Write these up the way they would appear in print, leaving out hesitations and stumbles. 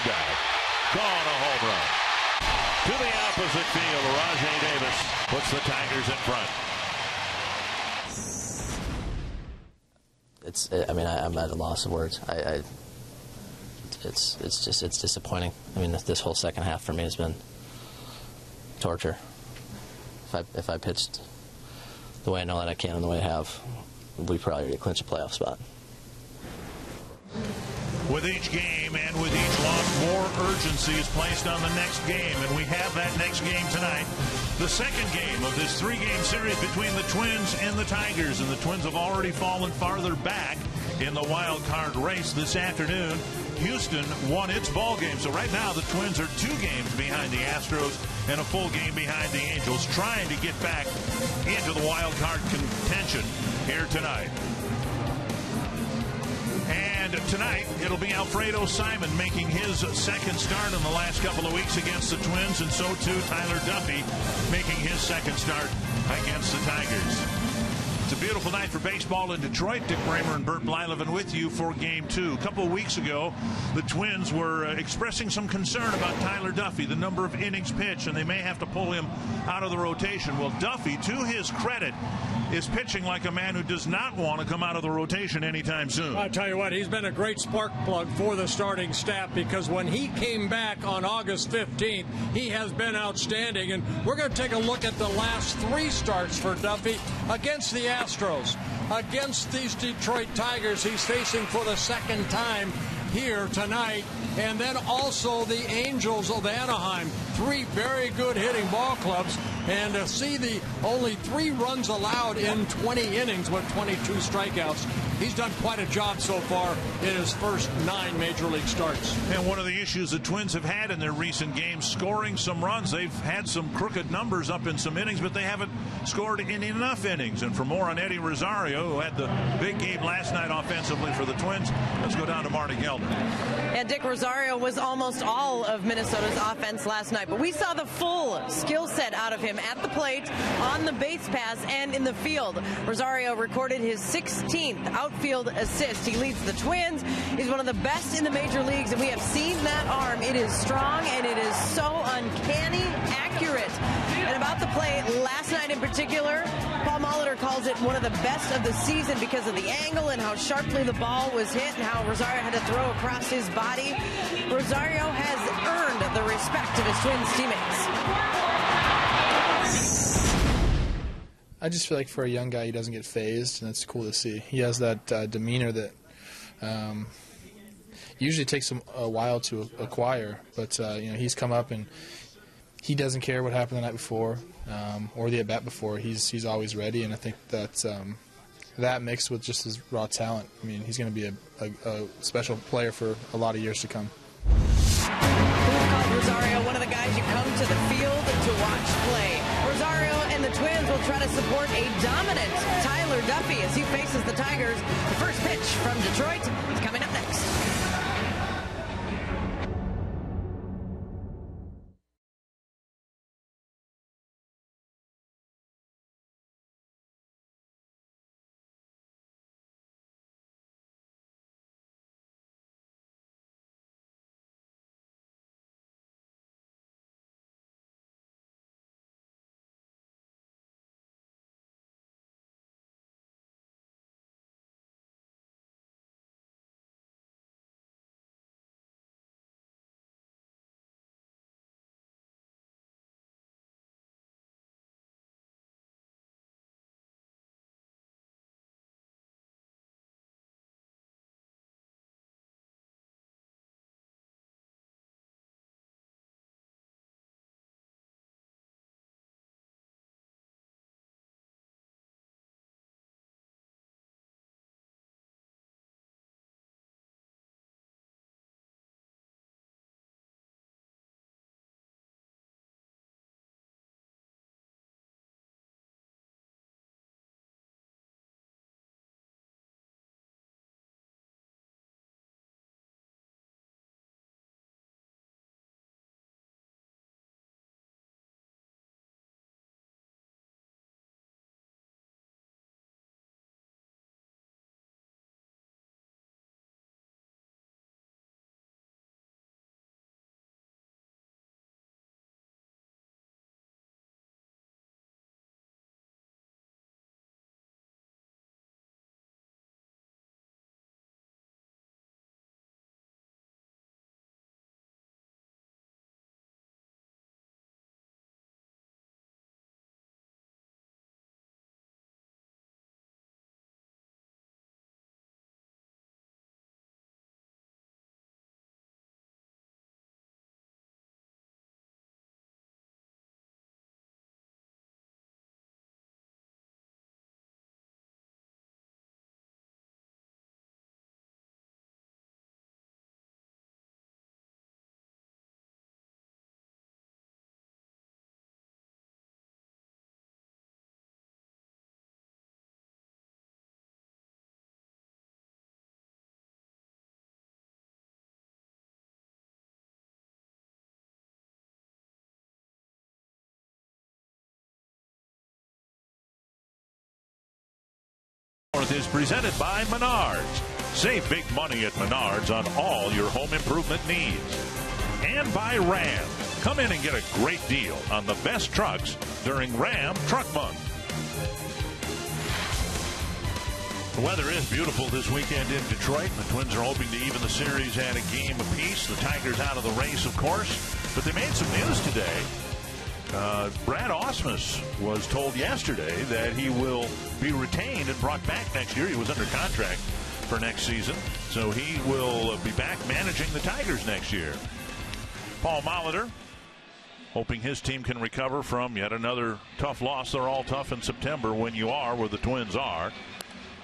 dive. Gone, a home run. To the opposite field, Rajai Davis puts the Tigers in front. I mean, I'm at a loss of words. It's disappointing. I mean, this whole second half for me has been torture. If I pitched the way I know that I can and the way I have, we probably already clinch a playoff spot. With each game and with each loss, more urgency is placed on the next game, and we have that next game tonight. The second game of this three-game series between the Twins and the Tigers, and the Twins have already fallen farther back in the wild card race this afternoon. Houston won its ball game, so right now the Twins are 2 games behind the Astros and a full game behind the Angels, trying to get back into the wild card contention here tonight. And tonight, it'll be Alfredo Simon making his second start in the last couple of weeks against the Twins, and so too Tyler Duffey making his second start against the Tigers. It's a beautiful night for baseball in Detroit. Dick Bramer and Bert Blyleven with you for Game 2. A couple of weeks ago, the Twins were expressing some concern about Tyler Duffey, the number of innings pitched, and they may have to pull him out of the rotation. Well, Duffey, to his credit, is pitching like a man who does not want to come out of the rotation anytime soon. I'll tell you what, he's been a great spark plug for the starting staff, because when he came back on August 15th, he has been outstanding. And we're going to take a look at the last 3 starts for Duffey against the Astros. Against these Detroit Tigers, he's facing for the second time here tonight. And then also the Angels of Anaheim. 3 very good hitting ball clubs. And to see the only 3 runs allowed in 20 innings with 22 strikeouts, he's done quite a job so far in his first 9 major league starts. And one of the issues the Twins have had in their recent games, scoring some runs. They've had some crooked numbers up in some innings, but they haven't scored in enough innings. And for more on Eddie Rosario, who had the big game last night offensively for the Twins, let's go down to Marty Gelder. And Dick, Rosario was almost all of Minnesota's offense last night, but we saw the full skill set out of him at the plate, on the base pass, and in the field. Rosario recorded his 16th outfield assist. He leads the Twins. He's one of the best in the major leagues, and we have seen that arm. It is strong, and it is so uncanny accurate. And about the play last night in particular, Paul Molitor calls it one of the best of the season because of the angle and how sharply the ball was hit and how Rosario had to throw across his body. Rosario has earned the respect of his Twins teammates. I just feel like for a young guy, he doesn't get phased, and that's cool to see. He has that demeanor that usually takes him a while to acquire, but he's come up and he doesn't care what happened the night before or the at-bat before. He's always ready, and I think that that mixed with just his raw talent, I mean, he's going to be a special player for a lot of years to come. Rosario, one of the guys you come to the field to watch play. Rosario and the Twins will try to support a dominant Tyler Duffey as he faces the Tigers. The first pitch from Detroit is coming up next. Fourth is presented by Menards. Save big money at Menards on all your home improvement needs. And by Ram. Come in and get a great deal on the best trucks during Ram Truck Month. The weather is beautiful this weekend in Detroit. The Twins are hoping to even the series at a game apiece. The Tigers out of the race, of course. But they made some news today. Brad Ausmus was told yesterday that he will be retained and brought back next year. He was under contract for next season. So he will be back managing the Tigers next year. Paul Molitor, hoping his team can recover from yet another tough loss. They're all tough in September when you are where the Twins are.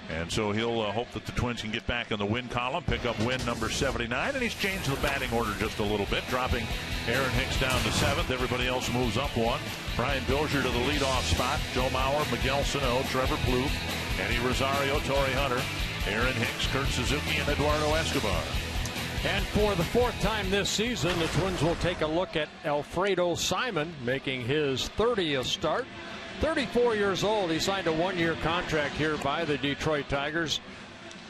And so he'll hope that the Twins can get back in the win column, pick up win number 79. And he's changed the batting order just a little bit, dropping Aaron Hicks down to 7th. Everybody else moves up one. Brian Dozier to the leadoff spot. Joe Mauer, Miguel Sano, Trevor Plouffe, Eddie Rosario, Torrey Hunter, Aaron Hicks, Kurt Suzuki, and Eduardo Escobar. And for the 4th time this season, the Twins will take a look at Alfredo Simon, making his 30th start. 34 years old. He signed a 1-year contract here by the Detroit Tigers.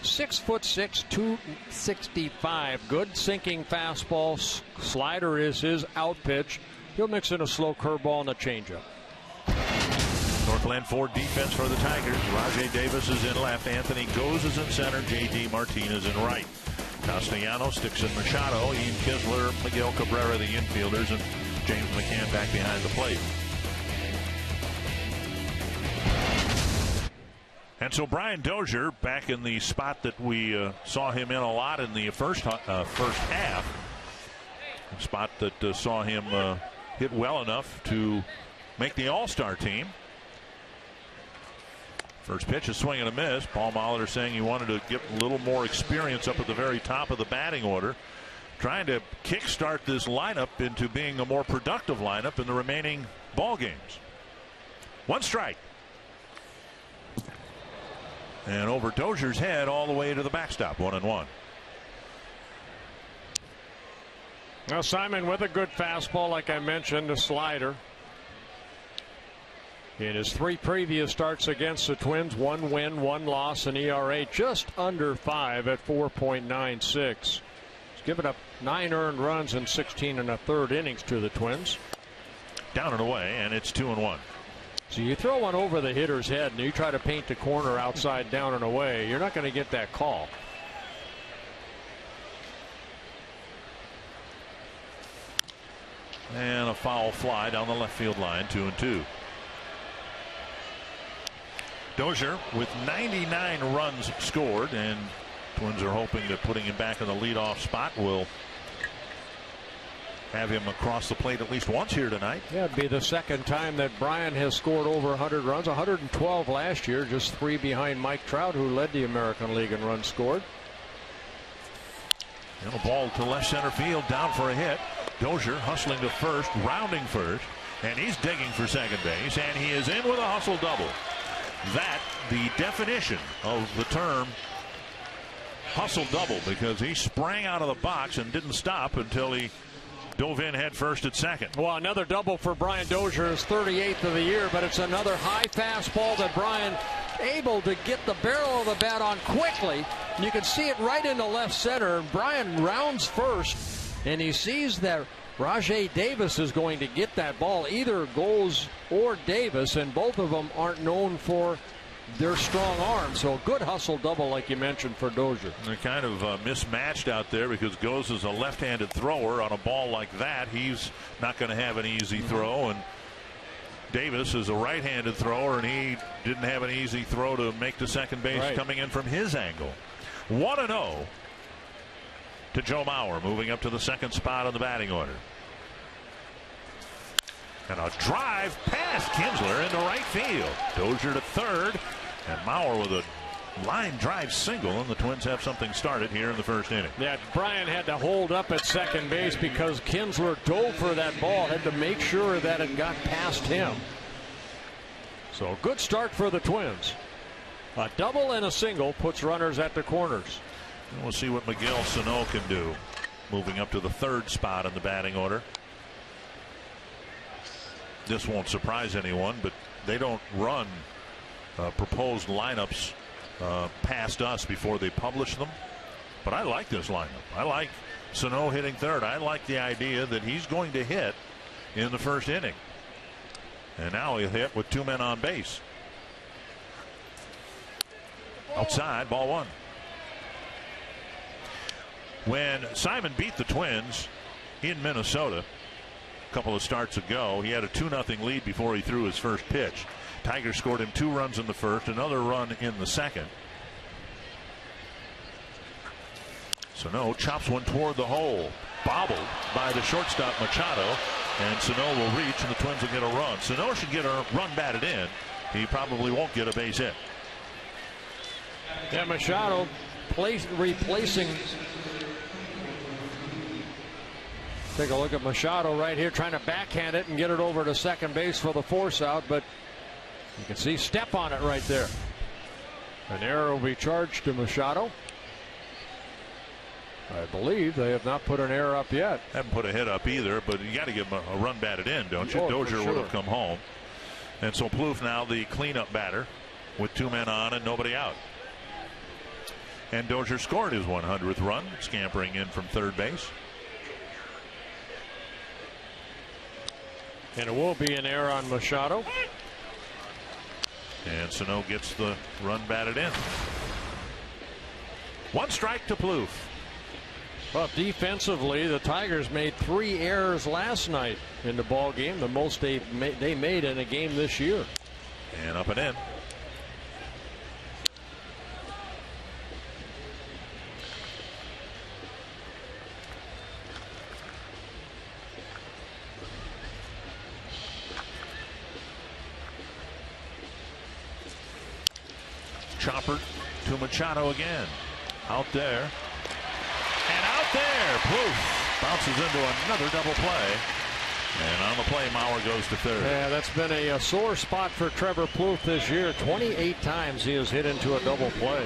6'6", 265. Good sinking fastball. Slider is his out pitch. He'll mix in a slow curveball and a changeup. Northland Ford defense for the Tigers. Rajai Davis is in left. Anthony Goes is in center. J.D. Martinez in right. Castellanos, Dixon Machado, Ian Kisler, Miguel Cabrera, the infielders, and James McCann back behind the plate. And so Brian Dozier back in the spot that we saw him in a lot in the first half. A spot that saw him hit well enough to make the All-Star team. First pitch is swing and a miss. Paul Molitor saying he wanted to get a little more experience up at the very top of the batting order. Trying to kickstart this lineup into being a more productive lineup in the remaining ball games. One strike. And over Dozier's head all the way to the backstop, 1-1. Now Simon with a good fastball, like I mentioned, a slider. In his 3 previous starts against the Twins, 1 win, 1 loss, an ERA just under 5 at 4.96. He's given up 9 earned runs in 16 1/3 innings to the Twins. Down and away, and it's 2-1. So you throw one over the hitter's head and you try to paint the corner outside, down and away, you're not going to get that call. And a foul fly down the left field line, 2-2. Dozier with 99 runs scored, and Twins are hoping that putting him back in the leadoff spot will have him across the plate at least once here tonight. Yeah, it'd be the 2nd time that Brian has scored over 100 runs. 112 last year, just 3 behind Mike Trout, who led the American League in runs scored. And a ball to left center field, down for a hit. Dozier hustling to first, rounding first, and he's digging for second base, and he is in with a hustle double. That the definition of the term hustle double, because he sprang out of the box and didn't stop until he dove in head first at second. Well, another double for Brian Dozier, his 38th of the year, but it's another high fastball that Brian able to get the barrel of the bat on quickly. You can see it right into left center, and Brian rounds first, and he sees that Rajai Davis is going to get that ball, either Goals or Davis, and both of them aren't known for their strong arms. So a good hustle double, like you mentioned, for Dozier. They're kind of mismatched out there because Goes is a left-handed thrower. On a ball like that, he's not going to have an easy throw, and Davis is a right-handed thrower, and he didn't have an easy throw to make to second base coming in from his angle. 1-0 to Joe Mauer, moving up to the 2nd spot on the batting order. And a drive past Kinsler into right field. Dozier to third, and Mauer with a line drive single, and the Twins have something started here in the 1st inning. Yeah, Brian had to hold up at second base because Kinsler dove for that ball, had to make sure that it got past him. So a good start for the Twins. A double and a single puts runners at the corners. And we'll see what Miguel Sano can do, moving up to the 3rd spot in the batting order. This won't surprise anyone, but they don't run proposed lineups past us before they publish them. But I like this lineup. I like Sano hitting third. I like the idea that he's going to hit in the first inning. And now he'll hit with 2 men on base. Outside, ball 1. When Simon beat the Twins in Minnesota a couple of starts ago, he had a 2-0 lead before he threw his first pitch. Tigers scored him 2 runs in the first, another run in the second. Sano chops one toward the hole, bobbled by the shortstop Machado, and Sano will reach, and the Twins will get a run. Sano should get a run batted in. He probably won't get a base hit. Yeah, Machado replacing. Take a look at Machado right here, trying to backhand it and get it over to second base for the force out, but you can see step on it right there. An error will be charged to Machado. I believe they have not put an error up yet. Haven't put a hit up either, but you got to give him a run batted in, don't you? Dozier would have come home. And so Plouffe now the cleanup batter with 2 men on and nobody out. And Dozier scored his 100th run, scampering in from third base. And it will be an error on Machado. And Sano gets the run batted in. 1 strike to Plouffe. Well, defensively, the Tigers made 3 errors last night in the ball game, the most they made in a game this year. And up and in. Chopper to Machado again. Out there. And out there, Plouffe bounces into another double play. And on the play, Mauer goes to third. Yeah, that's been a sore spot for Trevor Plouffe this year. 28 times he has hit into a double play.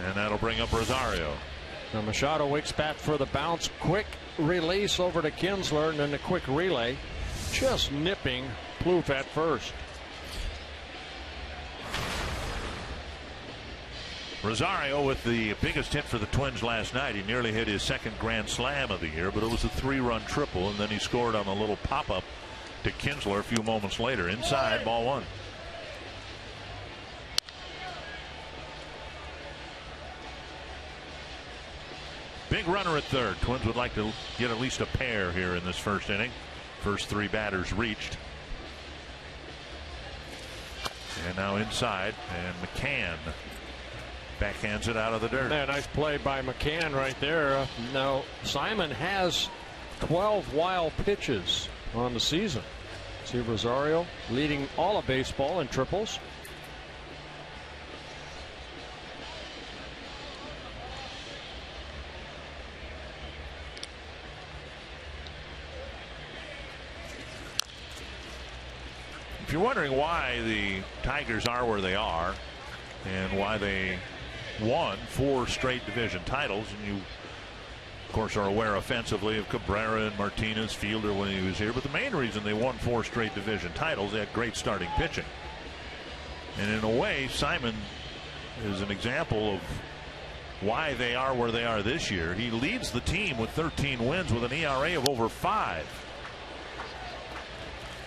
And that'll bring up Rosario. Now Machado waits back for the bounce. Quick release over to Kinsler, and then the quick relay. Just nipping Plouffe at first. Rosario with the biggest hit for the Twins last night. He nearly hit his second grand slam of the year, but it was a 3-run triple, and then he scored on a little pop-up to Kinsler a few moments later. Inside, ball 1. Big runner at third. Twins would like to get at least a pair here in this first inning. First 3 batters reached. And now inside, and McCann backhands it out of the dirt. Yeah, nice play by McCann right there. Now Simon has 12 wild pitches on the season. See Rosario leading all of baseball in triples. If you're wondering why the Tigers are where they are and why they won 4 straight division titles, and you of course are aware offensively of Cabrera and Martinez, Fielder when he was here, but the main reason they won 4 straight division titles, they had great starting pitching. And in a way, Simon is an example of why they are where they are this year. He leads the team with 13 wins with an ERA of over 5.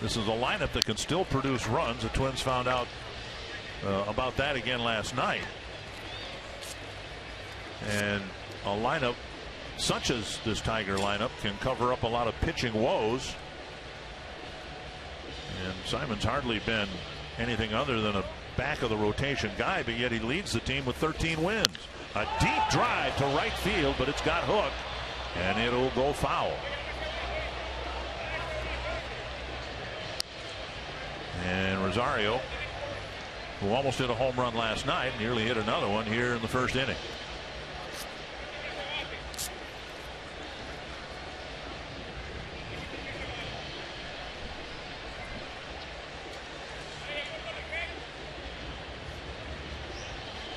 This is a lineup that can still produce runs. The Twins found out about that again last night. And a lineup such as this Tiger lineup can cover up a lot of pitching woes. And Simon's hardly been anything other than a back of the rotation guy, but yet he leads the team with 13 wins. A deep drive to right field, but it's got hooked, and it'll go foul. And Rosario, who almost hit a home run last night, nearly hit another one here in the first inning.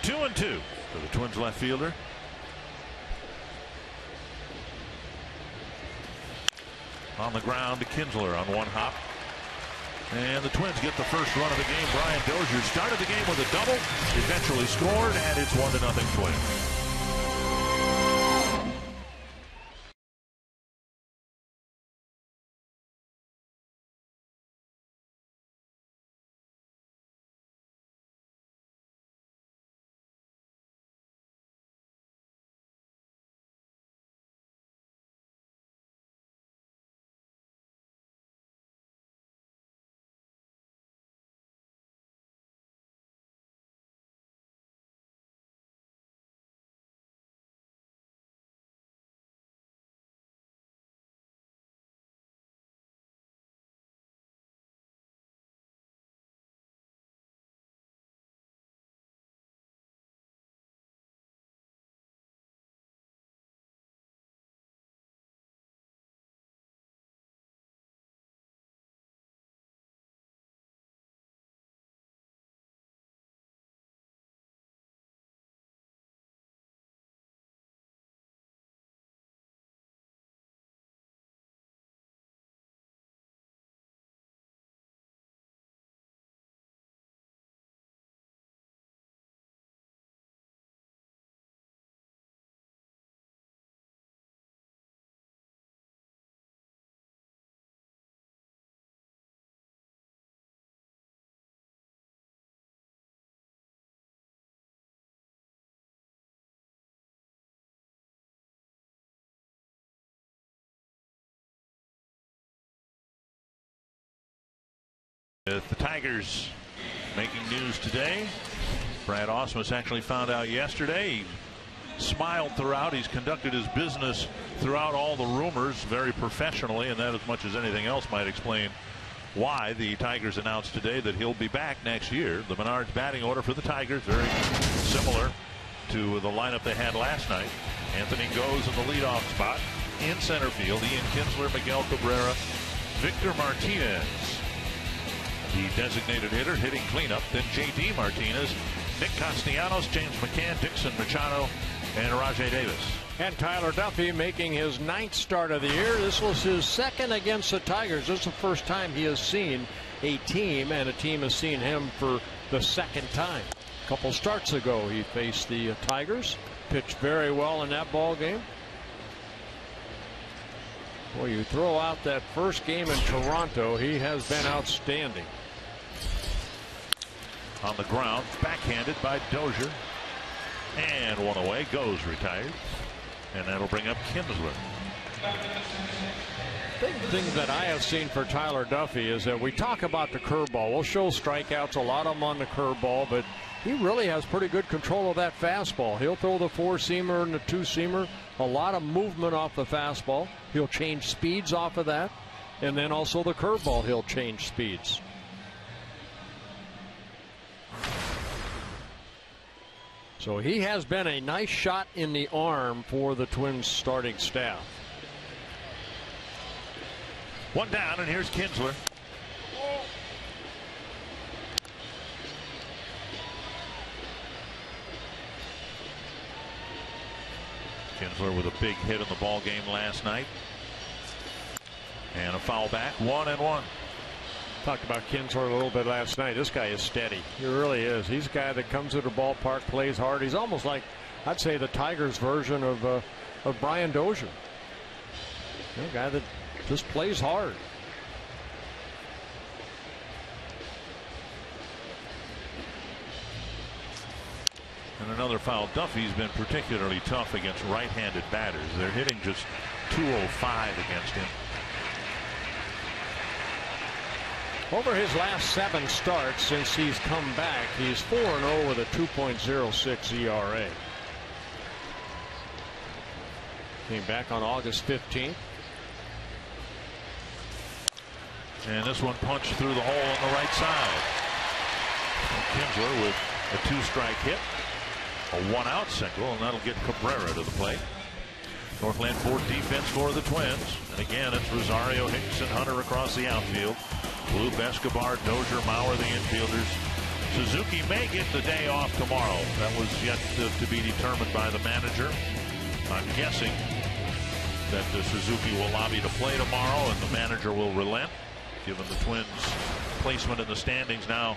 Two and two for the Twins left fielder. On the ground to Kinsler on one hop. And the Twins get the first run of the game. Brian Dozier started the game with a double, eventually scored, and it's 1-0 Twins. The Tigers making news today. Brad Ausmus actually found out yesterday. He smiled throughout. He's conducted his business throughout all the rumors very professionally, and that, as much as anything else, might explain why the Tigers announced today that he'll be back next year. The Menards batting order for the Tigers very similar to the lineup they had last night. Anthony goes in the leadoff spot. In center field, Ian Kinsler, Miguel Cabrera, Victor Martinez, the designated hitter, hitting cleanup. Then J.D. Martinez, Nick Castellanos, James McCann, Dixon Machado, and Rajai Davis. And Tyler Duffey making his 9th start of the year. This was his second against the Tigers. This is the first time he has seen a team, and a team has seen him for the second time. A couple starts ago, he faced the Tigers. Pitched very well in that ball game. Well, you throw out that first game in Toronto, he has been outstanding. On the ground, backhanded by Dozier. And one away, goes retired. And that'll bring up Kinsler. Big thing that I have seen for Tyler Duffey is that we talk about the curveball. We'll show strikeouts, a lot of them on the curveball, but he really has pretty good control of that fastball. He'll throw the 4-seamer and the 2-seamer. A lot of movement off the fastball. He'll change speeds off of that. And then also the curveball, he'll change speeds. So he has been a nice shot in the arm for the Twins starting staff. One down, and here's Kinsler. Kinsler with a big hit in the ball game last night. And a foul back, 1-1. Talked about Kinsler a little bit last night. This guy is steady. He really is. He's a guy that comes to the ballpark, plays hard. He's almost like, I'd say, the Tigers version of Brian Dozier. A guy that just plays hard. And another foul. Duffy's been particularly tough against right-handed batters. They're hitting just .205 against him. Over his last 7 starts since he's come back, he's 4-0 with a 2.06 ERA. Came back on August 15th. And this one punched through the hole on the right side. Kinsler with a 2-strike hit, a 1-out single, and that'll get Cabrera to the plate. Northland Ford defense for the Twins. And again, it's Rosario, Hicks, and Hunter across the outfield. Bloop, Escobar, Dozier, Mauer, the infielders. Suzuki may get the day off tomorrow. That was yet to be determined by the manager. I'm guessing that Suzuki will lobby to play tomorrow, and the manager will relent, given the Twins' placement in the standings now.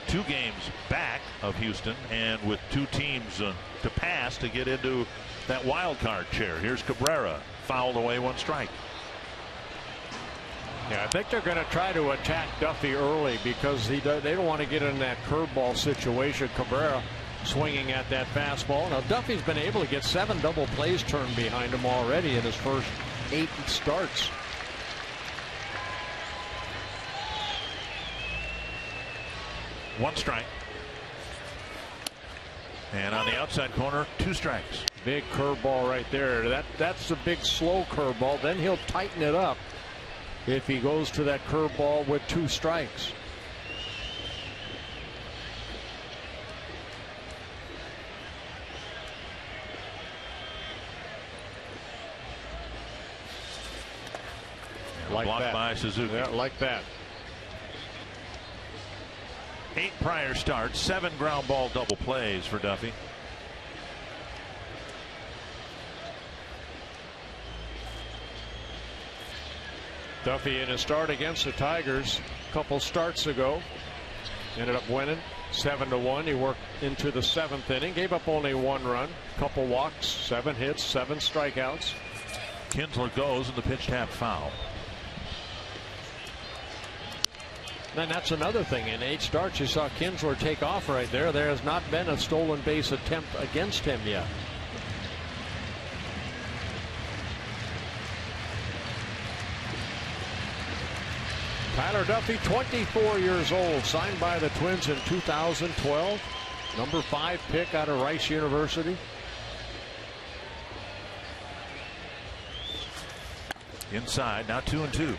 2 games back of Houston, and with 2 teams to pass to get into that wild card chair. Here's Cabrera, fouled away, 1 strike. Yeah, I think they're going to try to attack Duffy early because they don't want to get in that curveball situation. Cabrera swinging at that fastball. Now Duffy's been able to get 7 double plays turned behind him already in his first 8 starts. One strike. And on the outside corner, 2 strikes. Big curveball right there. That's a big slow curveball. Then he'll tighten it up if he goes to that curveball with 2 strikes. Like blocked by Suzuki. Yeah, like that. 8 prior starts, 7 ground ball double plays for Duffy. Duffy in his start against the Tigers a couple starts ago ended up winning 7-1. He worked into the 7th inning, gave up only 1 run, couple walks, 7 hits, 7 strikeouts. Kinsler goes and the pitch tap foul. And that's another thing. In 8 starts, you saw Kinsler take off right there. There has not been a stolen base attempt against him yet. Tyler Duffy, 24 years old, signed by the Twins in 2012. Number 5 pick out of Rice University. Inside, now 2-2.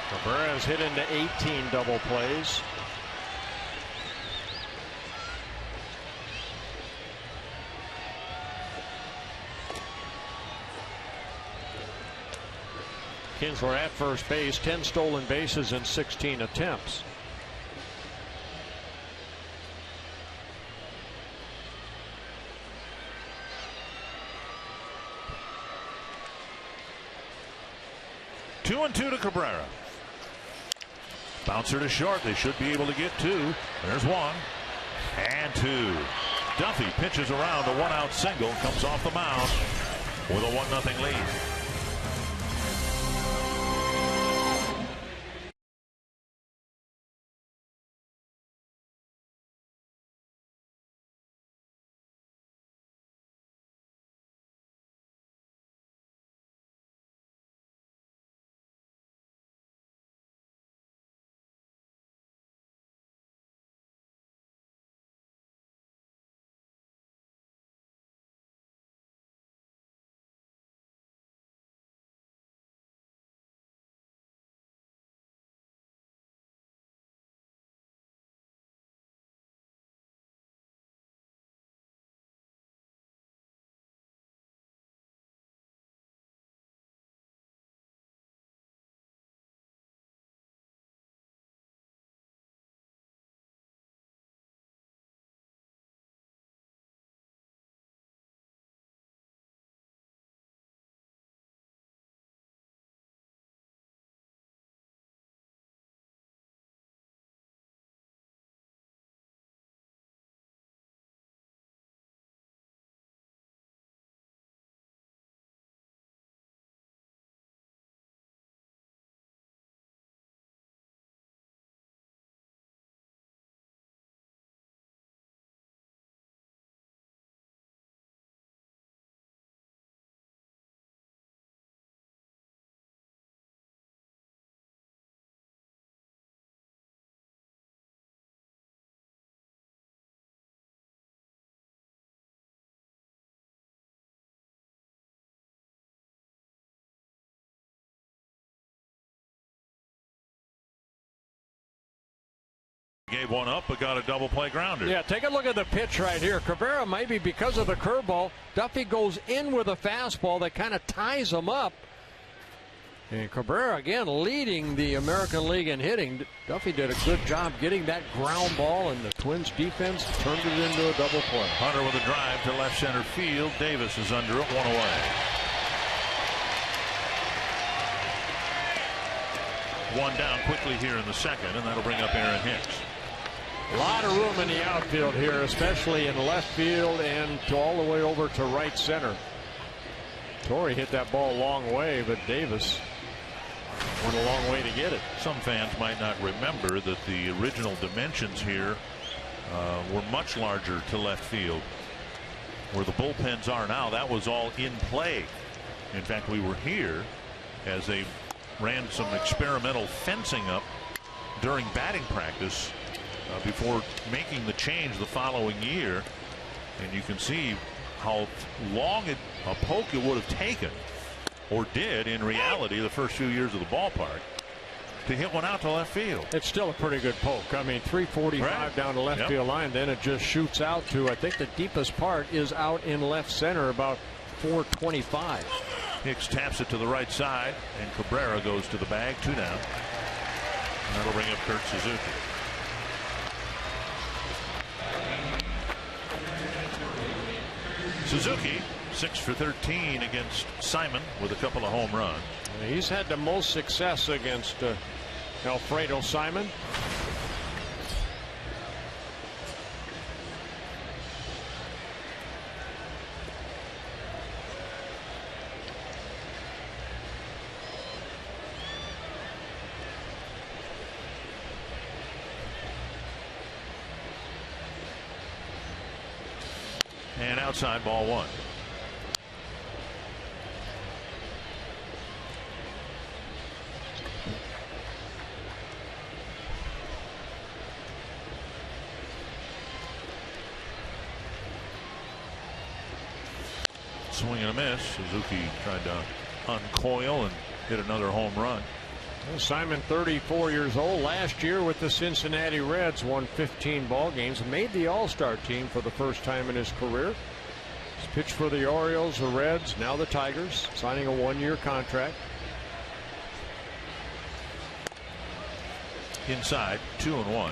Cabrera has hit into 18 double plays. Kinsler at first base, 10 stolen bases in 16 attempts. Two and 2 to Cabrera. Bouncer to short. They should be able to get 2. There's 1 and 2. Duffy pitches around a 1-out single, comes off the mound with a 1-0 lead. Gave 1 up, but got a double play grounder. Yeah, take a look at the pitch right here. Cabrera, maybe because of the curveball, Duffy goes in with a fastball that kind of ties him up. And Cabrera again leading the American League in hitting. Duffy did a good job getting that ground ball, and the Twins defense turned it into a double play. Hunter with a drive to left center field. Davis is under it, 1 away. One down quickly here in the second, and that'll bring up Aaron Hicks. A lot of room in the outfield here, especially in left field and all the way over to right center. Torrey hit that ball a long way, but Davis went a long way to get it. Some fans might not remember that the original dimensions here were much larger to left field. Where the bullpens are now, that was all in play. In fact, we were here as they ran some experimental fencing up during batting practice before making the change the following year. And you can see how long a poke it would have taken, or did in reality, the first few years of the ballpark, to hit one out to left field. It's still a pretty good poke. I mean, 345 right down the left field line. Then it just shoots out to, I think the deepest part is out in left center, about 425. Hicks taps it to the right side, and Cabrera goes to the bag. 2 down. And that'll bring up Kurt Suzuki. Suzuki 6 for 13 against Simon with a couple of home runs. He's had the most success against Alfredo Simon. And outside, ball 1. Swing and a miss. Suzuki tried to uncoil and hit another home run. Well, Simon, 34 years old, last year with the Cincinnati Reds, won 15 ball games, made the All-Star team for the first time in his career. He's pitched for the Orioles, the Reds, now the Tigers, signing a 1-year contract. Inside, 2-1.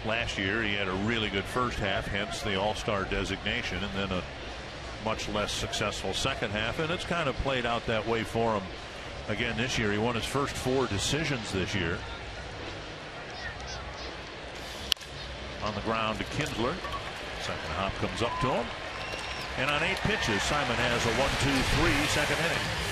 Last year he had a really good first half, hence the All-Star designation, and then a much less successful second half, and it's kind of played out that way for him again this year. He won his first 4 decisions this year. On the ground to Kinsler. Second hop comes up to him, and on 8 pitches Simon has a 1-2-3 second inning.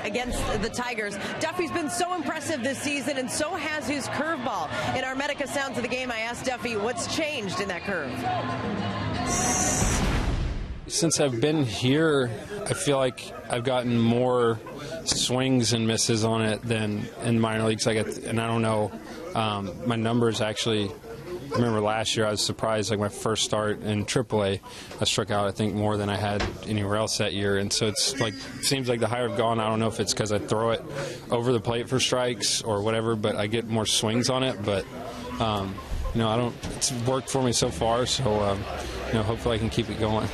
Against the Tigers. Duffy's been so impressive this season, and so has his curveball. In our Medica Sounds of the Game, I asked Duffy what's changed in that curve. Since I've been here, I feel like I've gotten more swings and misses on it than in minor leagues. And I don't know, my numbers actually. I remember last year I was surprised, like my first start in AAA, I struck out I think more than I had anywhere else that year, and so it's like, it seems like the higher I've gone, I don't know if it's because I throw it over the plate for strikes or whatever, but I get more swings on it. But you know, I don't. It's worked for me so far, so you know, hopefully I can keep it going.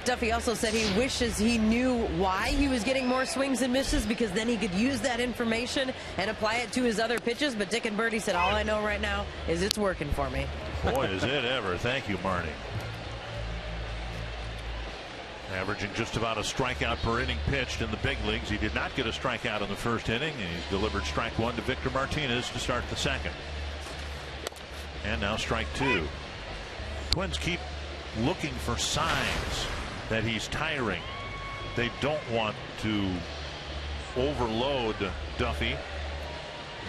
Duffy also said he wishes he knew why he was getting more swings and misses, because then he could use that information and apply it to his other pitches. But Dick and Birdie said, all I know right now is it's working for me. Boy, is it ever. Thank you, Marty. Averaging just about a strikeout per inning pitched in the big leagues. He did not get a strikeout in the first inning. He's delivered strike one to Victor Martinez to start the second. And now strike two. Twins keep looking for signs that he's tiring. They don't want to overload Duffy.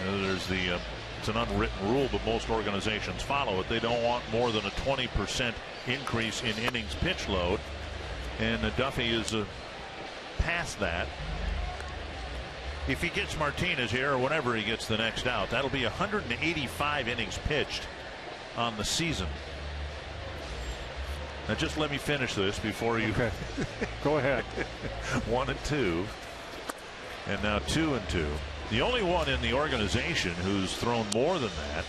There's the it's an unwritten rule, but most organizations follow it. They don't want more than a 20% increase in innings pitch load, and Duffy is past that. If he gets Martinez here, or whenever he gets the next out, that'll be 185 innings pitched on the season. Now just let me finish this before you. Okay. Go ahead. 1-2, and now 2-2. The only one in the organization who's thrown more than that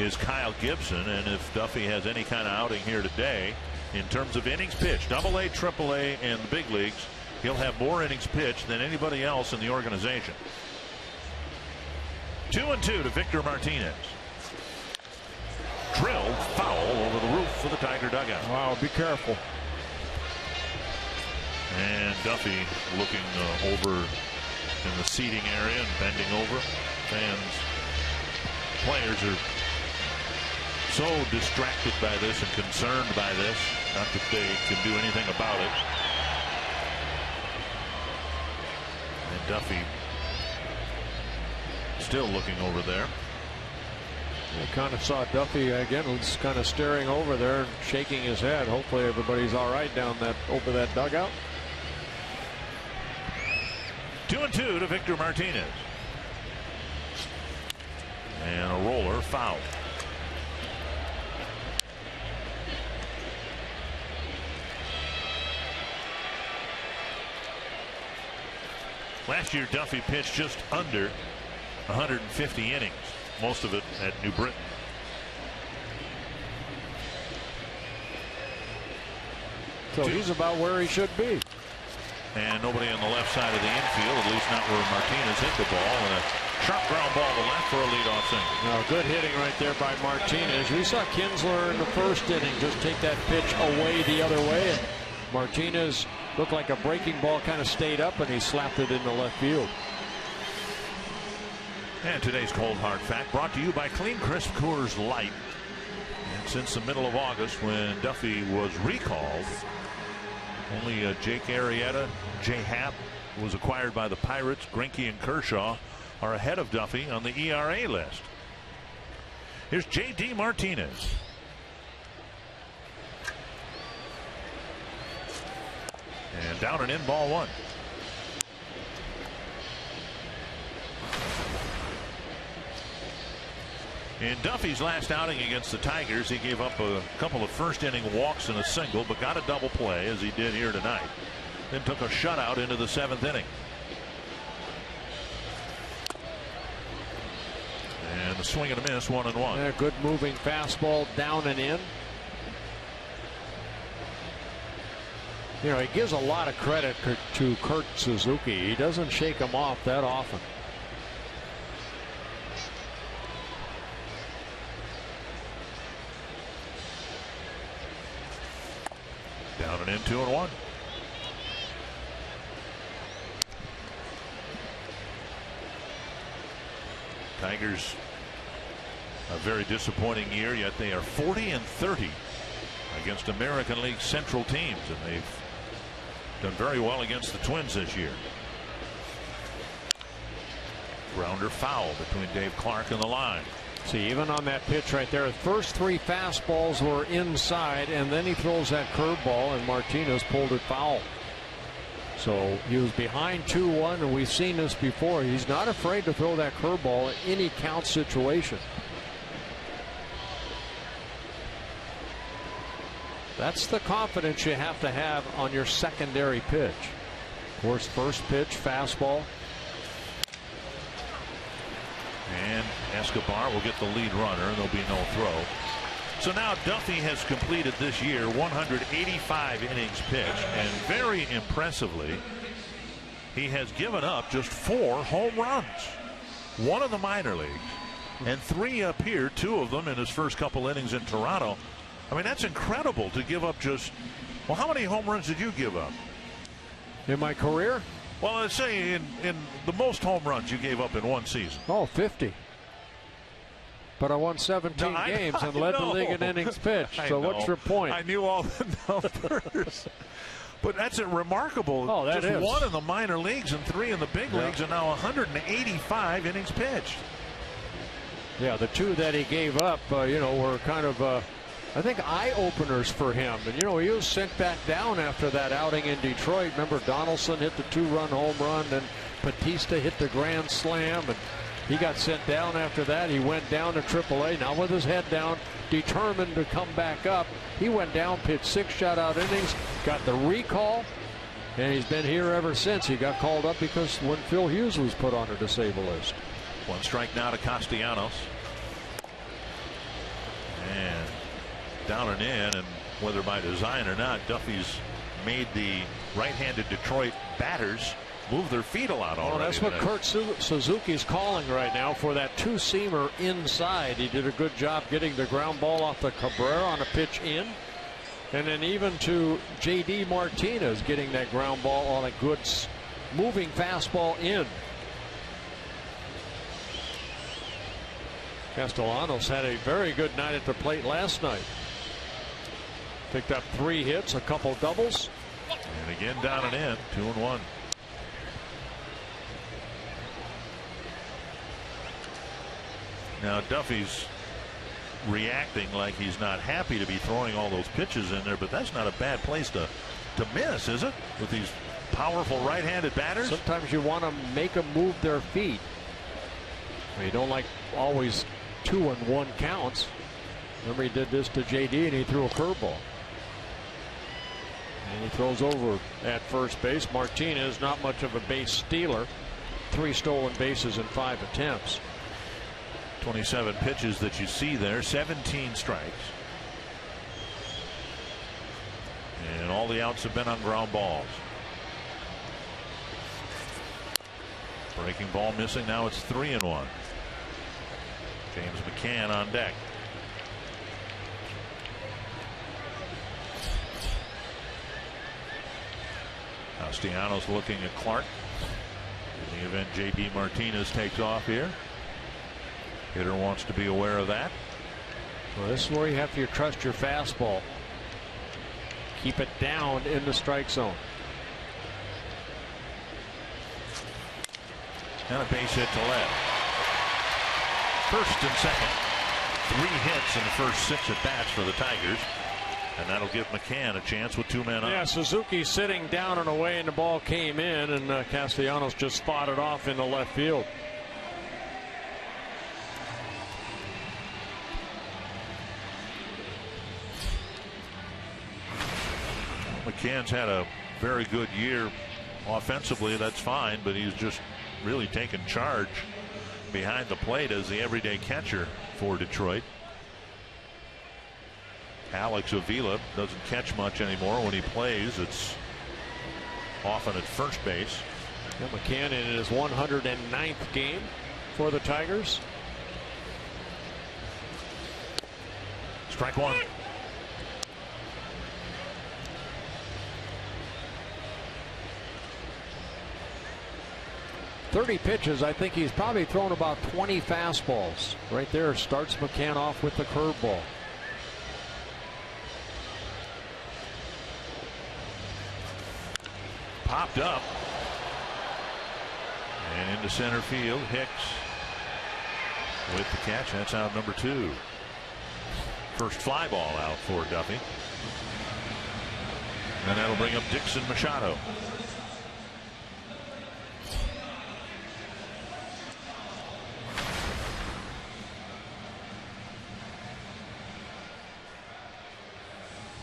is Kyle Gibson, and if Duffy has any kind of outing here today, in terms of innings pitched, Double-A, Triple-A, and the big leagues, he'll have more innings pitched than anybody else in the organization. 2-2 to Victor Martinez. Drilled foul over the roof of the Tiger dugout. Wow, be careful. And Duffy looking over in the seating area and bending over. Fans, players are so distracted by this and concerned by this. Not that they can do anything about it. And Duffy still looking over there. I kind of saw Duffy again, was kind of staring over there and shaking his head. Hopefully everybody's all right down that over that dugout. 2-2 to Victor Martinez. And a roller foul. Last year Duffy pitched just under 150 innings. Most of it at New Britain. So he's about where he should be. And nobody on the left side of the infield, at least not where Martinez hit the ball. And a sharp ground ball to left for a leadoff single. Now, good hitting right there by Martinez. We saw Kinsler in the first inning just take that pitch away the other way. And Martinez looked like a breaking ball, kind of stayed up, and he slapped it into left field. And today's Cold Hard Fact brought to you by Clean Crisp Coors Light. And since the middle of August, when Duffy was recalled, only Jake Arrieta, Jay Happ was acquired by the Pirates. Greinke and Kershaw are ahead of Duffy on the ERA list. Here's J.D. Martinez. And down and in, ball one. In Duffy's last outing against the Tigers, he gave up a couple of first-inning walks and a single, but got a double play, as he did here tonight. Then took a shutout into the seventh inning. And the swing and a miss, 1-1. Yeah, good moving fastball down and in. You know, he gives a lot of credit to Kurt Suzuki. He doesn't shake him off that often. Down and in, 2-1. Tigers, a very disappointing year, yet they are 40-30 against American League Central teams, and they've done very well against the Twins this year. Grounder foul between Dave Clark and the line. See, even on that pitch right there, the first 3 fastballs were inside, and then he throws that curveball, and Martinez pulled it foul. So he was behind 2-1, and we've seen this before. He's not afraid to throw that curveball in any count situation. That's the confidence you have to have on your secondary pitch. Of course, first pitch, fastball. And Escobar will get the lead runner, and there'll be no throw. So now Duffy has completed this year 185 innings pitched, and very impressively, he has given up just 4 home runs. 1 in the minor leagues, and 3 up here, 2 of them in his first couple innings in Toronto. I mean, that's incredible to give up just, well, how many home runs did you give up? In my career? Well, let's say in the most home runs you gave up in one season. Oh, 50. But I won 17 games and led the league in innings pitched. So what's your point? I knew all the numbers. But that's a remarkable. Oh, that just is. 1 in the minor leagues and 3 in the big leagues, and now 185 innings pitched. Yeah, the 2 that he gave up, were kind of, I think, eye-openers for him. And, he was sent back down after that outing in Detroit. Remember, Donaldson hit the 2-run home run, and Batista hit the grand slam, and he got sent down after that. He went down to AAA, now with his head down, determined to come back up. He went down, pitched 6 shutout innings, got the recall, and he's been here ever since. He got called up because when Phil Hughes was put on a disabled list. 1 strike now to Castellanos. And down and in, and whether by design or not, Duffy's made the right-handed Detroit batters move their feet a lot already. Well, that's what Kurt Suzuki's calling right now for that 2-seamer inside. He did a good job getting the ground ball off the Cabrera on a pitch in, and then even to J.D. Martinez getting that ground ball on a good moving fastball in. Castellanos had a very good night at the plate last night. Picked up 3 hits, a couple doubles. And again down and in, 2-1. Now Duffy's reacting like he's not happy to be throwing all those pitches in there, but that's not a bad place to miss, is it? With these powerful right-handed batters. Sometimes you want to make them move their feet. You don't like always 2-1 counts. Remember, he did this to JD and he threw a curveball. And he throws over at first base. Martinez, not much of a base stealer. 3 stolen bases in 5 attempts. 27 pitches that you see there, 17 strikes. And all the outs have been on ground balls. Breaking ball missing. Now it's 3-1. James McCann on deck. Castellanos looking at Clark. In the event J.D. Martinez takes off here. Hitter wants to be aware of that. Well, this is where you have to trust your fastball. Keep it down in the strike zone. And a base hit to left. First and second. 3 hits in the first 6 at bats for the Tigers. And that'll give McCann a chance with 2 men on. Yeah, Suzuki sitting down and away, and the ball came in, and Castellanos just fought it off into left field. McCann's had a very good year offensively. That's fine, but he's just really taken charge behind the plate as the everyday catcher for Detroit. Alex Avila doesn't catch much anymore. When he plays, it's often at first base. And McCann in his 109th game for the Tigers. Strike 1. .30 pitches. I think he's probably thrown about 20 fastballs. Right there starts McCann off with the curveball. Popped up. And into center field, Hicks with the catch. That's out number 2. First fly ball out for Duffy. And that'll bring up Dixon Machado.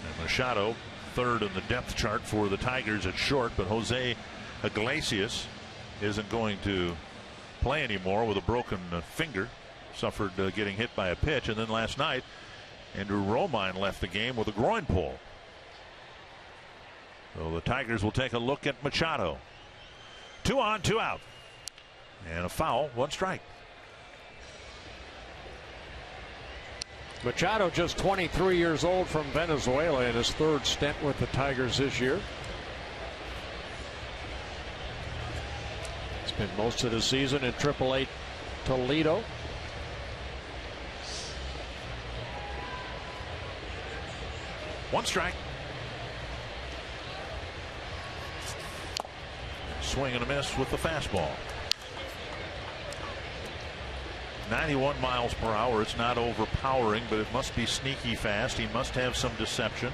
And Machado, third in the depth chart for the Tigers at short, but Jose Iglesias isn't going to play anymore with a broken finger. Suffered getting hit by a pitch, and then last night Andrew Romine left the game with a groin pull. So the Tigers will take a look at Machado. 2 on, 2 out. And a foul, 1 strike. Machado, just 23 years old, from Venezuela, in his 3rd stint with the Tigers this year. Spent most of the season in AAA Toledo. One strike. Swing and a miss with the fastball. 91 miles per hour. It's not overpowering, but it must be sneaky fast. He must have some deception.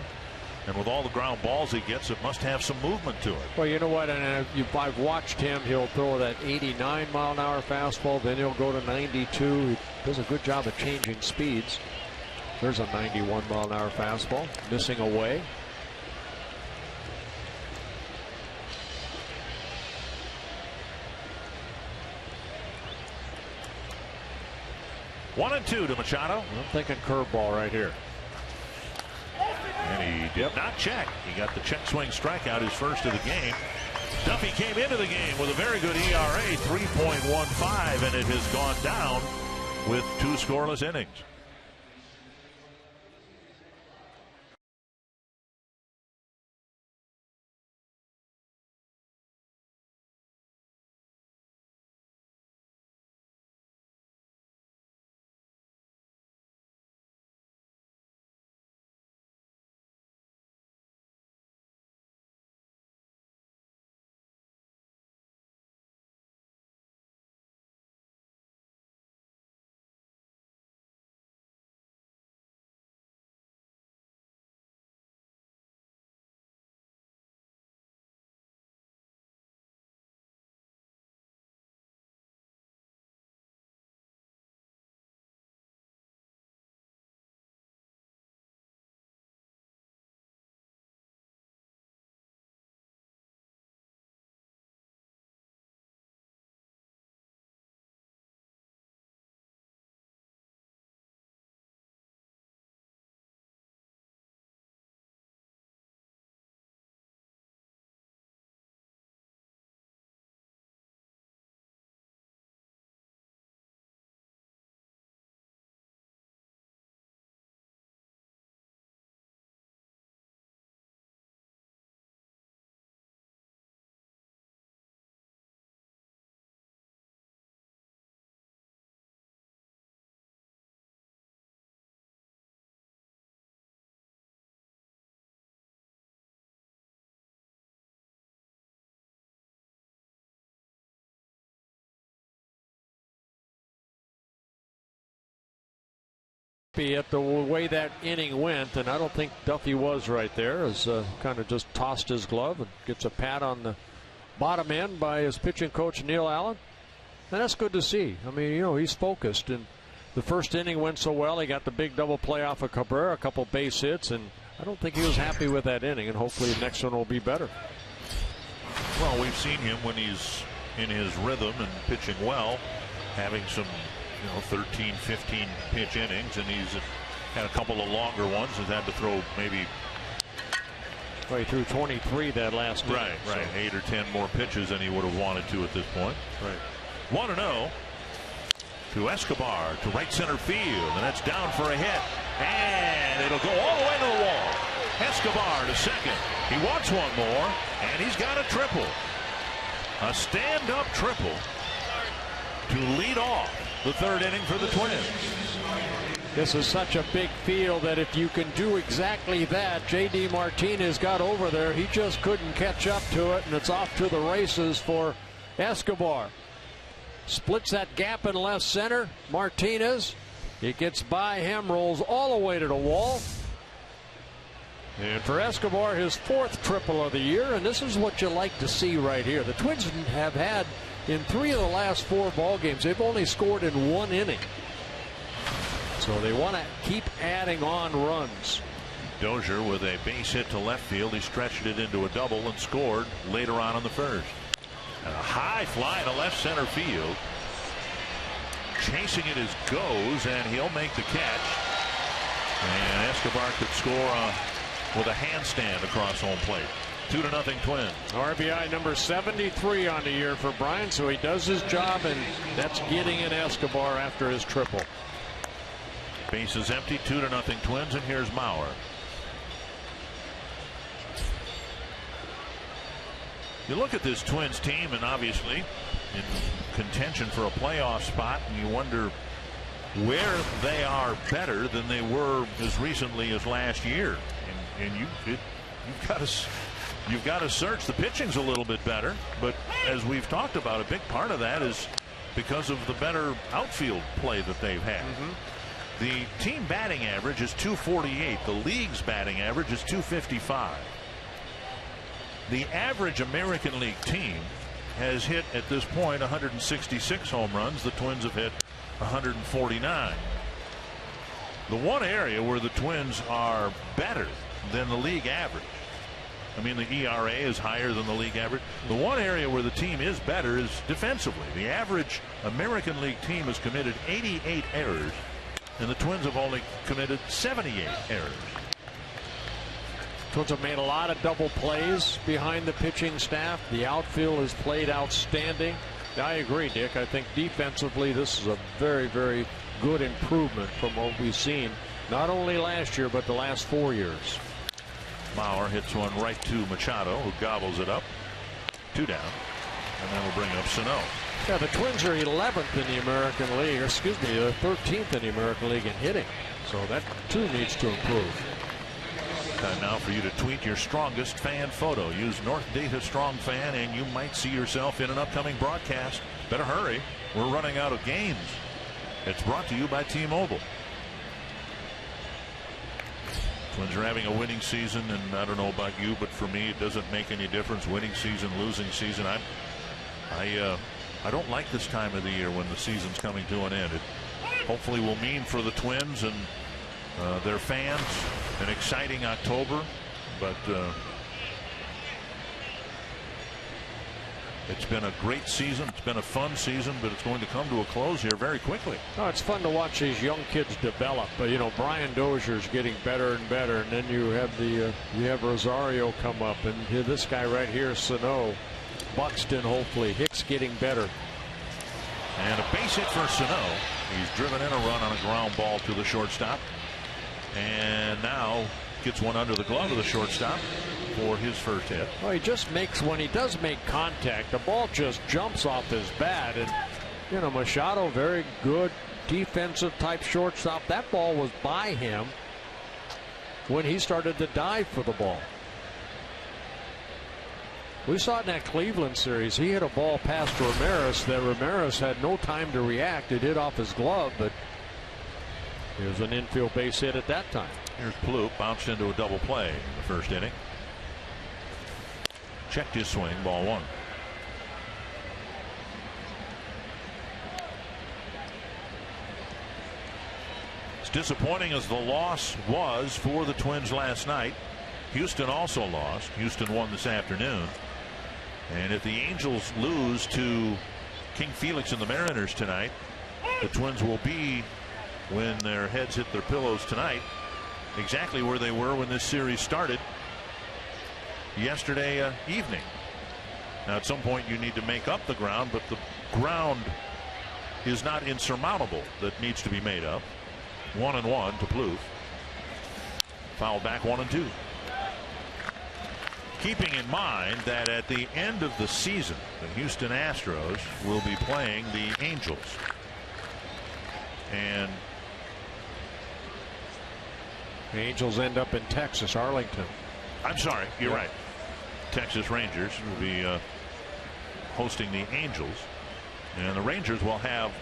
And with all the ground balls he gets, it must have some movement to it. Well, you know what? And I've watched him. He'll throw that 89 mile an hour fastball. Then he'll go to 92. He does a good job of changing speeds. There's a 91 mile an hour fastball missing away. One and 2 to Machado. I'm thinking curveball right here. And he did not check. He got the check swing strikeout, his first of the game. Duffy came into the game with a very good ERA, 3.15, and it has gone down with 2 scoreless innings. At the way that inning went, and I don't think Duffy was right there, as kind of just tossed his glove and gets a pat on the bottom end by his pitching coach Neil Allen, and that's good to see. I mean, you know, he's focused, and the first inning went so well. He got the big double play off of Cabrera, a couple base hits, and I don't think he was happy with that inning, and hopefully the next one will be better. Well, we've seen him when he's in his rhythm and pitching well, having some 13, 15 pitch innings, and he's had a couple of longer ones. Has had to throw maybe. Well, he threw 23 that last inning. Right. 8 or 10 more pitches than he would have wanted to at this point. Right. 1-0 to Escobar to right center field, and that's down for a hit, and it'll go all the way to the wall. Escobar to second. He wants one more, and he's got a triple. A stand-up triple to lead off the 3rd inning for the Twins. This is such a big field that if you can do exactly that, J.D. Martinez got over there. He just couldn't catch up to it, and it's off to the races for Escobar. Splits that gap in left center. Martinez. He gets by him, rolls all the way to the wall. And for Escobar, his 4th triple of the year, and this is what you like to see right here. The Twins have had, in 3 of the last 4 ball games, they've only scored in 1 inning. So they want to keep adding on runs. Dozier with a base hit to left field. He stretched it into a double and scored later on in the first. And a high fly to left center field. Chasing it as goes, and he'll make the catch. And Escobar could score with a handstand across home plate. 2-0 Twins. RBI number 73 on the year for Bryant, so he does his job, and that's getting in Escobar after his triple. Base is empty. 2-0 Twins, and here's Mauer. You look at this Twins team, and obviously in contention for a playoff spot, and you wonder where they are better than they were as recently as last year. And you've got to search. The pitching's a little bit better, but as we've talked about, a big part of that is because of the better outfield play that they've had. The team batting average is .248. The league's batting average is .255. The average American League team has hit at this point 166 home runs. The Twins have hit 149. The one area where the Twins are better than the league average, I mean, the ERA is higher than the league average. The one area where the team is better is defensively. The average American League team has committed 88 errors, and the Twins have only committed 78 errors. Twins have made a lot of double plays behind the pitching staff. The outfield has played outstanding. I agree, Dick. I think defensively this is a very, very good improvement from what we've seen, not only last year, but the last 4 years. Mauer hits one right to Machado, who gobbles it up. 2 down. And then we'll bring up Sano. Yeah, the Twins are 11th in the American League, or excuse me, 13th in the American League in hitting. So that too needs to improve. Time now for you to tweet your strongest fan photo. Use North Data Strong Fan, and you might see yourself in an upcoming broadcast. Better hurry. We're running out of games. It's brought to you by T-Mobile. Twins are having a winning season, and I don't know about you, but for me, it doesn't make any difference. Winning season, losing season. I don't like this time of the year when the season's coming to an end. It hopefully will mean for the Twins and their fans an exciting October, but it's been a great season. It's been a fun season, but it's going to come to a close here very quickly. Oh, it's fun to watch these young kids develop. But you know, Brian Dozier's getting better and better, and then you have Rosario come up, and this guy right here, Sano, Buxton, hopefully Hicks getting better. And a base hit for Sano. He's driven in a run on a ground ball to the shortstop, and now gets one under the glove of the shortstop for his first hit. Well, he just makes, when he does make contact, the ball just jumps off his bat. And you know, Machado, very good defensive type shortstop. That ball was by him when he started to dive for the ball. We saw it in that Cleveland series. He hit a ball past Ramirez that Ramirez had no time to react. It hit off his glove, but it was an infield base hit at that time. Here's Plouffe, bounced into a double play in the first inning. Checked his swing, ball 1. As disappointing as the loss was for the Twins last night, Houston also lost. Houston won this afternoon. And if the Angels lose to King Felix and the Mariners tonight, the Twins will be, when their heads hit their pillows tonight, exactly where they were when this series started yesterday evening. Now, at some point you need to make up the ground, but the ground is not insurmountable that needs to be made up. 1-1 to Plouffe. Foul back 1-2. Keeping in mind that at the end of the season, the Houston Astros will be playing the Angels. And the Angels end up in Texas, Arlington. I'm sorry, you're right. Texas Rangers will be hosting the Angels. And the Rangers will have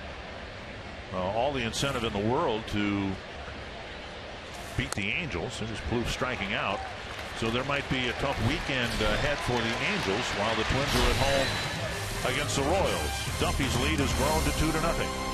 all the incentive in the world to beat the Angels. There's Plouffe striking out. So there might be a tough weekend ahead for the Angels while the Twins are at home against the Royals. Duffy's lead has grown to 2-0.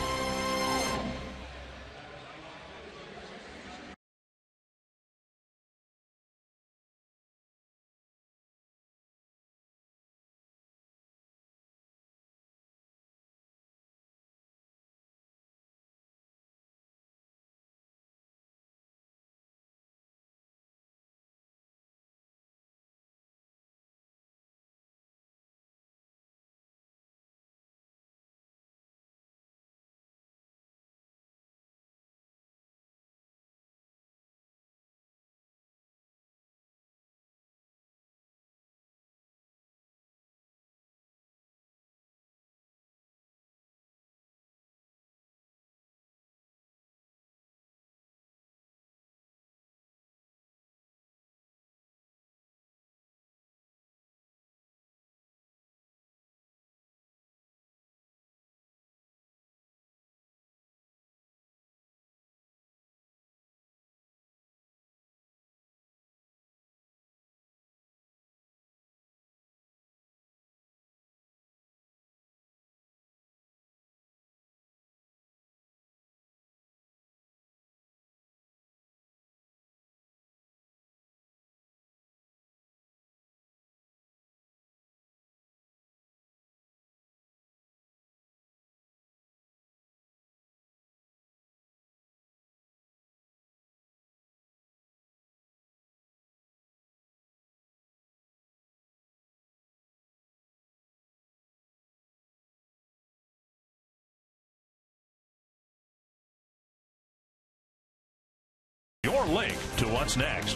Your link to what's next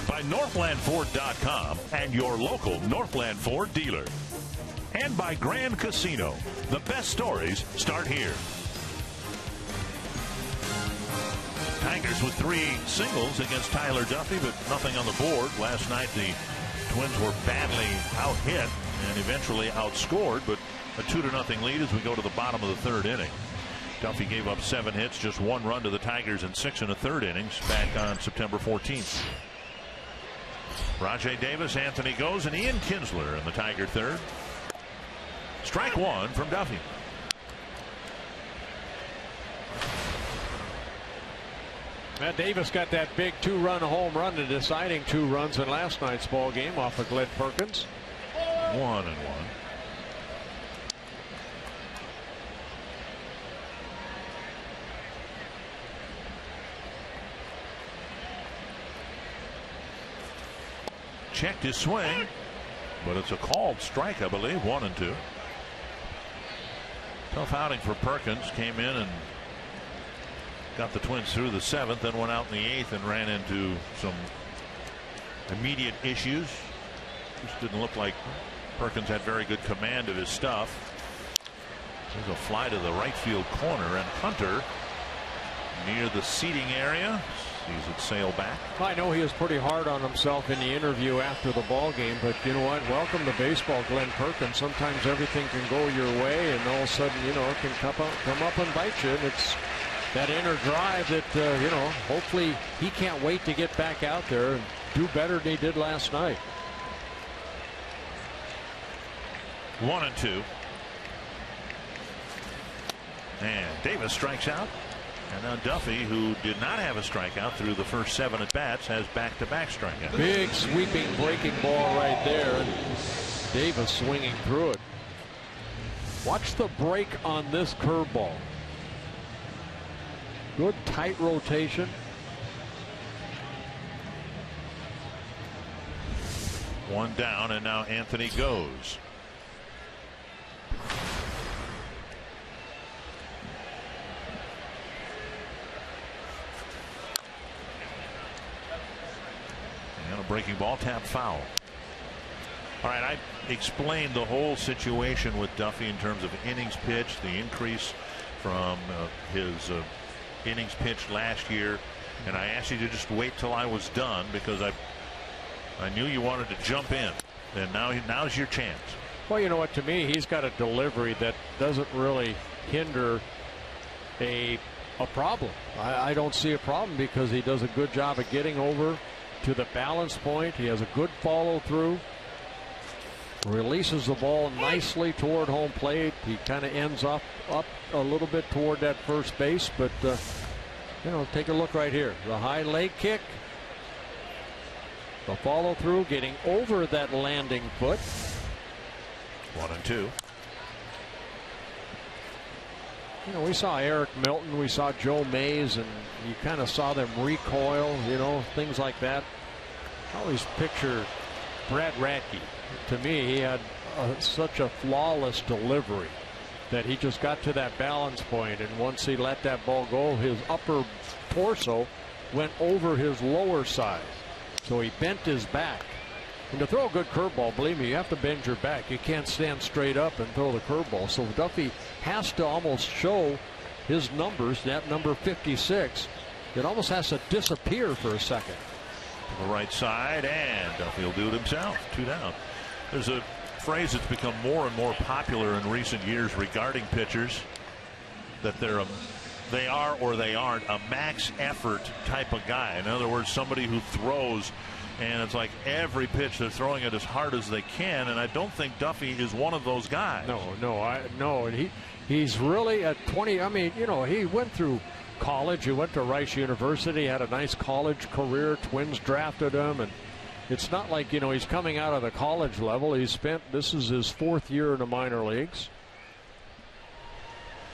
by NorthlandFord.com and your local Northland Ford dealer. And by Grand Casino. The best stories start here. Tigers with 3 singles against Tyler Duffy, but nothing on the board. Last night the Twins were badly out-hit and eventually outscored, but a 2-0 lead as we go to the bottom of the 3rd inning. Duffy gave up 7 hits, just 1 run to the Tigers in 6 1/3 innings back on September 14th. Rajai Davis, Anthony Goes, and Ian Kinsler in the Tiger 3rd. Strike 1 from Duffy. Matt Davis got that big 2-run home run, the deciding 2 runs in last night's ball game off of Glenn Perkins. 1-1. Checked his swing, but it's a called strike, I believe. 1-2. Tough outing for Perkins. Came in and got the Twins through the 7th, then went out in the 8th and ran into some immediate issues. Just didn't look like Perkins had very good command of his stuff. There's a fly to the right field corner, and Hunter near the seating area sees it sail back. I know he was pretty hard on himself in the interview after the ball game, but you know what? Welcome to baseball, Glenn Perkins. Sometimes everything can go your way, and all of a sudden, you know, it can come up and bite you. And it's that inner drive that, you know, hopefully he can't wait to get back out there and do better than he did last night. 1-2. And Davis strikes out. And now Duffy, who did not have a strikeout through the first 7 at-bats, has back-to-back strikeouts. Big sweeping breaking ball right there, and Davis swinging through it. Watch the break on this curveball. Good tight rotation. One down, and now Anthony Goes. And a breaking ball, tap foul. All right, I explained the whole situation with Duffy in terms of innings pitched, the increase from his innings pitched last year, and I asked you to just wait till I was done because I knew you wanted to jump in, and now's your chance. Well, you know what? To me, he's got a delivery that doesn't really hinder a problem. I don't see a problem because he does a good job of getting over to the balance point. He has a good follow through. Releases the ball nicely toward home plate. He kind of ends up a little bit toward that first base, but you know, take a look right here. The high leg kick, the follow through, getting over that landing foot. 1-2. You know, we saw Eric Milton, we saw Joe Mays, and you kind of saw them recoil, you know, things like that. I always picture Brad Radke. To me, he had such a flawless delivery that he just got to that balance point, and once he let that ball go, his upper torso went over his lower side. So he bent his back. And to throw a good curveball, believe me, you have to bend your back. You can't stand straight up and throw the curveball. So Duffy has to almost show his numbers, that number 56. It almost has to disappear for a second. To the right side, and Duffy will do it himself. 2 down. There's a phrase that's become more and more popular in recent years regarding pitchers, that they are or they aren't a max effort type of guy. In other words, somebody who throws, and it's like every pitch they're throwing it as hard as they can, and I don't think Duffy is one of those guys. No, and he's really at 20. I mean, you know, he went through college. He went to Rice University, had a nice college career. Twins drafted him, and it's not like, you know, he's coming out of the college level. This is his 4th year in the minor leagues.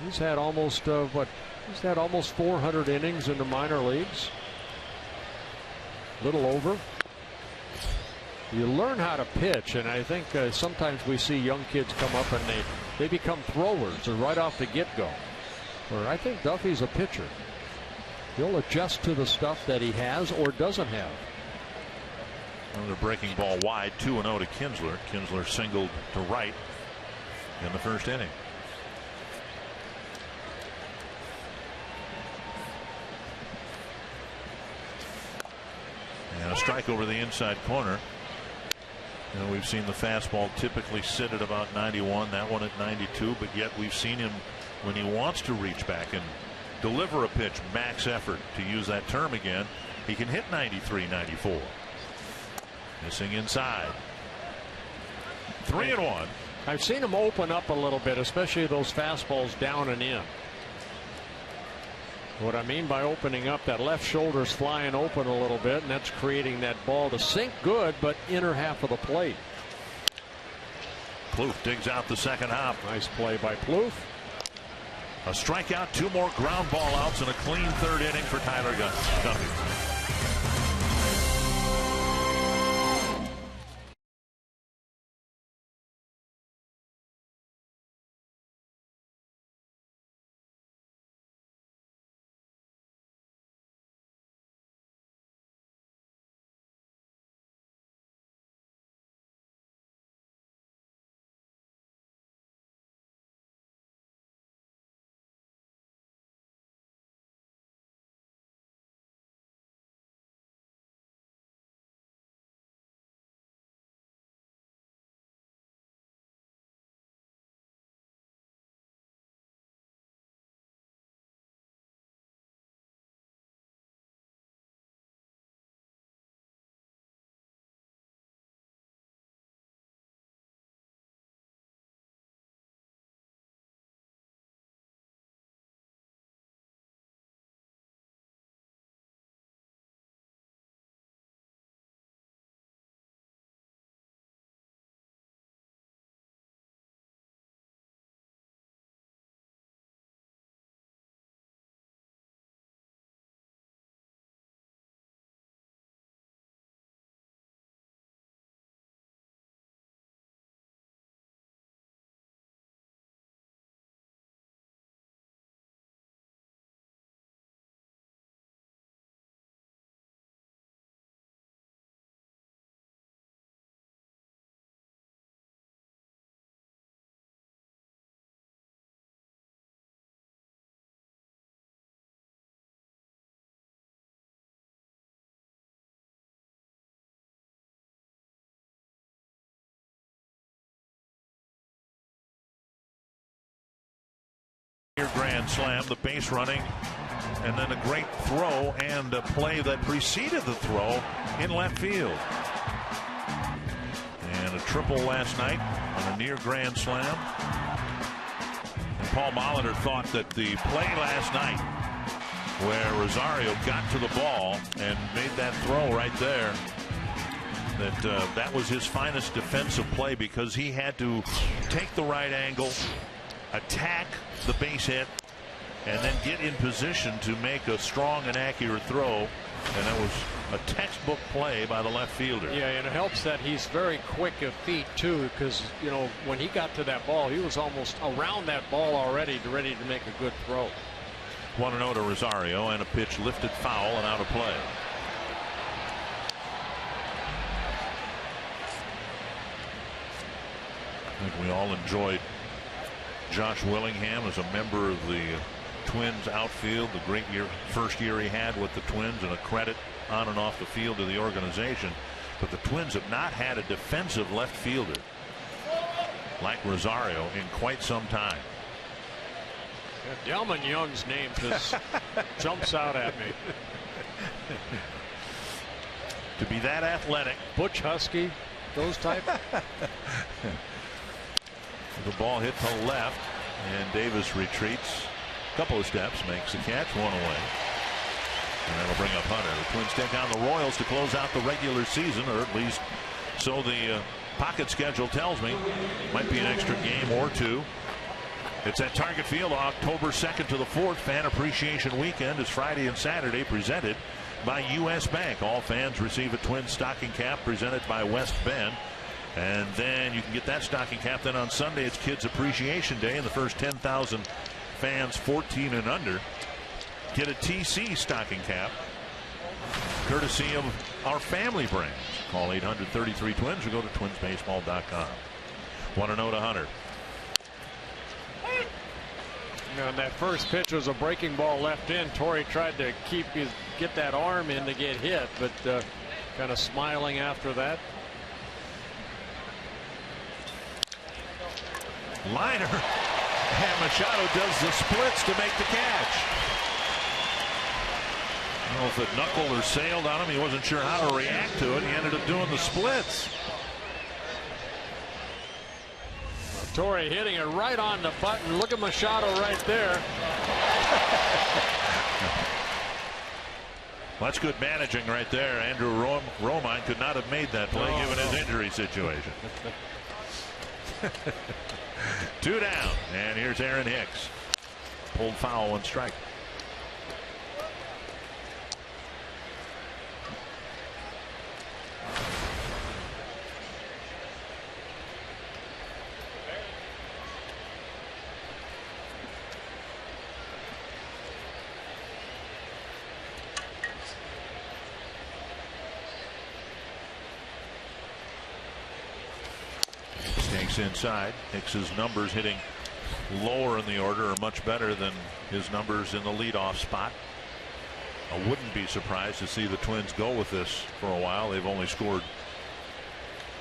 He's had almost he's had almost 400 innings in the minor leagues. Little over. You learn how to pitch, and I think sometimes we see young kids come up and they become throwers right off the get-go. Or I think Duffy's a pitcher. He'll adjust to the stuff that he has or doesn't have. Another breaking ball wide, 2-0 to Kinsler. Kinsler singled to right in the first inning. And a strike over the inside corner. You know, we've seen the fastball typically sit at about 91, that one at 92, but yet we've seen him, when he wants to reach back and deliver a pitch, max effort, to use that term again, he can hit 93, 94. Missing inside. 3-1. I've seen him open up a little bit, especially those fastballs down and in. What I mean by opening up, that left shoulder's flying open a little bit, and that's creating that ball to sink good, but inner half of the plate. Plouffe digs out the second hop. Nice play by Plouffe. A strikeout, 2 more ground ball outs, and a clean 3rd inning for Tyler Duffy. grand slam, the base running, and then a great throw and a play that preceded the throw in left field. And a triple last night on a near grand slam. And Paul Molitor thought that the play last night where Rosario got to the ball and made that throw right there, that was his finest defensive play, because he had to take the right angle, attack the base hit, and then get in position to make a strong and accurate throw. And that was a textbook play by the left fielder. Yeah, and it helps that he's very quick of feet too, because you know when he got to that ball, he was almost around that ball already, ready to make a good throw. 1-0 to Rosario, and a pitch lifted foul and out of play. I think we all enjoyed Josh Willingham as a member of the Twins outfield, the great first year he had with the Twins, and a credit on and off the field to the organization. But the Twins have not had a defensive left fielder like Rosario in quite some time. Yeah, Delman Young's name just jumps out at me. To be that athletic. Butch Husky, those type. The ball hit to left, and Davis retreats a couple of steps, makes the catch, one away. And that'll bring up Hunter. The Twins take on the Royals to close out the regular season, or at least so the pocket schedule tells me. Might be an extra game or two. It's at Target Field, October 2nd to the 4th. Fan Appreciation Weekend is Friday and Saturday, presented by U.S. Bank. All fans receive a Twins stocking cap presented by West Bend. And then you can get that stocking cap. Then on Sunday, it's Kids Appreciation Day, and the first 10,000 fans 14 and under get a TC stocking cap, courtesy of our family brands. Call 800-33-TWINS or go to twinsbaseball.com. 1-0 to Hunter. And that first pitch was a breaking ball left in. Torrey tried to get that arm in to get hit, but kind of smiling after that. Liner, and Machado does the splits to make the catch. I don't know if it knuckled or sailed on him. He wasn't sure how to react to it. He ended up doing the splits. Torrey hitting it right on the button. Look at Machado right there. Well, that's good managing right there. Andrew Romine could not have made that play given his injury situation. 2 down, and here's Aaron Hicks. Pulled foul, 1 strike. Takes inside. Hicks's numbers hitting lower in the order are much better than his numbers in the leadoff spot. I wouldn't be surprised to see the Twins go with this for a while. They've only scored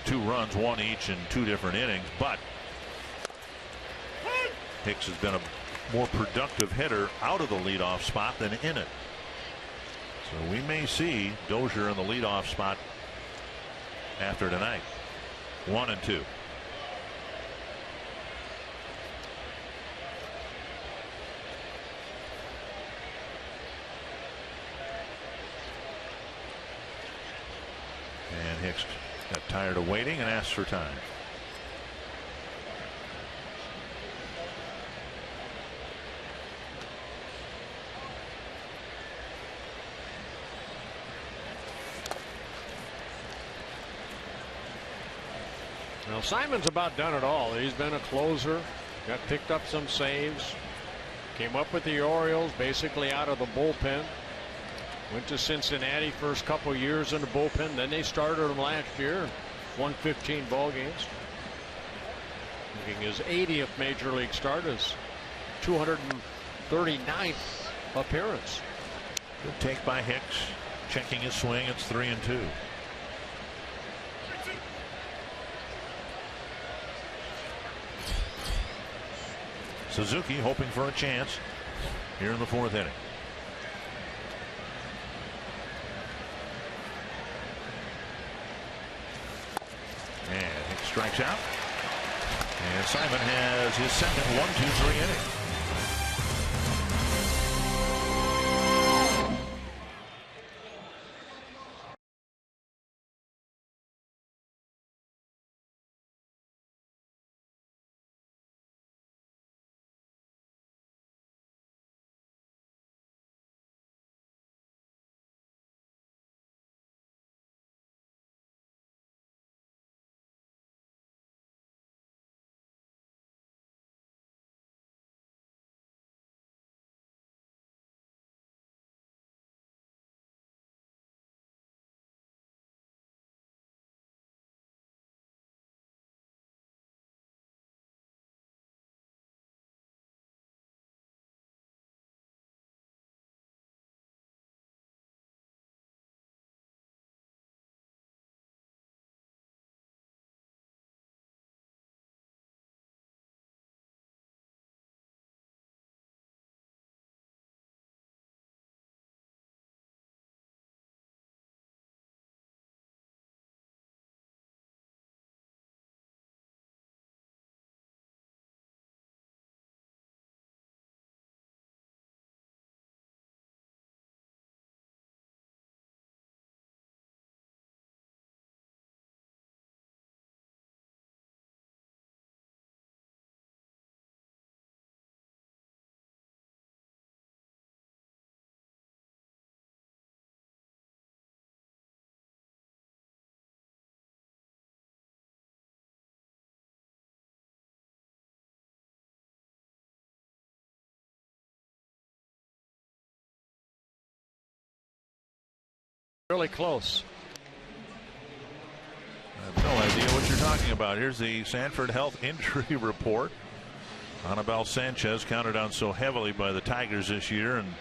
2 runs, 1 each in 2 different innings, but Hicks has been a more productive hitter out of the leadoff spot than in it. So we may see Dozier in the leadoff spot after tonight. 1-2. And Hicks got tired of waiting and asked for time. Now Simon's about done it all. He's been a closer, got picked up some saves, came up with the Orioles basically out of the bullpen. Went to Cincinnati first couple years in the bullpen. Then they started him last year. Won 15 ball games. Making his 80th major league start, his 239th appearance. Good take by Hicks. Checking his swing. It's 3-2. Suzuki hoping for a chance. here in the 4th inning. And he strikes out. And Simon has his second 1-2-3 inning. Really close. I have no idea what you're talking about. Here's the Sanford Health Injury Report. Anibal Sanchez counted on so heavily by the Tigers this year, and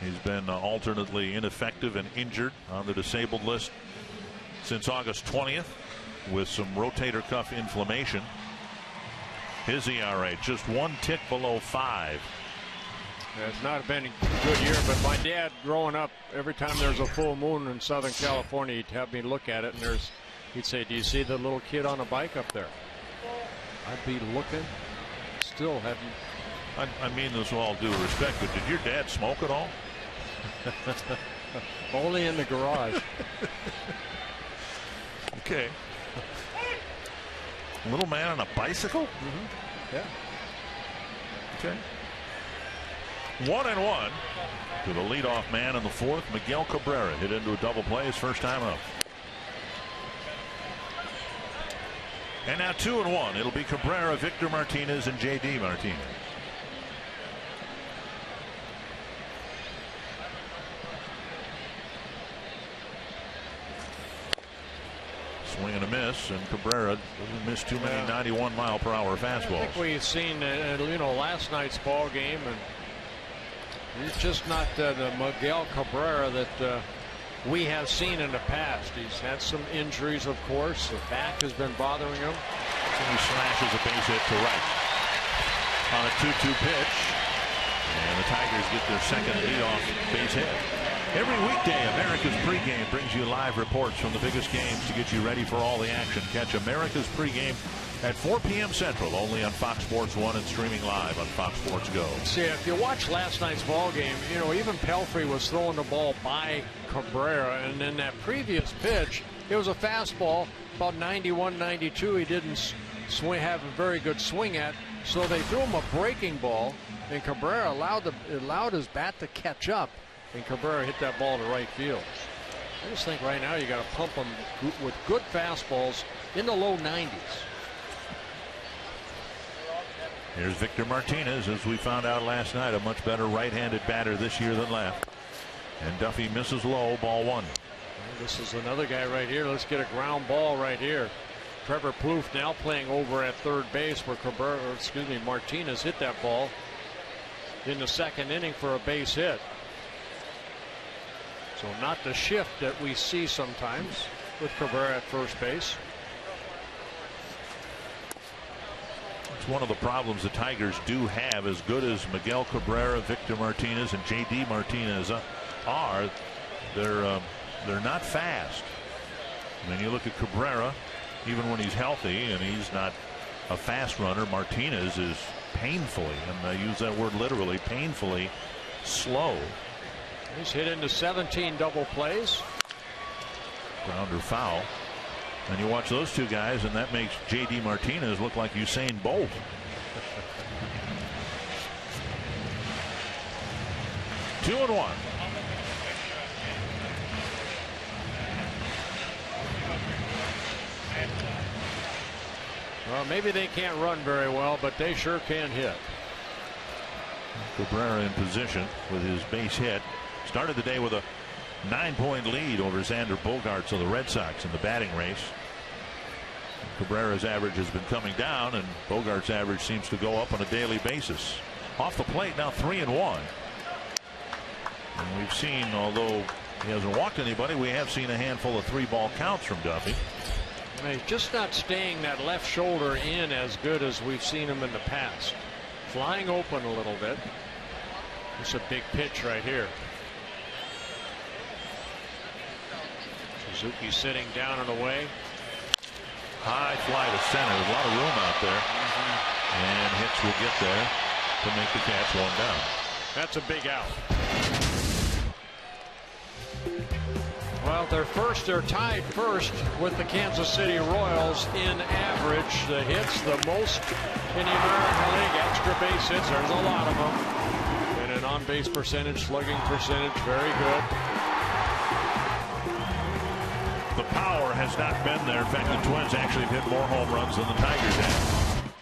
he's been alternately ineffective and injured on the disabled list since August 20th with some rotator cuff inflammation. His ERA just 1 tick below 5. It's not been a good year, but my dad growing up, every time there's a full moon in Southern California, he'd have me look at it, and he'd say, "Do you see the little kid on a bike up there?" I'd be looking, still haven't. I mean this with all due respect, but did your dad smoke at all? Only in the garage. Okay. Little man on a bicycle? Yeah. Okay. 1-1 to the leadoff man in the 4th. Miguel Cabrera hit into a double play his first time up. And now 2-1. It'll be Cabrera, Victor Martinez, and J.D. Martinez. Swing and a miss, and Cabrera doesn't miss too many 91-mile-per-hour fastballs. I think we've seen, last night's ball game, and he's just not the Miguel Cabrera that we have seen in the past. He's had some injuries, of course. The back has been bothering him. And he slashes a base hit to right on a 2-2 pitch, and the Tigers get their second leadoff base hit. Every weekday, America's Pregame brings you live reports from the biggest games to get you ready for all the action. Catch America's Pregame at 4 p.m. Central, only on Fox Sports 1 and streaming live on Fox Sports Go. See, if you watch last night's ball game, even Pelfrey was throwing the ball by Cabrera, and then that previous pitch, it was a fastball, about 91, 92. He didn't have a very good swing at, so they threw him a breaking ball, and Cabrera allowed his bat to catch up, and Cabrera hit that ball to right field. I just think right now you got to pump him with good fastballs in the low 90s. Here's Victor Martinez, as we found out last night, a much better right-handed batter this year than left. And Duffy misses low, ball 1. This is another guy right here. Let's get a ground ball right here. Trevor Plouffe now playing over at third base where Martinez hit that ball in the second inning for a base hit. So not the shift that we see sometimes with Cabrera at first base. It's one of the problems the Tigers do have. As good as Miguel Cabrera, Victor Martinez, and JD Martinez are, they're not fast. I mean, you look at Cabrera, even when he's healthy, and he's not a fast runner. Martinez is painfully, and I use that word literally, painfully slow. He's hit into 17 double plays. Grounder foul. And you watch those two guys, and that makes JD Martinez look like Usain Bolt. Two and one. Well, maybe they can't run very well, but they sure can hit. Cabrera in position with his base hit. Started the day with a 9-point lead over Xander Bogaerts of the Red Sox in the batting race. Cabrera's average has been coming down, and Bogaerts' average seems to go up on a daily basis. Off the plate now 3-1. And we've seen, although he hasn't walked anybody, we have seen a handful of 3-ball counts from Duffy. And he's just not staying that left shoulder in as good as we've seen him in the past. Flying open a little bit. It's a big pitch right here. Suzuki sitting down and away. High fly to center. There's a lot of room out there. And Hicks will get there to make the catch, one down. That's a big out. Well, they're tied first with the Kansas City Royals in average. The hits, the most in the American League. Extra base hits, there's a lot of them. And an on-base percentage, slugging percentage, very good. The power has not been there. In fact, the Twins actually have hit more home runs than the Tigers have.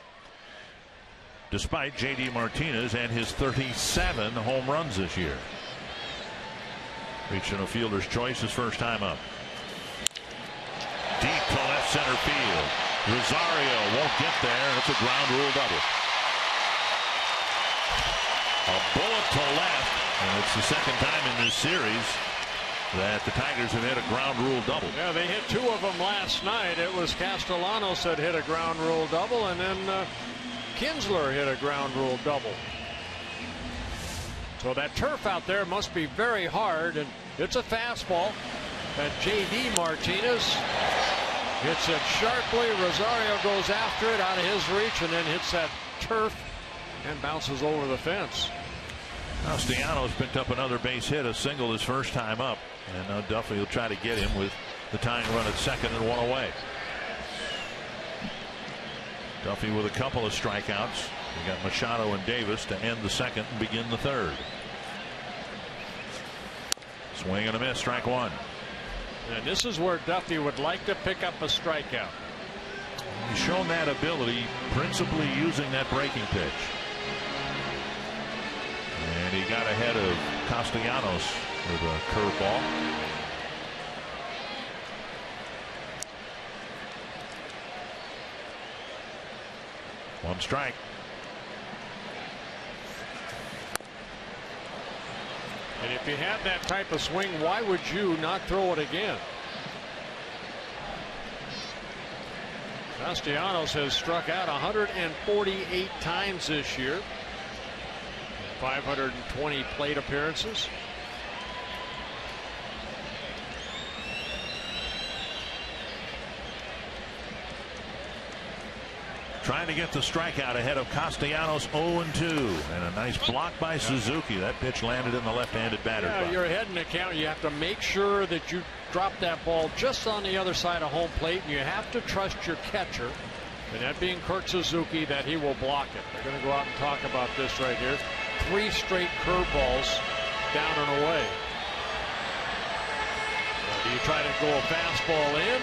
Despite JD Martinez and his 37 home runs this year. Reaching a fielder's choice his first time up. Deep to left center field. Rosario won't get there. It's a ground rule double. A bullet to left, and it's the second time in this series that the Tigers have hit a ground rule double. Yeah, they hit two of them last night. It was Castellanos that hit a ground rule double, and then Kinsler hit a ground rule double. So that turf out there must be very hard, and it's a fastball. And JD Martinez hits it sharply. Rosario goes after it out of his reach and then hits that turf and bounces over the fence. Castellanos picked up another base hit, a single his first time up. And now Duffy will try to get him with the tying run at second and one away. Duffy with a couple of strikeouts. We got Machado and Davis to end the second and begin the third. Swing and a miss, strike one. And this is where Duffy would like to pick up a strikeout. He's shown that ability, principally using that breaking pitch. And he got ahead of Castellanos with a curveball. One strike. And if you have that type of swing, why would you not throw it again? Castellanos has struck out 148 times this year. 520 plate appearances. Trying to get the strikeout ahead of Castellanos 0-2. And a nice block by Suzuki. That pitch landed in the left-handed batter's box. You're ahead in the count. You have to make sure that you drop that ball just on the other side of home plate. And you have to trust your catcher, and that being Kurt Suzuki, that he will block it. They're going to go out and talk about this right here. 3 straight curveballs down and away. Do you try to go a fastball in?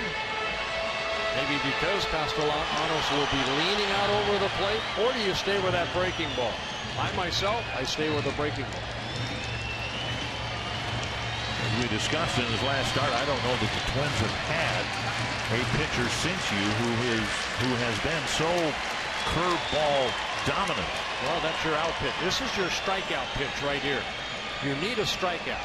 Maybe because Castellanos will be leaning out over the plate, or do you stay with that breaking ball? I stay with the breaking ball. As we discussed in his last start, I don't know that the Twins have had a pitcher since you who has been so curveball dominant. Well, that's your out pitch. This is your strikeout pitch right here. You need a strikeout.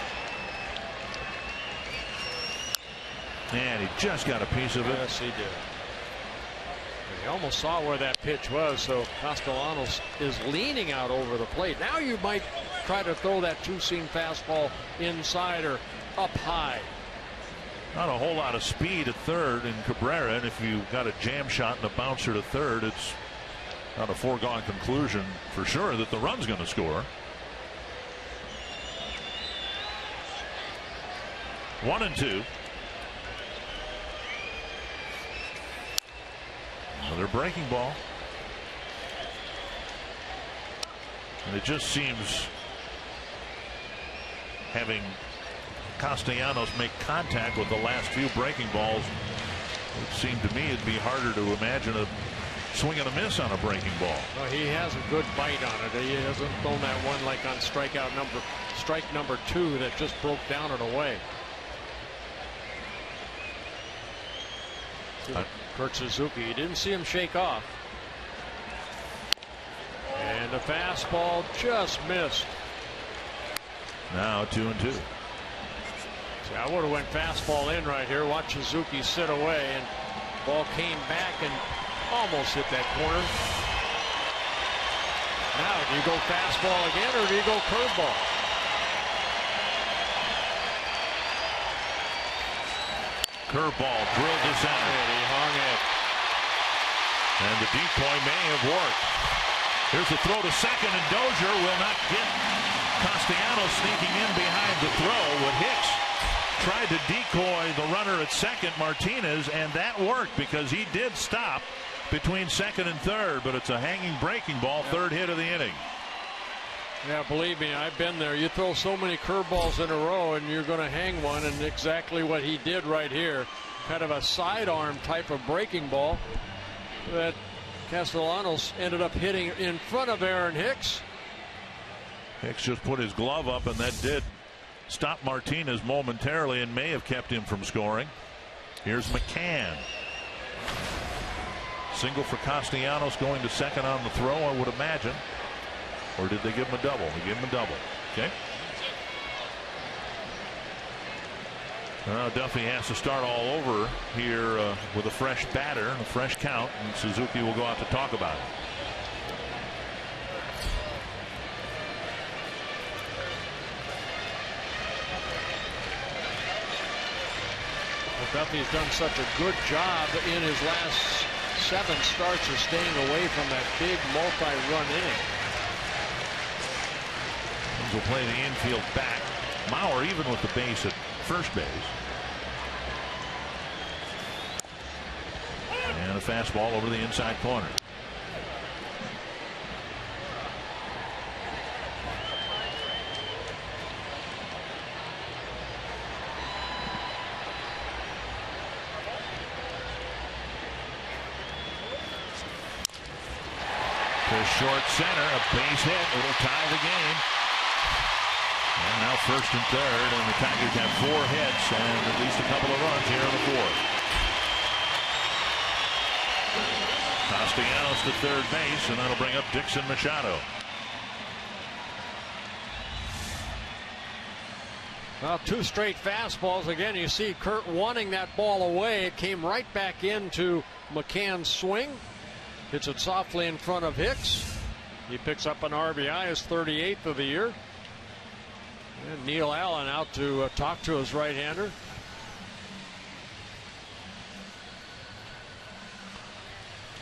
And he just got a piece of it. Yes, he did. You almost saw where that pitch was, so Castellanos is leaning out over the plate. Now you might try to throw that two-seam fastball inside or up high. Not a whole lot of speed at third in Cabrera, and if you've got a jam shot and a bouncer to third, it's not a foregone conclusion for sure that the run's going to score. 1-2. Another breaking ball. And it just seems having Castellanos make contact with the last few breaking balls, it seemed to me it'd be harder to imagine a swing and a miss on a breaking ball. Well, he has a good bite on it. He hasn't thrown that one like on strike number 2 that just broke down and away. Kurt Suzuki, you didn't see him shake off. And the fastball just missed. Now 2-2. See, I would have went fastball in right here. Watch Suzuki sit away, and ball came back and almost hit that corner. Now, do you go fastball again or do you go curveball? Curveball drilled to center. And he hung it. And the decoy may have worked. Here's a throw to second, and Dozier will not get Castellanos sneaking in behind the throw. When Hicks tried to decoy the runner at second, Martinez, and that worked because he did stop between second and third, but it's a hanging breaking ball, third hit of the inning. Yeah, believe me, I've been there. You throw so many curveballs in a row and you're going to hang one, and exactly what he did right here. Kind of a sidearm type of breaking ball that Castellanos ended up hitting in front of Aaron Hicks. Hicks just put his glove up, and that did stop Martinez momentarily and may have kept him from scoring. Here's McCann. Single for Castellanos, going to second on the throw, I would imagine. Or did they give him a double? They gave him a double. Okay. Well, Duffy has to start all over here with a fresh batter and a fresh count, and Suzuki will go out to talk about it. Well, Duffy's done such a good job in his last 7 starts of staying away from that big multi-run inning. Will play the infield back. Mauer even with the base at first base. And a fastball over the inside corner. To short center, a base hit. It'll tie the game. And now first and third, and the Tigers have 4 hits and at least a couple of runs here in the 4th. Castellanos to third base, and that'll bring up Dixon Machado. Well, 2 straight fastballs. Again, you see Kurt wanting that ball away. It came right back into McCann's swing. Hits it softly in front of Hicks. He picks up an RBI, his 38th of the year. And Neil Allen out to talk to his right-hander.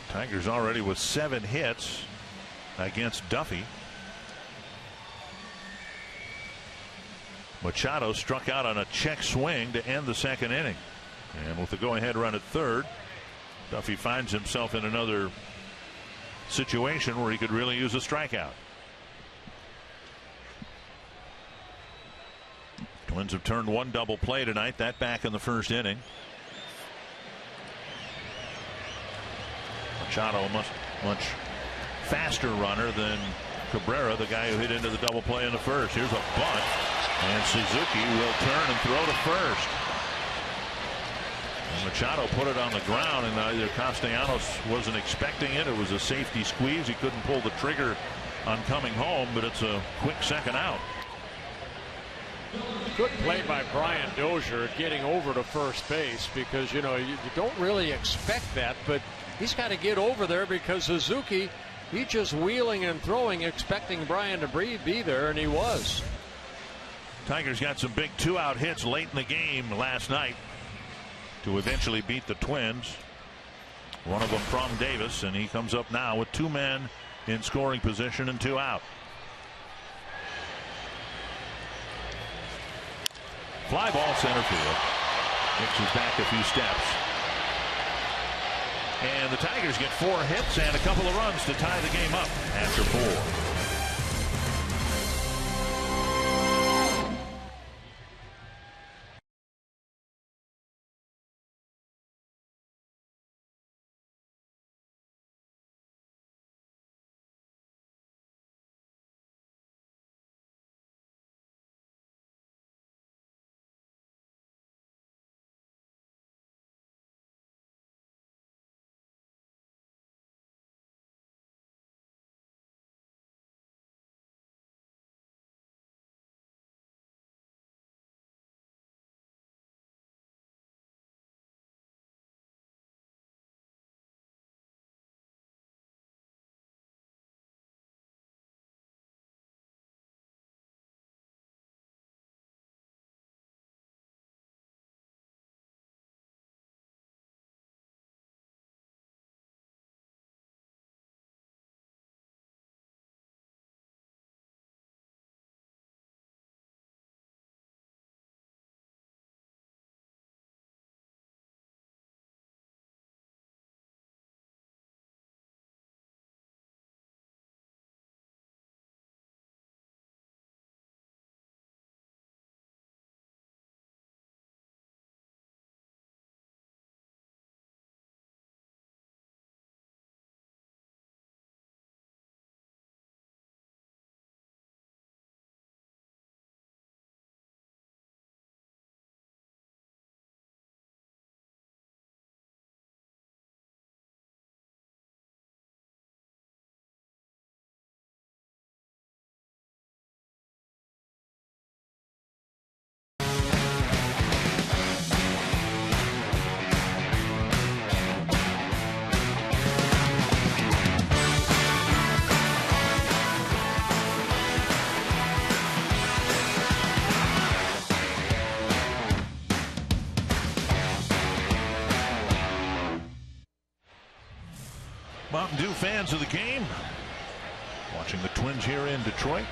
Tigers already with 7 hits against Duffy. Machado struck out on a check swing to end the 2nd inning. And with the go-ahead run at third, Duffy finds himself in another situation where he could really use a strikeout. Twins have turned 1 double play tonight, that back in the 1st inning. Machado a much faster runner than Cabrera, the guy who hit into the double play in the 1st. Here's a bunt, and Suzuki will turn and throw to first. And Machado put it on the ground, and either Castellanos wasn't expecting it. It was a safety squeeze. He couldn't pull the trigger on coming home, but it's a quick second out. Good play by Brian Dozier getting over to first base, because you don't really expect that, but he's got to get over there because Suzuki, he's just wheeling and throwing, expecting Brian to be there, and he was. Tigers got some big 2-out hits late in the game last night to eventually beat the Twins. One of them from Davis, and he comes up now with 2 men in scoring position and 2 out. Fly ball center field. Hicks is back a few steps. And the Tigers get 4 hits and a couple of runs to tie the game up after 4. Mountain Dew fans of the game, watching the Twins here in Detroit,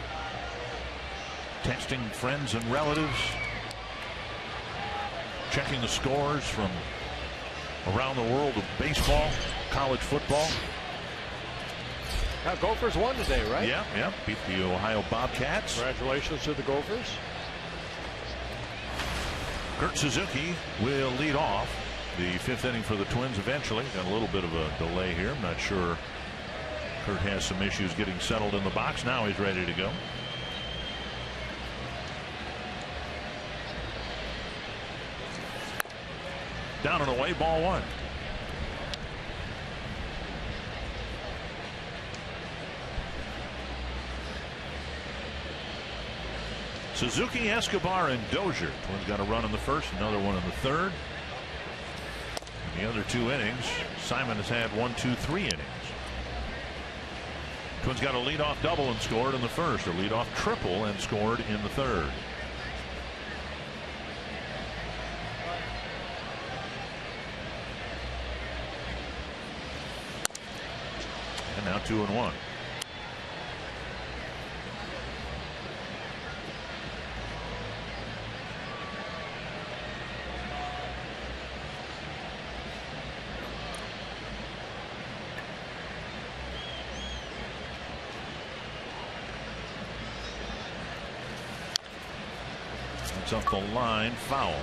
texting friends and relatives, checking the scores from around the world of baseball, college football. Now Gophers won today, right? Yeah, beat the Ohio Bobcats. Congratulations to the Gophers. Kurt Suzuki will lead off the 5th inning for the Twins eventually. Got a little bit of a delay here. I'm not sure. Kurt has some issues getting settled in the box. Now he's ready to go. Down and away, ball 1. Suzuki, Escobar, and Dozier. Twins got a run in the first, another one in the third. In the other 2 innings, Simon has had 1, 2, 3 innings. Twins got a leadoff double and scored in the first, a leadoff triple and scored in the third. And now 2-1. Up the line, foul.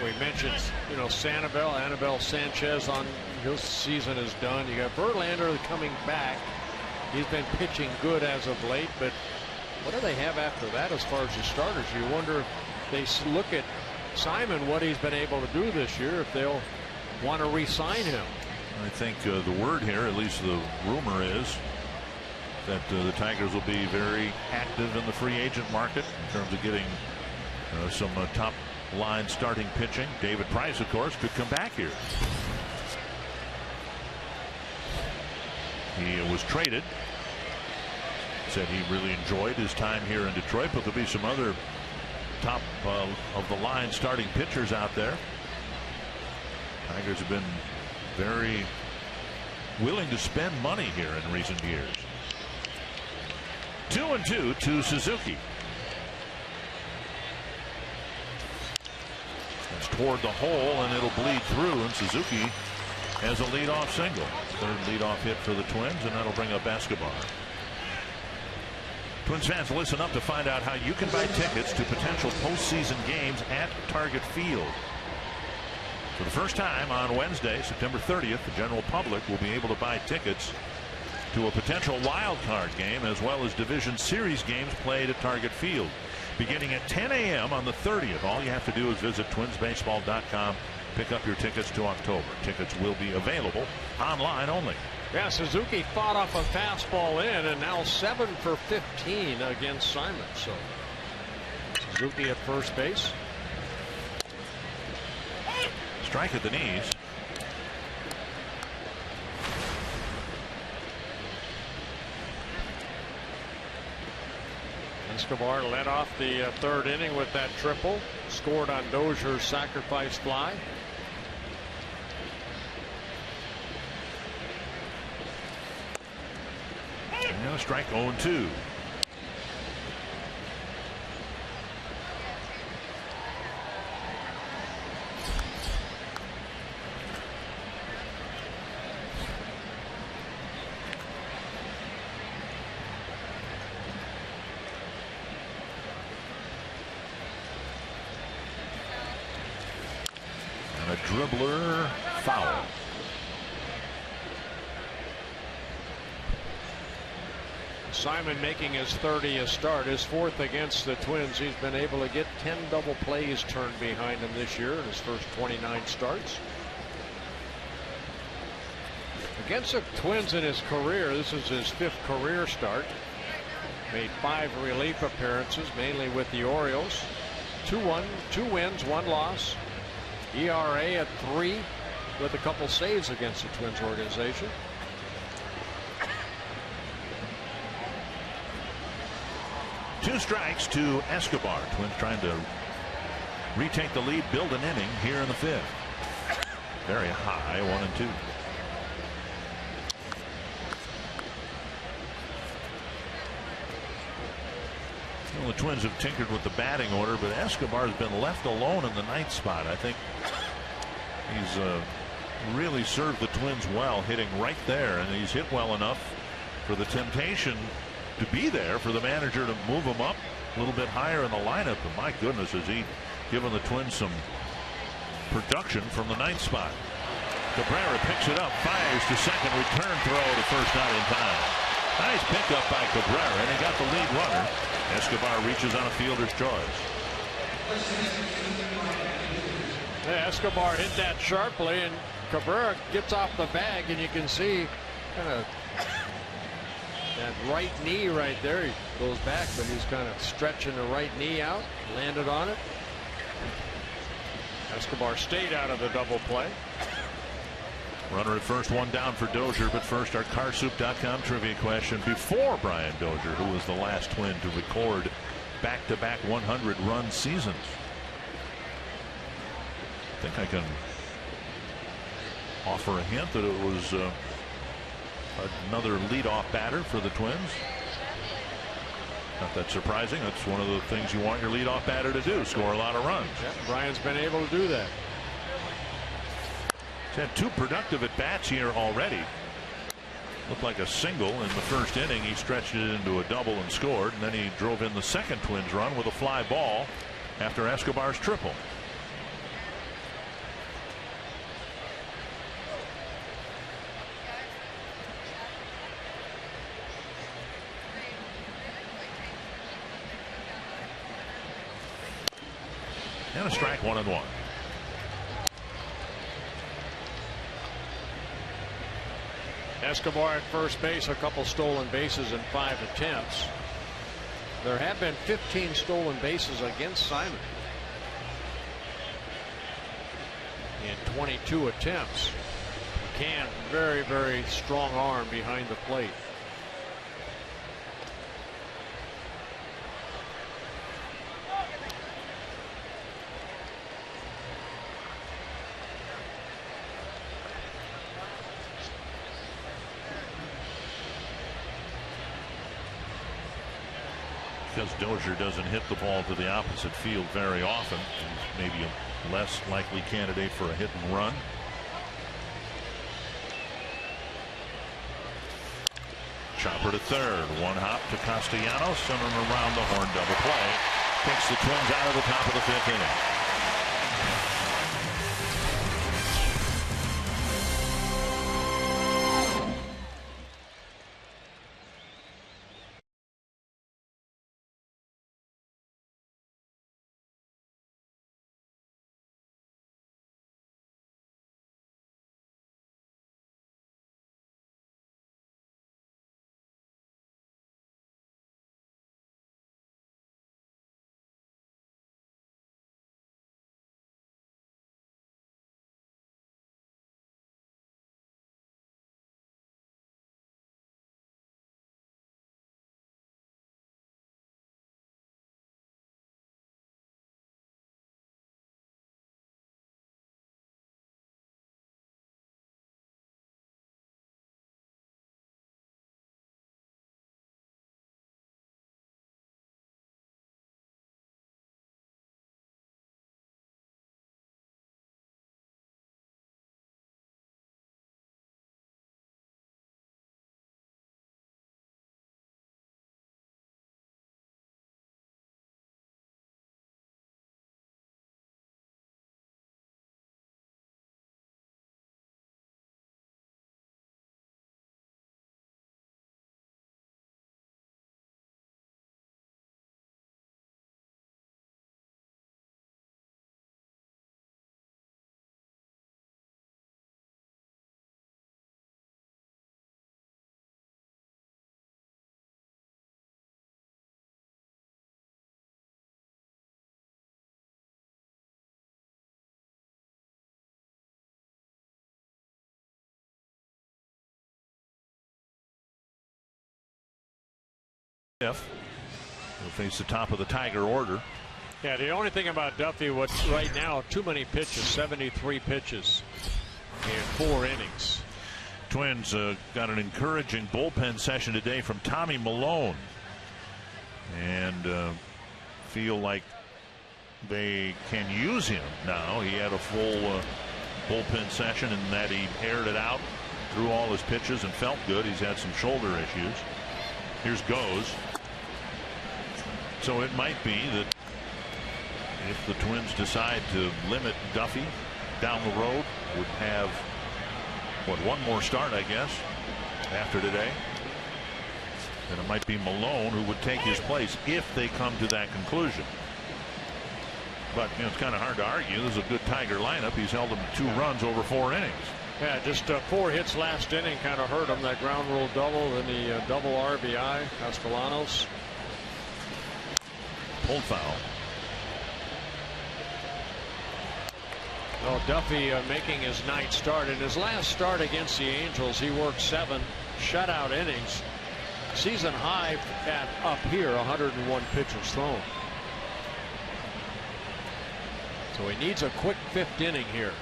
We mentioned, Anibal Sanchez on his season is done. You got Verlander coming back. He's been pitching good as of late, but what do they have after that as far as the starters? You wonder if they look at Simon, what he's been able to do this year, if they'll want to re-sign him. I think the word here, at least the rumor is, that the Tigers will be very active in the free agent market in terms of getting some top line starting pitching. David Price, of course, could come back here. He was traded. Said he really enjoyed his time here in Detroit, but there'll be some other top of the line starting pitchers out there. Tigers have been very willing to spend money here in recent years. 2-2 to Suzuki. It's toward the hole, and it'll bleed through, and Suzuki has a leadoff single. Third leadoff hit for the Twins, and that'll bring up Escobar. Twins fans, listen up to find out how you can buy tickets to potential postseason games at Target Field. For the first time on Wednesday, September 30th, the general public will be able to buy tickets to a potential wild card game as well as division series games played at Target Field. Beginning at 10 a.m. on the 30th, all you have to do is visit twinsbaseball.com, pick up your tickets to October. Tickets will be available online only. Yeah, Suzuki fought off a fastball in, and now 7 for 15 against Simon. So Suzuki at first base. Strike at the knees. Escobar led off the third inning with that triple. Scored on Dozier's sacrifice fly. And a strike 0-2. And a dribbler foul. Simon making his 30th start, his fourth against the Twins. He's been able to get 10 double plays turned behind him this year in his first 29 starts. Against the Twins in his career, this is his 5th career start. Made 5 relief appearances, mainly with the Orioles. 2 wins, 1 loss. ERA at 3 with a couple saves against the Twins organization. Two strikes to Escobar. Twins trying to retake the lead, build an inning here in the 5th. Very high, 1-2. Well, the Twins have tinkered with the batting order, but Escobar has been left alone in the 9th spot. I think he's really served the Twins well, hitting right there, and he's hit well enough for the temptation to be there for the manager to move him up a little bit higher in the lineup. And my goodness, has he given the Twins some production from the 9th spot. Cabrera picks it up, fires to second, return throw to first, not in time. Nice pickup by Cabrera, and he got the lead runner. Escobar reaches on a fielder's choice. Yeah, Escobar hit that sharply, and Cabrera gets off the bag, and you can see kind of that right knee right there. He goes back, but he's kind of stretching the right knee out. Landed on it. Escobar stayed out of the double play. Runner at first, 1 down for Dozier, but first our Carsoup.com trivia question. Before Brian Dozier, who was the last Twin to record back-to-back 100-run seasons? I think I can offer a hint that it was another leadoff batter for the Twins. Not that surprising. That's one of the things you want your leadoff batter to do, score a lot of runs. Yeah, Brian's been able to do that. He's had 2 productive at bats here already. Looked like a single in the first inning. He stretched it into a double and scored, and then he drove in the second Twins run with a fly ball after Escobar's triple. And a strike, 1-1. Escobar at first base, a couple stolen bases in 5 attempts. There have been 15 stolen bases against Simon in 22 attempts. McCann, very, very strong arm behind the plate. Because Dozier doesn't hit the ball to the opposite field very often, and maybe a less likely candidate for a hit and run. Chopper to third, one hop to Castellanos, and around the horn double play. Takes the Twins out of the top of the 5th inning. He'll face the top of the Tiger order. Yeah, the only thing about Duffy, what's right now, too many pitches, 73 pitches in 4 innings. Twins got an encouraging bullpen session today from Tommy Malone, and feel like they can use him now. He had a full bullpen session in that he aired it out, threw all his pitches, and felt good. He's had some shoulder issues. Here's goes. So it might be that if the Twins decide to limit Duffy down the road, would have one more start, I guess, after today. And it might be Malone who would take his place if they come to that conclusion. But it's kind of hard to argue. This is a good Tiger lineup. He's held them to 2 runs over 4 innings. Yeah, just 4 hits last inning kind of hurt him. That ground rule double, then the double RBI. Castellanos. Pulled foul. Well, Duffy making his 9th start. In his last start against the Angels, he worked 7 shutout innings. Season high at up here, 101 pitches thrown. So he needs a quick 5th inning here.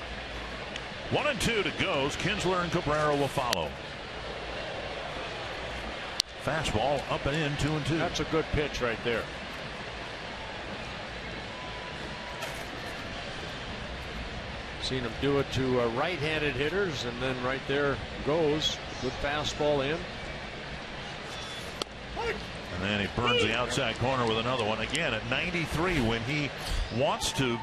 1-2 to goes. Kinsler and Cabrera will follow. Fastball up and in, 2-2. That's a good pitch right there. Seen him do it to right-handed hitters, and then right there goes. Good fastball in. And then he burns the outside corner with another one. Again at 93, when he wants to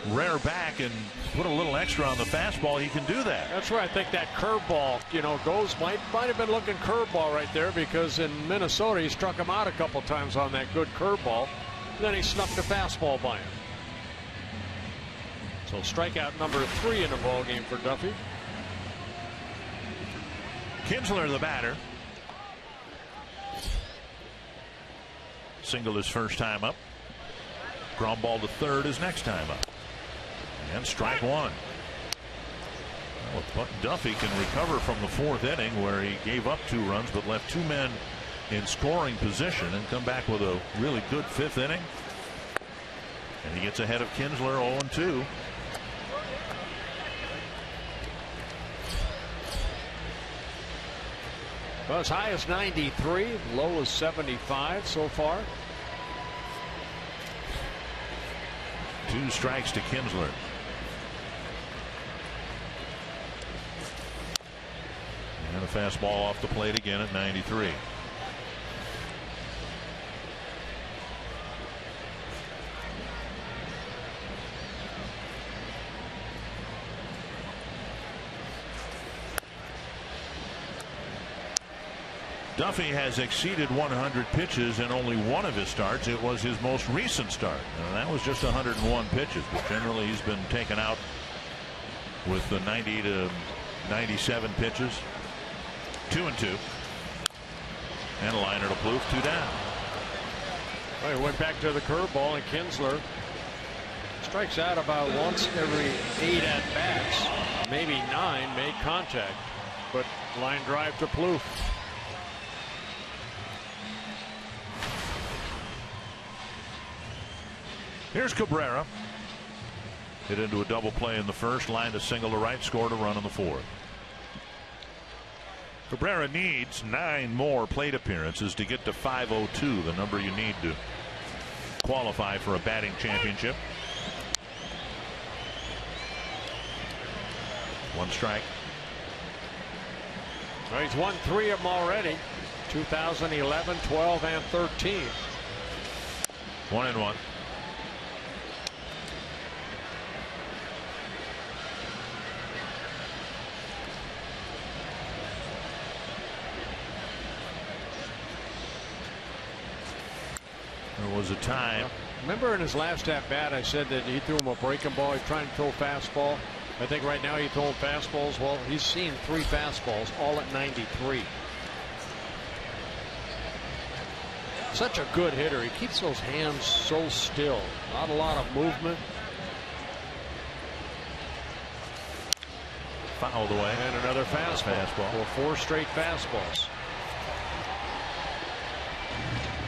rear back and put a little extra on the fastball, he can do that. That's where I think that curveball, goes. Might have been looking curveball right there, because in Minnesota he struck him out a couple times on that good curveball. Then he snuck the fastball by him. So strikeout number 3 in the ball game for Duffy. Kinsler, the batter. Single his first time up. Ground ball to third his next time up. And strike one. Well, Duffy can recover from the fourth inning where he gave up 2 runs but left 2 men in scoring position and come back with a really good fifth inning. And he gets ahead of Kinsler 0-2. Well, as high as 93, low as 75 so far. 2 strikes to Kinsler. And a fastball off the plate again at 93. Duffy has exceeded 100 pitches in only one of his starts. It was his most recent start, and that was just 101 pitches. But generally, he's been taken out with the 90 to 97 pitches. 2-2, and a liner to Plouffe, 2 down. Well, he went back to the curveball, and Kinsler strikes out about once every 8 at bats, maybe 9 made contact, but line drive to Plouffe. Here's Cabrera. Hit into a double play in the first, lined a single to right, scored a run in the fourth. Cabrera needs 9 more plate appearances to get to 502, the number you need to qualify for a batting championship. 1 strike. Well, he's won 3 of them already. 2011, 12, and 13. 1-1. There was a time. Remember in his last at bat, I said that he threw him a breaking ball. He's trying to throw fastball. I think right now he's throwing fastballs. Well, he's seen 3 fastballs, all at 93. Such a good hitter. He keeps those hands so still. Not a lot of movement. Fouled away. And another fastball. Well, 4 straight fastballs.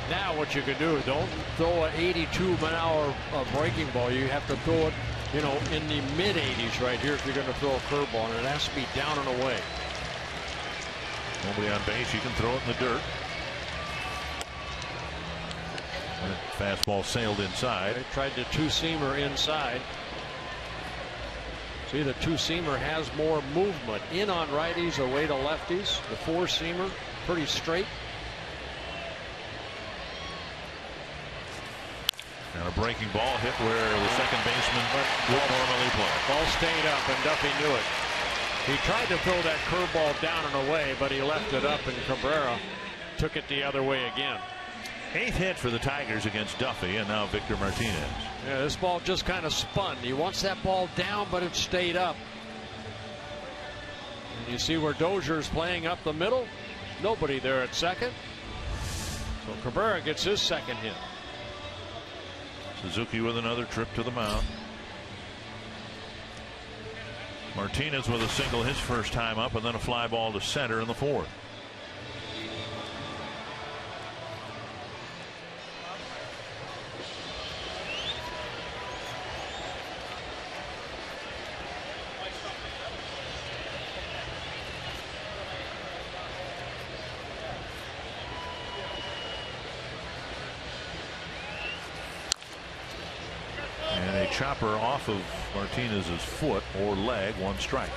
Now what you can do, don't throw an 82-mile-an-hour breaking ball. You have to throw it, you know, in the mid-80s right here if you're going to throw a curveball, and it has to be down and away. Nobody on base, you can throw it in the dirt. And fastball sailed inside. They tried the 2-seamer inside. See, the 2-seamer has more movement. In on righties, away to lefties. The 4-seamer, pretty straight. And a breaking ball hit where the second baseman would normally play. Ball stayed up, and Duffy knew it. He tried to throw that curveball down and away, but he left it up, and Cabrera took it the other way again. 8th hit for the Tigers against Duffy, and now Victor Martinez. Yeah, this ball just kind of spun. He wants that ball down, but it stayed up. And you see where Dozier's playing up the middle. Nobody there at second. So Cabrera gets his second hit. Suzuki with another trip to the mound. Martinez with a single his first time up, and then a fly ball to center in the 4th. Chopper off of Martinez's foot or leg, 1 strike.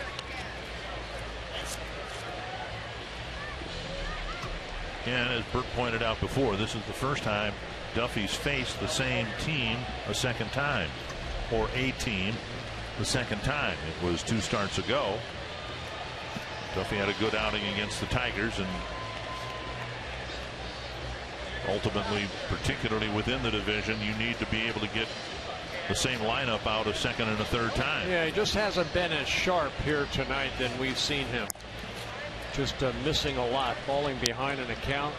And as Bert pointed out before, this is the first time Duffy's faced the same team a second time, or a team the second time. It was 2 starts ago. Duffy had a good outing against the Tigers, and ultimately, particularly within the division, you need to be able to get the same lineup out a second and a third time. Yeah, he just hasn't been as sharp here tonight than we've seen him. just missing a lot, falling behind an account.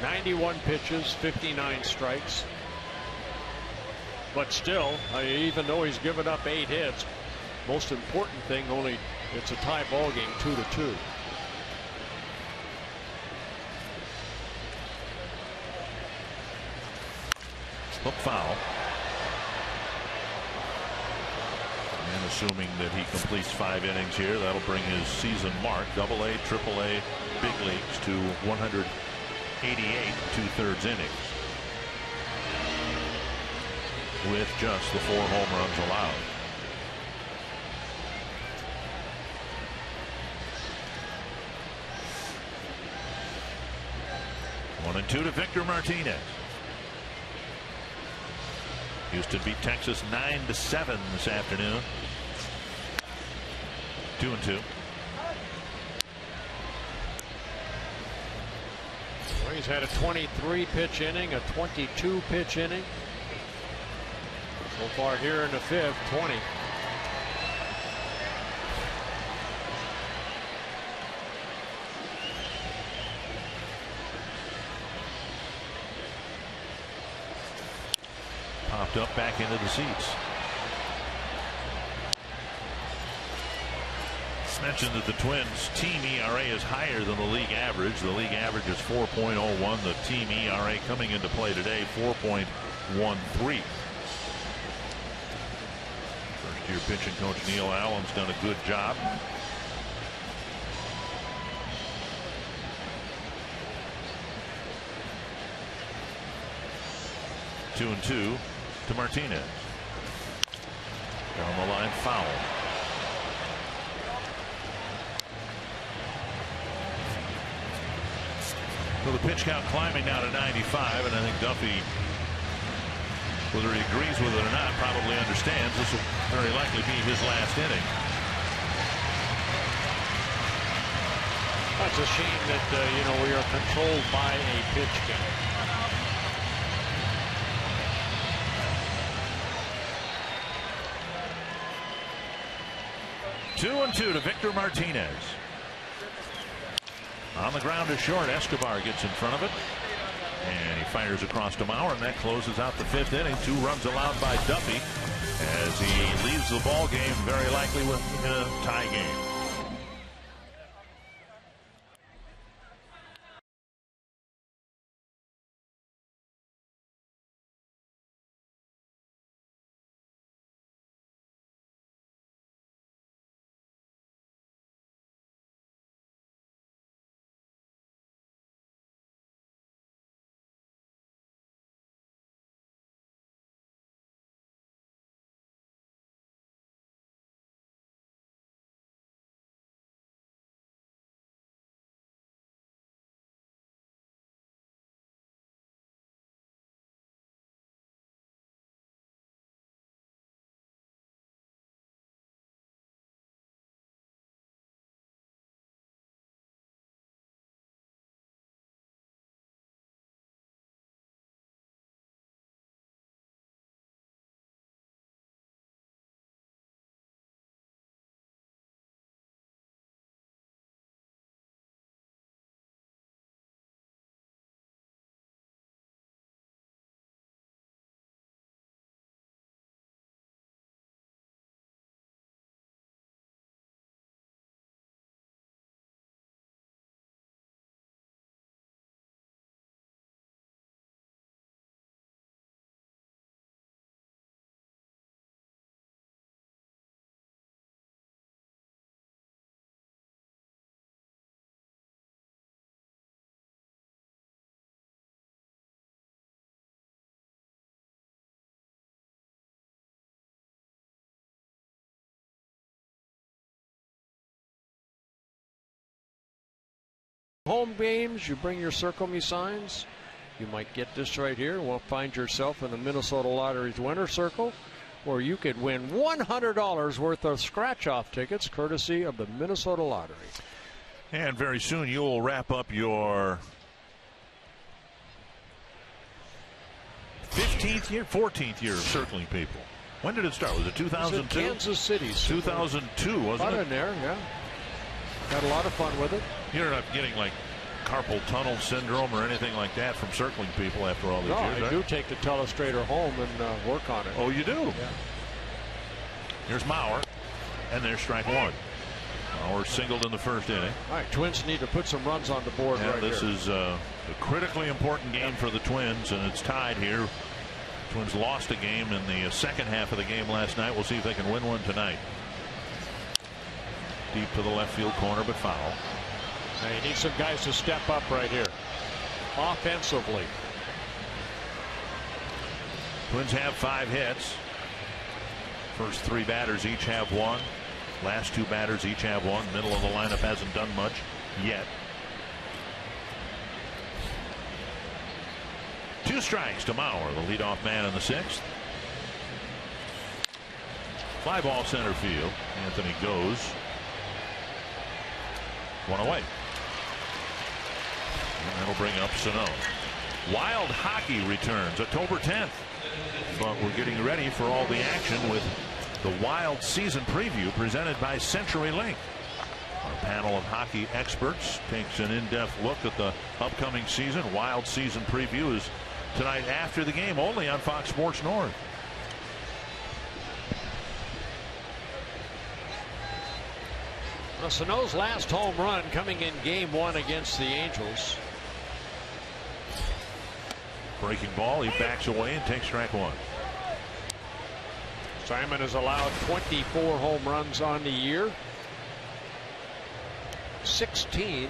91 pitches, 59 strikes. But still, even though he's given up 8 hits, most important thing, it's a tie ball game, 2-2. Hook foul. And assuming that he completes 5 innings here, that'll bring his season mark, AA, AAA, big leagues, to 188 2/3 innings, with just the 4 home runs allowed. One and 2 to Victor Martinez. Houston beat Texas 9-7 this afternoon. 2-2. Well, he's had a 23 pitch inning, a 22 pitch inning. So far here in the 5th, 20. Popped up back into the seats. Mentioned that the Twins' team ERA is higher than the league average. The league average is 4.01. The team ERA coming into play today, 4.13. First-year pitching coach Neil Allen's done a good job. Two and 2 to Martinez. Down the line, foul. So the pitch count climbing now to 95, and I think Duffy, whether he agrees with it or not, probably understands this will very likely be his last inning. That's a shame that we are controlled by a pitch count. Two and 2 to Victor Martinez. On the ground is short. Escobar gets in front of it, and he fires across to Mauer, and that closes out the 5th inning. 2 runs allowed by Duffy as he leaves the ball game, very likely with a tie game. Home games, you bring your Circle Me signs. You might get this right here. We'll find yourself in the Minnesota Lottery's winner circle, or you could win $100 worth of scratch-off tickets courtesy of the Minnesota Lottery. And very soon you will wrap up your 15th year, 14th year of circling people. When did it start? Was it 2002? Kansas City. 2002, wasn't it? In there, yeah. Got a lot of fun with it. You're not getting like carpal tunnel syndrome or anything like that from circling people after all these years. I do take the telestrator home and work on it. Oh, you do? Yeah. Here's Mauer, and there's strike one. Mauer singled in the first inning. All right, Twins need to put some runs on the board right this here. is a critically important game for the Twins, and it's tied here. Twins lost a game in the second half of the game last night. We'll see if they can win one tonight. Deep to the left field corner, but foul. Now you need some guys to step up right here offensively. Twins have 5 hits. First 3 batters each have 1. Last 2 batters each have 1. Middle of the lineup hasn't done much yet. 2 strikes to Mauer, the leadoff man in the 6th. Fly ball center field. Anthony goes. 1 away. And that'll bring up Sano. Wild Hockey returns October 10th. But we're getting ready for all the action with the Wild season preview presented by CenturyLink. Our panel of hockey experts takes an in-depth look at the upcoming season. Wild season preview is tonight after the game, only on Fox Sports North. Well, Sano's last home run coming in game 1 against the Angels. Breaking ball, he backs away and takes strike 1. Simon has allowed 24 home runs on the year. 16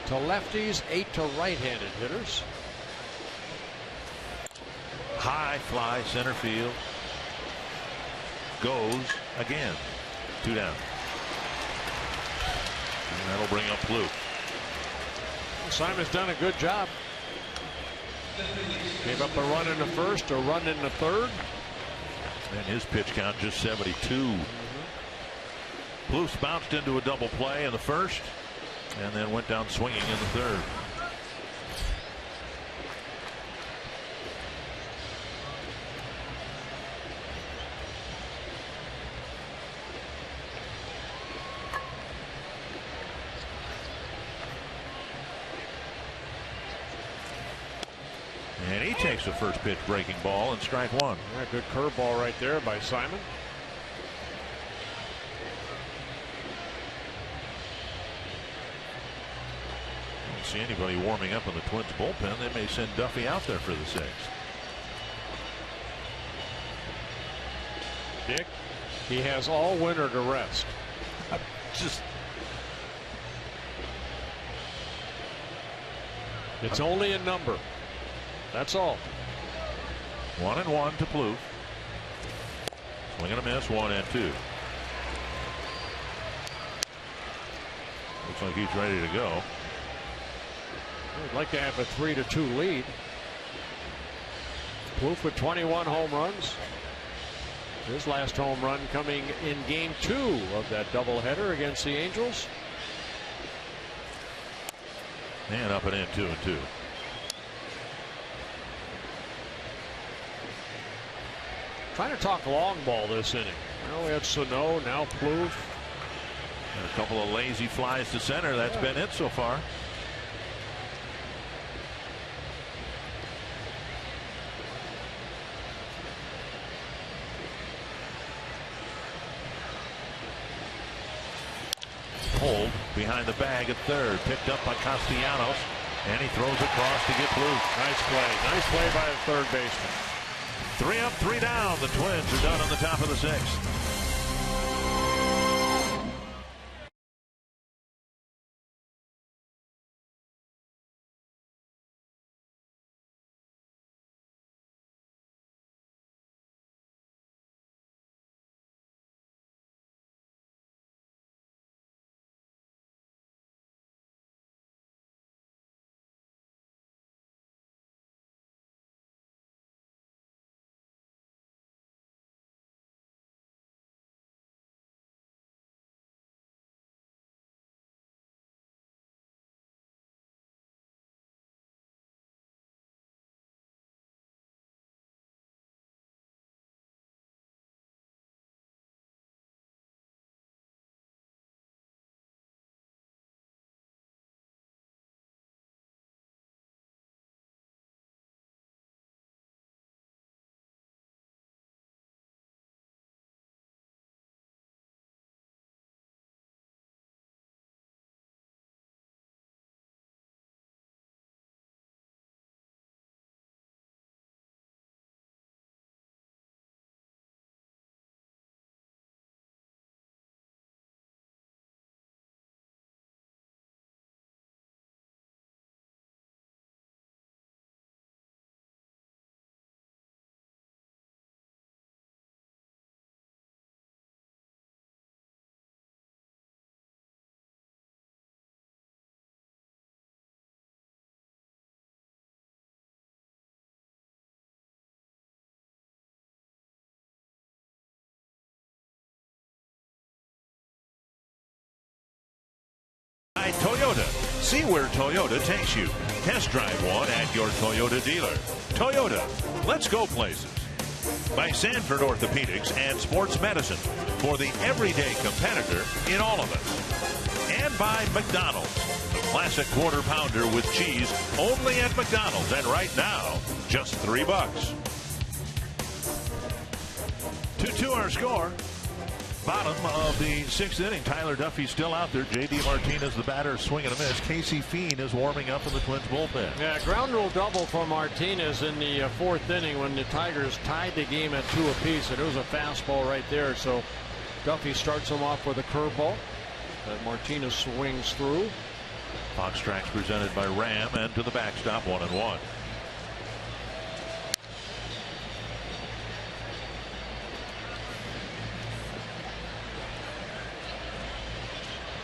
to lefties, 8 to right-handed hitters. High fly center field. Goes again. 2 down. And that'll bring up Blue. Simon's done a good job. Gave up a run in the first, a run in the third. And his pitch count just 72. Plouffe bounced into a double play in the first and then went down swinging in the third. And he takes the first pitch breaking ball and strike 1. Yeah, good curveball right there by Simon. Don't see anybody warming up in the Twins bullpen. They may send Duffy out there for the 6th. Dick, he has all winter to rest. It's only a number. That's all. 1-1 to Plouffe. Swing and a miss, 1-2. Looks like he's ready to go. We'd like to have a 3-2 lead. Plouffe with 21 home runs. His last home run coming in game 2 of that doubleheader against the Angels. And up and in, 2-2. Trying to talk long ball this inning. Well, we had Sano, now Plouffe. And a couple of lazy flies to center. That's been it so far. Hold behind the bag at third. Picked up by Castellanos. And he throws across to get Plouffe. Nice play. Nice play by the third baseman. 3 up, 3 down. The Twins are done on the top of the 6th. See where Toyota takes you. Test drive one at your Toyota dealer. Toyota, let's go places. By Sanford Orthopedics and Sports Medicine for the everyday competitor in all of us. And by McDonald's, the classic quarter pounder with cheese only at McDonald's, and right now just $3. 2-2 our score. Bottom of the 6th inning. Tyler Duffy still out there. J.D. Martinez, the batter, swinging a miss. Casey Fiend is warming up in the Twins bullpen. Yeah, ground rule double for Martinez in the 4th inning when the Tigers tied the game at 2 apiece, and it was a fastball right there. So Duffy starts him off with a curveball that Martinez swings through. Fox Tracks presented by Ram, and to the backstop, 1-1.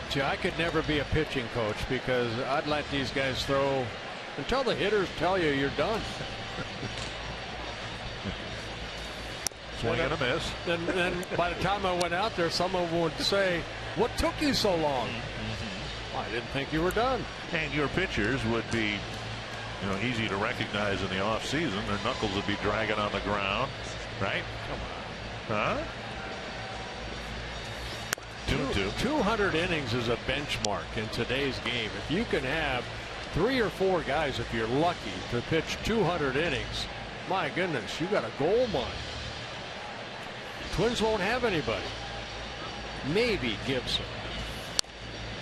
See, I could never be a pitching coach because I'd let these guys throw until the hitters tell you you're done. Swing and a miss. Then by the time I went out there, some of them would say, "What took you so long?" Well, I didn't think you were done. And your pitchers would be, easy to recognize in the off season. Their knuckles would be dragging on the ground, right? Come on. Huh? 200 innings is a benchmark in today's game. If you can have 3 or 4 guys, if you're lucky, to pitch 200 innings, my goodness, you got a gold mine. Twins won't have anybody. Maybe Gibson.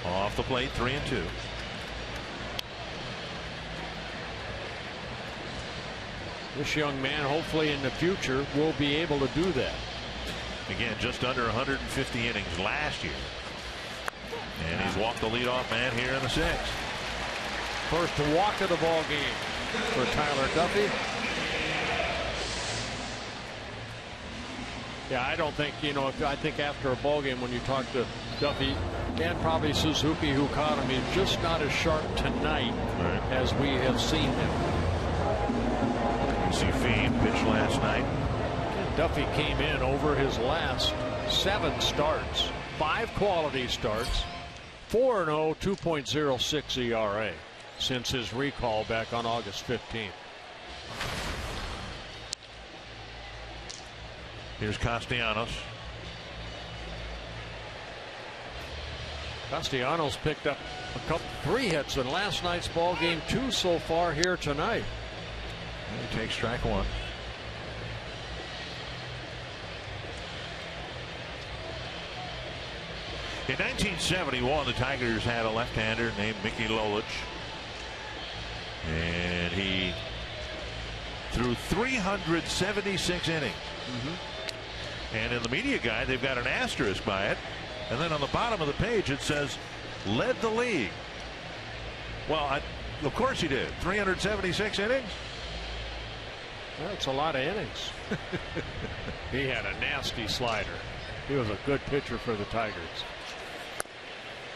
Off the plate, 3-2. This young man, hopefully in the future, will be able to do that. Again, just under 150 innings last year. And he's walked the leadoff man here in the 6th. First walk of the ball game for Tyler Duffy. Yeah, I don't think, I think after a ball game when you talk to Duffy and probably Suzuki, who caught him, he's just not as sharp tonight as we have seen him. You see Fiend pitch last night. Duffy came in over his last 7 starts, 5 quality starts, 4-0, 2.06 ERA since his recall back on August 15th. Here's Castellanos. Castellanos picked up 3 hits in last night's ball game, 2 so far here tonight. And he takes strike 1. In 1971, the Tigers had a left-hander named Mickey Lolich, and he threw 376 innings. And in the media guide, they've got an asterisk by it, and then on the bottom of the page it says led the league. Well, of course he did. 376 innings. That's a lot of innings. He had a nasty slider. He was a good pitcher for the Tigers.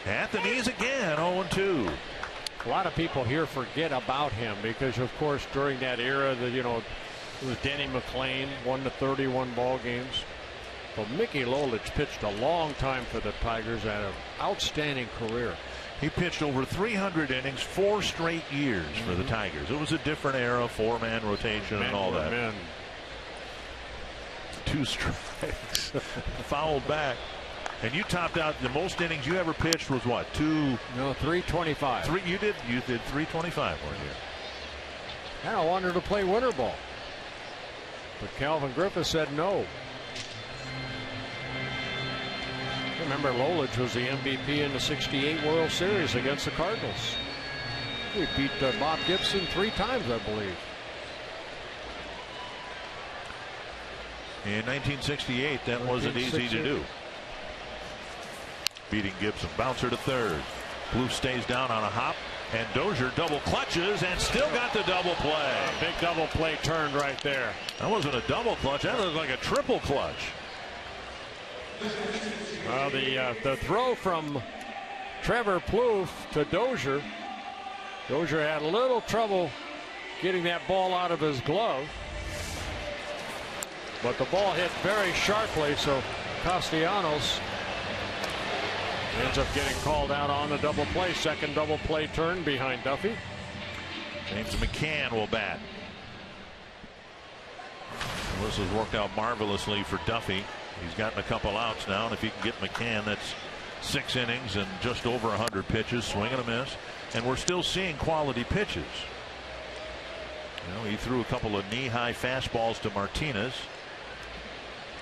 At the knees again, 0-2. A lot of people here forget about him because, of course, during that era, it was Denny McLain, 1-31 ball games. But Mickey Lolich pitched a long time for the Tigers and an outstanding career. He pitched over 300 innings 4 straight years for the Tigers. It was a different era, 4-man rotation and all that. 2 strikes, fouled back. And you topped out the most innings you ever pitched was what? 325. You did 325 one year. And I wanted to play winter ball, but Calvin Griffith said no. Remember, Lolich was the MVP in the '68 World Series against the Cardinals. He beat Bob Gibson 3 times, I believe. In 1968, that wasn't easy to do. Beating Gibson. Bouncer to third. Blue stays down on a hop, and Dozier double clutches and still got the double play. Big double play turned right there. That wasn't a double clutch. That looked like a triple clutch. Well, the throw from Trevor Plouffe to Dozier. Dozier had a little trouble getting that ball out of his glove, but the ball hit very sharply, so Castellanos Ends up getting called out on the double play. Second double play turn behind Duffy. James McCann will bat. Well, this has worked out marvelously for Duffy. He's gotten a couple outs now, and if he can get McCann, that's 6 innings and just over 100 pitches, swing and a miss, and we're still seeing quality pitches. You know, he threw a couple of knee-high fastballs to Martinez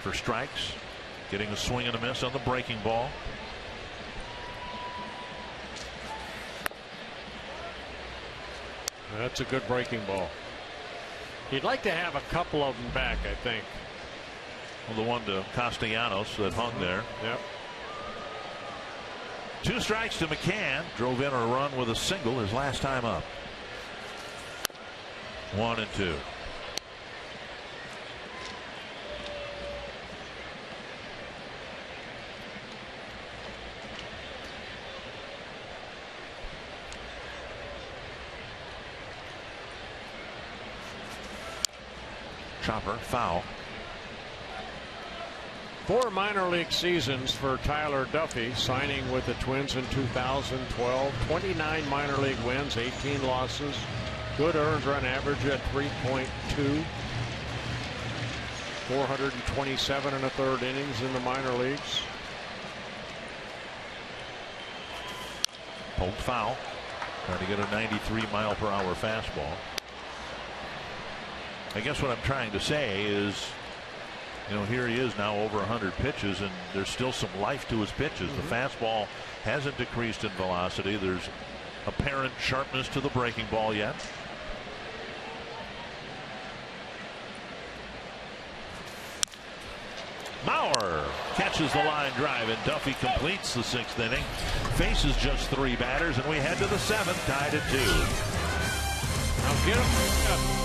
for strikes, getting a swing and a miss on the breaking ball. That's a good breaking ball. He'd like to have a couple of them back, I think. Well, the one to Castellanos that hung there. Yep. 2 strikes to McCann. Drove in a run with a single his last time up. 1-2. Chopper foul. 4 minor league seasons for Tyler Duffy, signing with the Twins in 2012. 29 minor league wins, 18 losses. Good earned run average at 3.2. 427 1/3 innings in the minor leagues. Poked foul. Trying to get a 93-mile-per-hour fastball. I guess what I'm trying to say is, you know, here he is now over 100 pitches, and there's still some life to his pitches. The fastball hasn't decreased in velocity. There's apparent sharpness to the breaking ball yet. Mauer catches the line drive, and Duffy completes the 6th inning. Faces just 3 batters, and we head to the 7th, tied at 2. Now get him.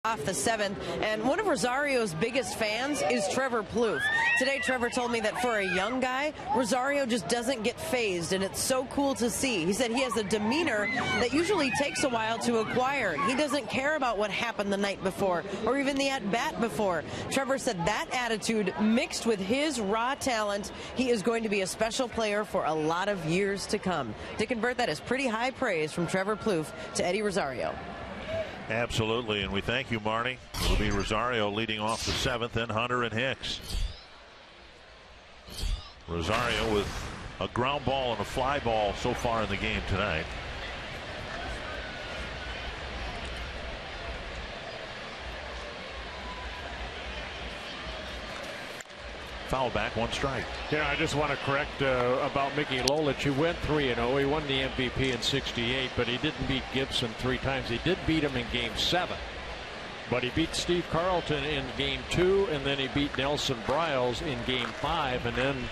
Off the 7th, and one of Rosario's biggest fans is Trevor Plouffe. Today Trevor told me that for a young guy, Rosario just doesn't get phased, and it's so cool to see. He said he has a demeanor that usually takes a while to acquire. He doesn't care about what happened the night before or even the at-bat before. Trevor said that attitude mixed with his raw talent, he is going to be a special player for a lot of years to come. Dick and Bert, that is pretty high praise from Trevor Plouffe to Eddie Rosario. Absolutely, and we thank you, Marnie. It'll be Rosario leading off the 7th, then Hunter and Hicks. Rosario with a ground ball and a fly ball so far in the game tonight. Foul back, 1 strike. Yeah, I just want to correct about Mickey Lolich. He went 3-0. He won the MVP in '68, but he didn't beat Gibson 3 times. He did beat him in Game 7. But he beat Steve Carlton in Game 2, and then he beat Nelson Briles in Game 5, and then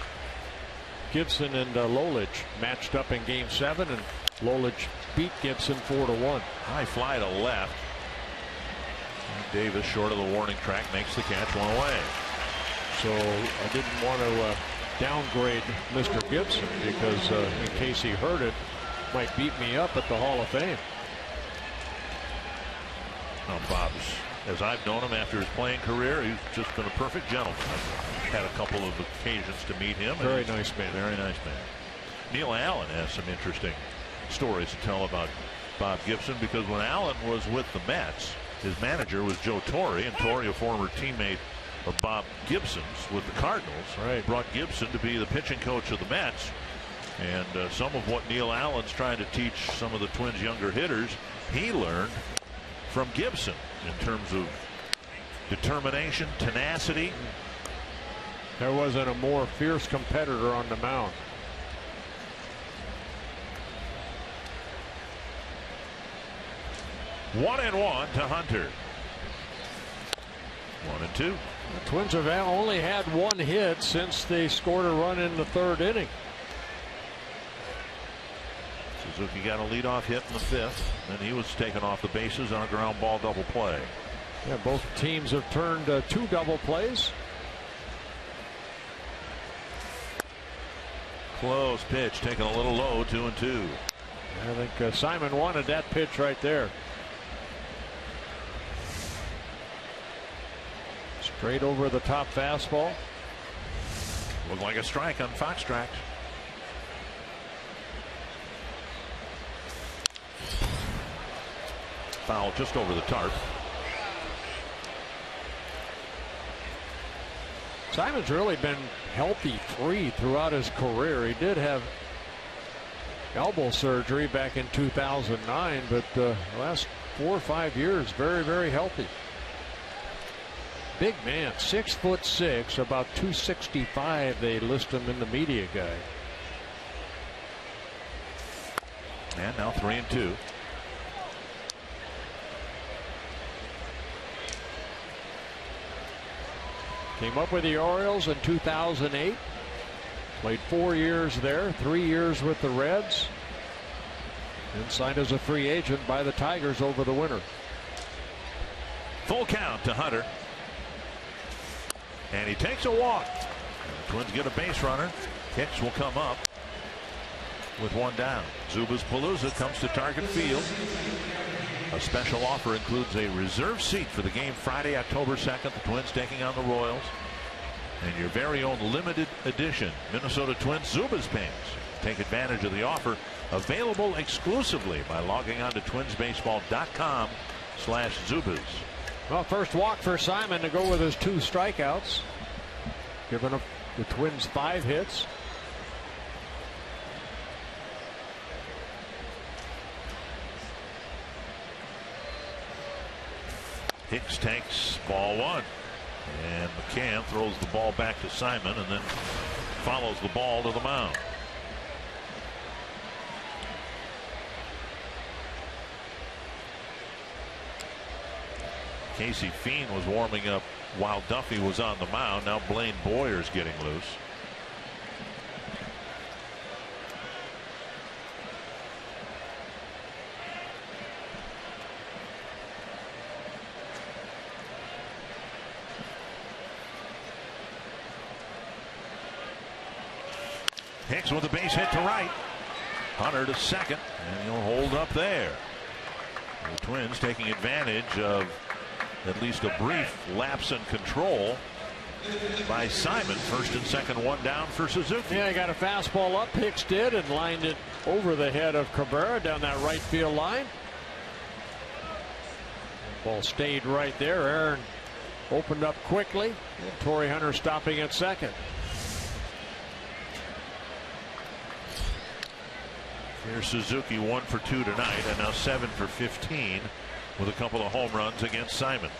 Gibson and Lolich matched up in Game 7, and Lolich beat Gibson 4-1. High fly to left. And Davis, short of the warning track, makes the catch, one away. So I didn't want to downgrade Mr. Gibson because in case he heard it, might beat me up at the Hall of Fame. Now, Bob's, as I've known him after his playing career, he's just been a perfect gentleman. I've had a couple of occasions to meet him. Very nice man. Very nice man. Neil Allen has some interesting stories to tell about Bob Gibson, because when Allen was with the Mets, his manager was Joe Torre, and Torre, a former teammate of Bob Gibson's with the Cardinals, right, brought Gibson to be the pitching coach of the Mets. And some of what Neil Allen's trying to teach some of the Twins' younger hitters, he learned from Gibson in terms of determination, tenacity. There wasn't a more fierce competitor on the mound. One and one to Hunter. 1-2. The Twins have only had one hit since they scored a run in the 3rd inning. Suzuki got a leadoff hit in the 5th, and he was taken off the bases on a ground ball double play. Yeah, both teams have turned 2 double plays. Close pitch, taken a little low, 2-2. I think Simon wanted that pitch right there. Straight over the top fastball. Looked like a strike on Fox Tracks. Foul just over the tarp. Simon's really been healthy free throughout his career. He did have elbow surgery back in 2009, but the last 4 or 5 years, very, very healthy. Big man, 6'6", about 265. They list him in the media guide. And now 3-2. Came up with the Orioles in 2008. Played 4 years there, 3 years with the Reds, and signed as a free agent by the Tigers over the winter. Full count to Hunter. And he takes a walk. The Twins get a base runner. Hicks will come up with one down. Zubas Palooza comes to Target Field. A special offer includes a reserve seat for the game Friday, October 2nd. The Twins taking on the Royals. And your very own limited edition Minnesota Twins Zubas pants. Take advantage of the offer, available exclusively by logging on to twinsbaseball.com/Zubas. Well, first walk for Simon to go with his 2 strikeouts, giving up the Twins 5 hits. Hicks takes ball 1, and McCann throws the ball back to Simon and then follows the ball to the mound. Casey Fiend was warming up while Duffy was on the mound. Now Blaine Boyer's getting loose. Hicks with a base hit to right. Hunter to second, and he'll hold up there. The Twins taking advantage of at least a brief lapse in control by Simon. First and second, one down for Suzuki. Yeah, he got a fastball up. Hicks did, and lined it over the head of Cabrera down that right field line. Ball stayed right there. Aaron opened up quickly. And Torrey Hunter stopping at second. Here's Suzuki, 1 for 2 tonight, and now 7 for 15 with a couple of home runs against Simon.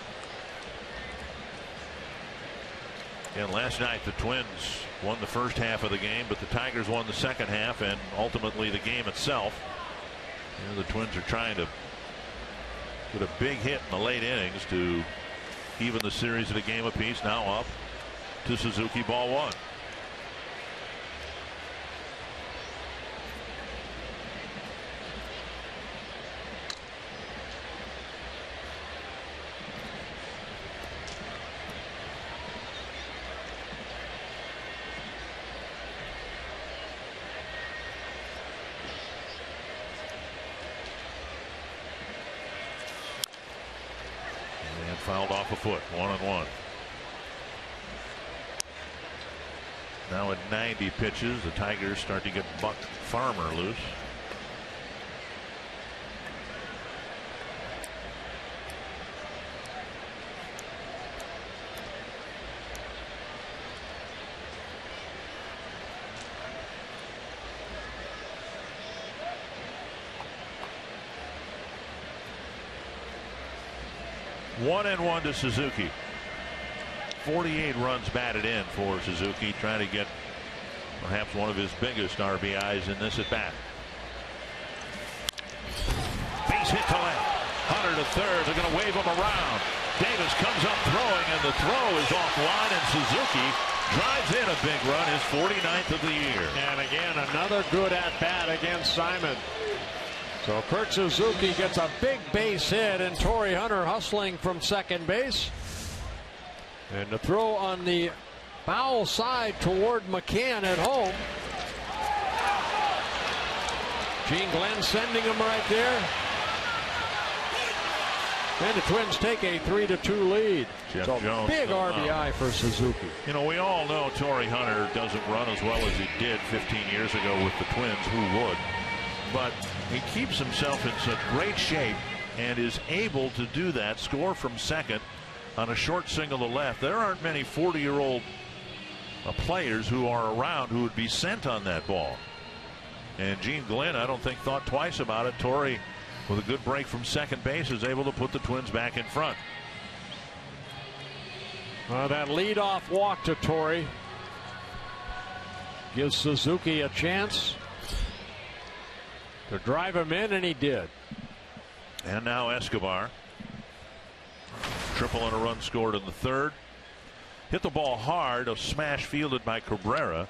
And last night the Twins won the first half of the game, but the Tigers won the second half and ultimately the game itself. You know, the Twins are trying to get a big hit in the late innings to even the series at a game apiece. Now up to Suzuki, ball 1. Fouled off a foot. 1-1. Now at 90 pitches, the Tigers start to get Buck Farmer loose. One and one to Suzuki. 48 runs batted in for Suzuki, trying to get perhaps one of his biggest RBIs in this at bat. Base hit to left. Hunter to third. They're going to wave him around. Davis comes up throwing, and the throw is offline, and Suzuki drives in a big run, his 49th of the year. And again, another good at bat against Simon. So Kurt Suzuki gets a big base hit, and Torrey Hunter hustling from second base. And the throw on the foul side toward McCann at home. Gene Glenn sending him right there. And the Twins take a 3-2 lead. Jeff so Jones, big RBI for Suzuki. You know, we all know Torrey Hunter doesn't run as well as he did 15 years ago with the Twins. Who would? But he keeps himself in such great shape and is able to do that, score from second on a short single to left. There aren't many 40-year-old players who are around who would be sent on that ball. And Gene Glenn, I don't think, thought twice about it. Torrey, with a good break from second base, is able to put the Twins back in front. That leadoff walk to Torrey gives Suzuki a chance to drive him in, and he did. And now Escobar. Triple and a run scored in the third. Hit the ball hard, a smash fielded by Cabrera,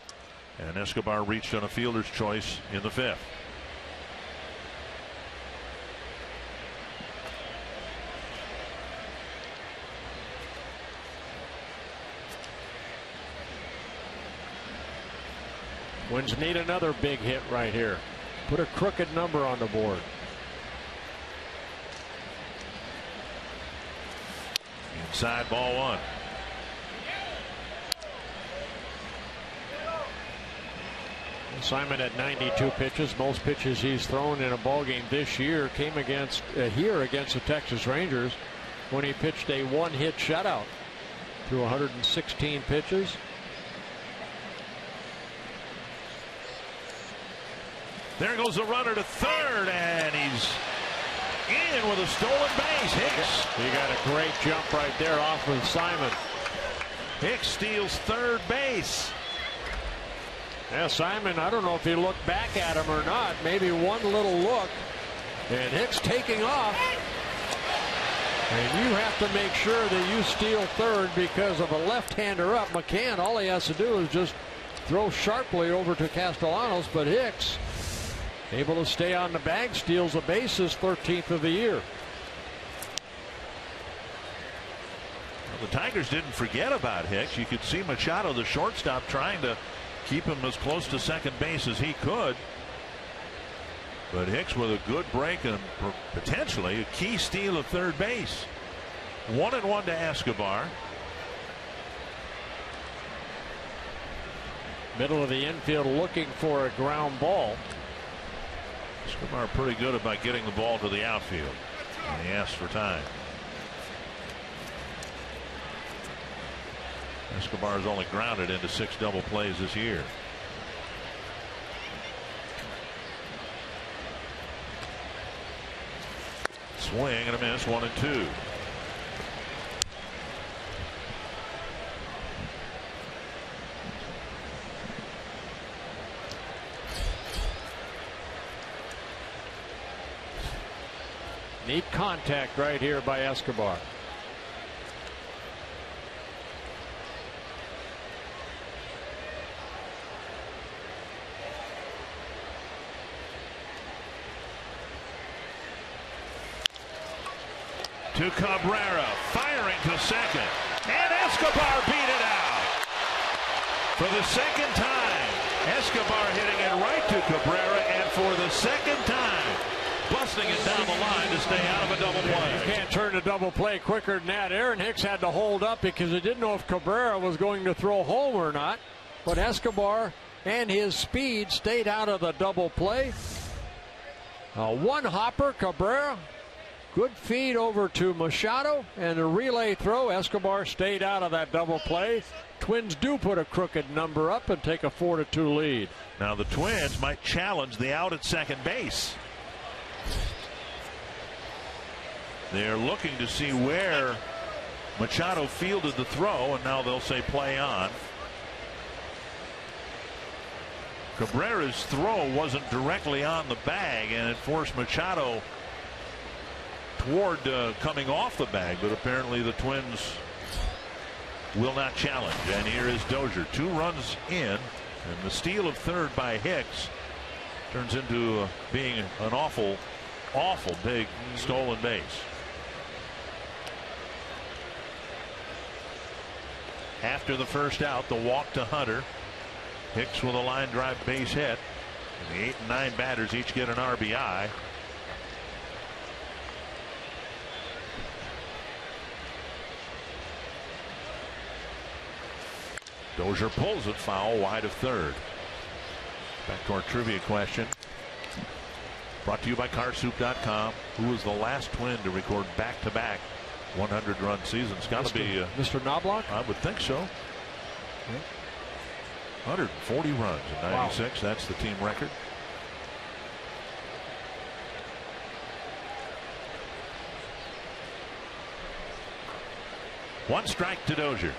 and Escobar reached on a fielder's choice in the fifth. Twins need another big hit right here. Put a crooked number on the board. Inside, ball one. Simon at 92 pitches. Most pitches he's thrown in a ball game this year came against here against the Texas Rangers when he pitched a one-hit shutout through 116 pitches. There goes the runner to third, and he's in with a stolen base. Hicks. He got a great jump right there off of Simon. Hicks steals third base. Yeah, Simon, I don't know if he looked back at him or not. Maybe one little look, and Hicks taking off. And you have to make sure that you steal third because of a left-hander up. McCann, all he has to do is just throw sharply over to Castellanos, but Hicks able to stay on the bag, steals a base, his 13th of the year. Well, the Tigers didn't forget about Hicks. You could see Machado, the shortstop, trying to keep him as close to second base as he could. But Hicks with a good break and potentially a key steal of third base. 1-1 to Escobar. Middle of the infield looking for a ground ball. Escobar pretty good about getting the ball to the outfield, and he asked for time. Escobar has only grounded into 6 double plays this year. Swing and a miss, 1-2. Neat contact right here by Escobar. To Cabrera, firing to second, and Escobar beat it out. For the second time, Escobar hitting it right to Cabrera, and for the second time, busting it down the line to stay out of a double play. You can't turn a double play quicker than that. Aaron Hicks had to hold up because he didn't know if Cabrera was going to throw home or not. But Escobar and his speed stayed out of the double play. One hopper, Cabrera. Good feed over to Machado, and a relay throw. Escobar stayed out of that double play. Twins do put a crooked number up and take a 4-2 lead. Now the Twins might challenge the out at second base. They're looking to see where Machado fielded the throw, and now they'll say play on. Cabrera's throw wasn't directly on the bag, and it forced Machado toward coming off the bag, but apparently the Twins will not challenge. And here is Dozier, 2 runs in, and the steal of third by Hicks turns into being an awful big stolen base. After the first out, the walk to Hunter. Hicks with a line drive base hit. And the 8 and 9 batters each get an RBI. Dozier pulls it foul wide of third. Back to our trivia question. Brought to you by carsoup.com. Who was the last Twin to record back-to-back 100-run seasons? It's got to be Mr. Knobloch? I would think so. 140 runs in 96. Wow. That's the team record. One strike to Dozier.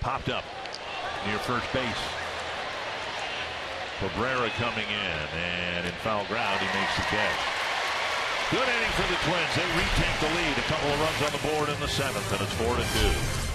Popped up near first base. Cabrera coming in, and in foul ground he makes the catch. Good inning for the Twins. They retake the lead. A couple of runs on the board in the 7th, and it's 4-2.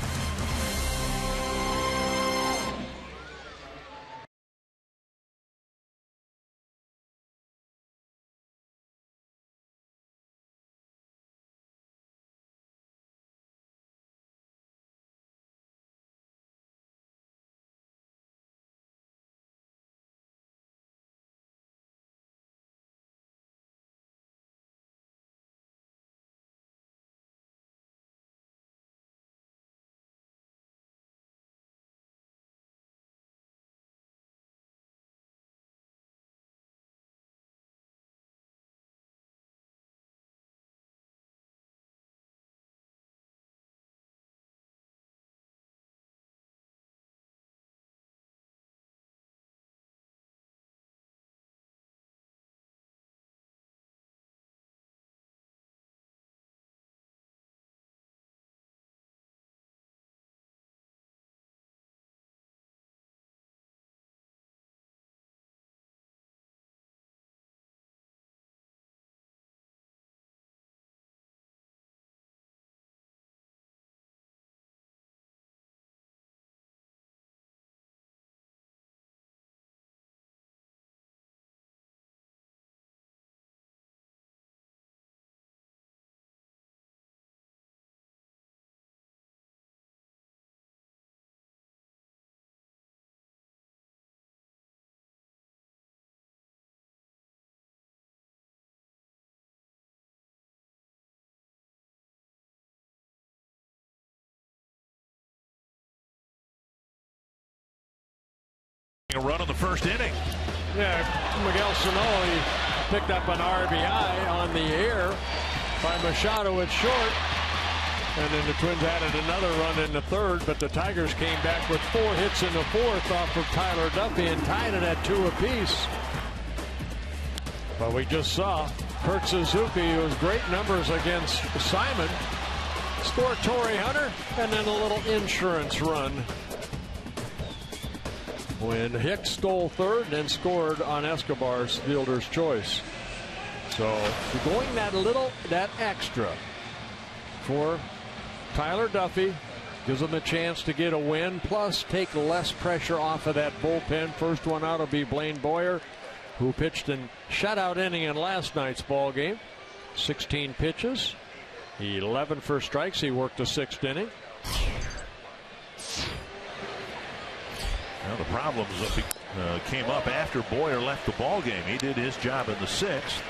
A run in the first inning. Yeah, Miguel Sano, he picked up an RBI on the air by Machado at short. And then the Twins added another run in the third, but the Tigers came back with 4 hits in the 4th off of Tyler Duffy and tied it at 2 apiece. But we just saw Kurt Suzuki, who has great numbers against Simon, score Torrey Hunter, and then a little insurance run when Hicks stole third and then scored on Escobar's fielder's choice. So going that extra for Tyler Duffy Gives them a chance to get a win, plus take less pressure off of that bullpen. First one out will be Blaine Boyer, who pitched in shutout inning in last night's ball game. 16 pitches, 11 for strikes. He worked the 6th inning. Well, the problems came up after Boyer left the ball game. He did his job in the 6th.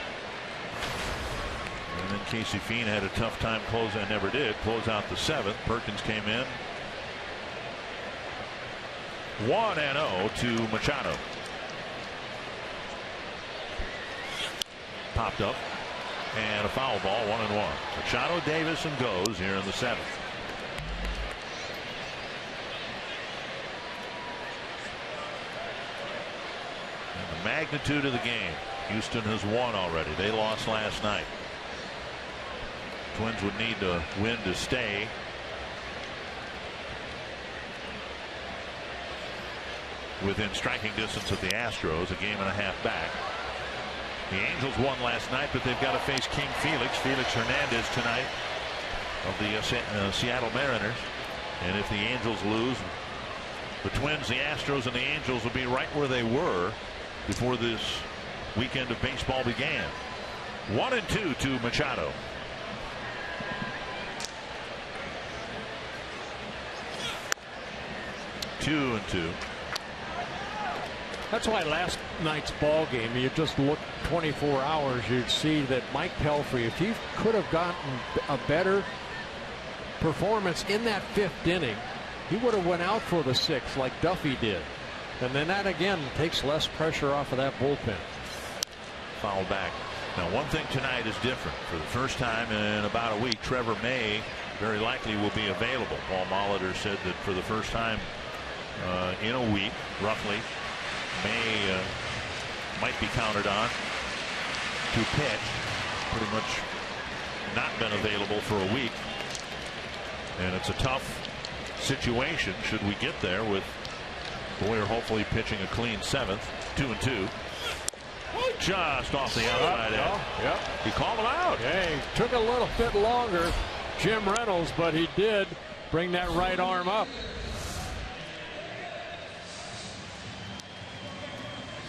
And then Casey Fiend had a tough time close out the 7th. Perkins came in. 1-0 to Machado. Popped up and a foul ball, 1-1. Machado, Davis, and goes here in the 7th. And the magnitude of the game. Houston has won already. They lost last night. Twins would need to win to stay. Within striking distance of the Astros, a game and a half back. The Angels won last night, but they've got to face King Felix Hernandez tonight of the Seattle Mariners. And if the Angels lose, the Twins, the Astros, and the Angels will be right where they were before this weekend of baseball began. 1-2 to Machado. 2-2. That's why last night's ball game, you just look 24 hours, you'd see that Mike Pelfrey, if he could have gotten a better performance in that 5th inning, he would have went out for the 6th like Duffy did. And then that again takes less pressure off of that bullpen. Foul back. Now, one thing tonight is different. For the first time in about a week, Trevor May very likely will be available. Paul Molitor said that for the first time in a week, roughly, May might be counted on to pitch. Pretty much not been available for a week. And it's a tough situation should we get there, with Boyer hopefully pitching a clean 7th. 2-2. Just off the outside edge. Yep. He called him out. Yeah, he took a little bit longer, Jim Reynolds, but he did bring that right arm up.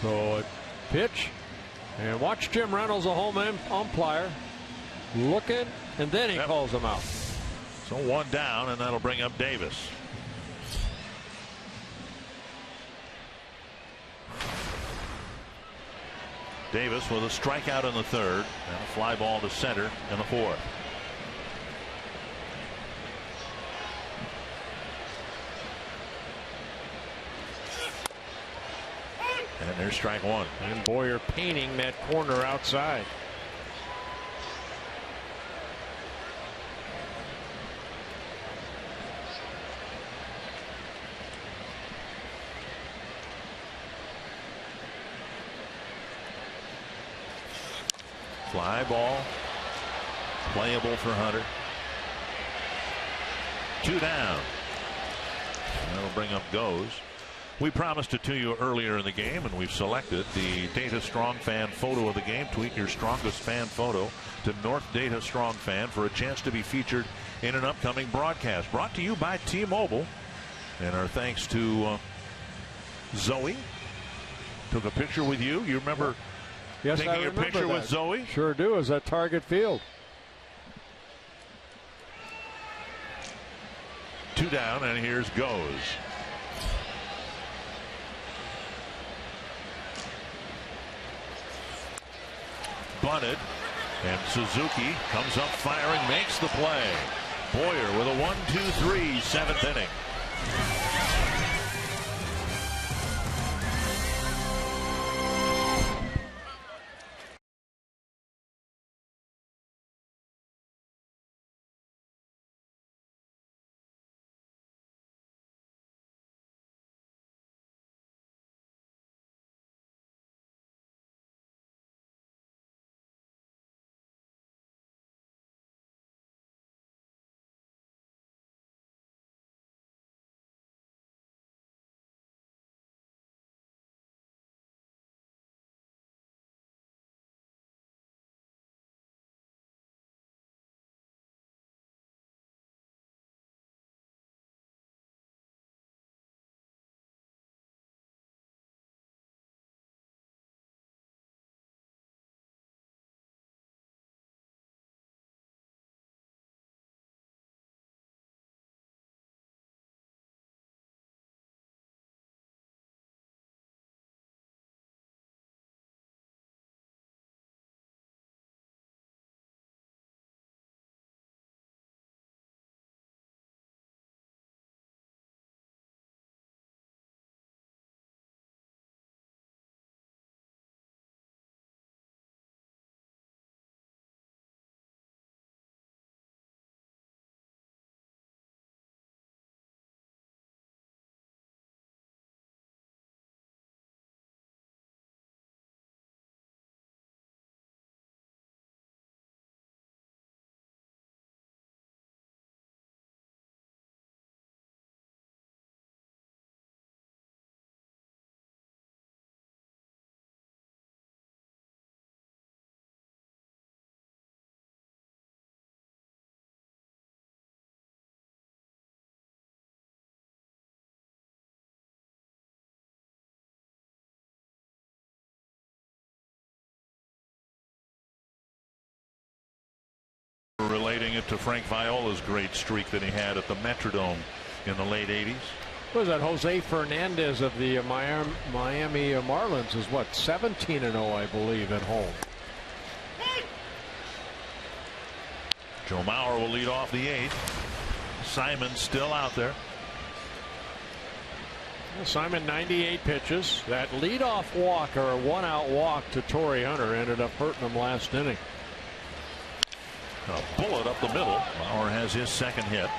So a pitch, and watch Jim Reynolds, a home umpire, looking, and then he calls him out. So 1 down, and that'll bring up Davis. Davis with a strikeout in the 3rd and a fly ball to center in the 4th. And there's strike 1. And Boyer painting that corner outside. Fly ball, playable for Hunter. 2 down. And that'll bring up goes. We promised it to you earlier in the game, and we've selected the Data Strong Fan photo of the game. Tweet your strongest fan photo to North Data Strong Fan for a chance to be featured in an upcoming broadcast. Brought to you by T-Mobile. And our thanks to Zoe. Took a picture with you. You remember taking a picture with Zoe? Sure do. It was at Target Field. 2 down, and here's goes. Bunted, and Suzuki comes up firing, makes the play. Boyer with a 1-2-3 7th inning. it to Frank Viola's great streak that he had at the Metrodome in the late 80s. What was that? Jose Fernandez of the Miami Marlins is what, 17-0, I believe, at home. Joe Mauer will lead off the 8th. Simon still out there. Simon, 98 pitches. That leadoff walk, or a one-out walk to Torrey Hunter, ended up hurting him last inning. A bullet up the middle. Mauer has his second hit.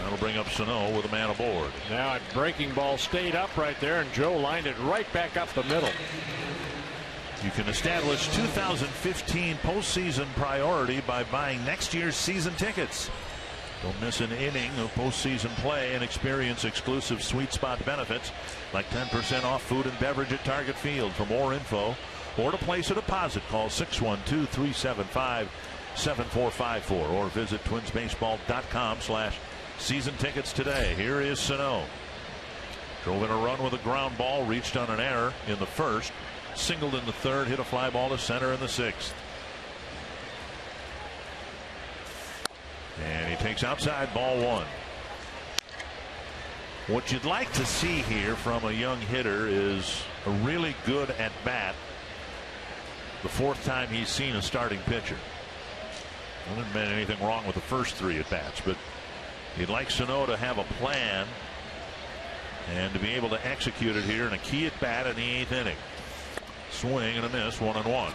That'll bring up Sano with a man aboard. Now a breaking ball stayed up right there, and Joe lined it right back up the middle. You can establish 2015 postseason priority by buying next year's season tickets. Don't miss an inning of postseason play and experience exclusive sweet spot benefits like 10% off food and beverage at Target Field. For more info or to place a deposit, call 612-375-7454 or visit twinsbaseball.com/season tickets today. Here is Sano. Drove in a run with a ground ball, reached on an error in the first, singled in the third, hit a fly ball to center in the 6th. And he takes outside, ball 1. What you'd like to see here from a young hitter is a really good at bat the 4th time he's seen a starting pitcher. There hasn't been anything wrong with the first 3 at bats, but you'd like Sano to have a plan and to be able to execute it here in a key at bat in the 8th inning. Swing and a miss, 1-1.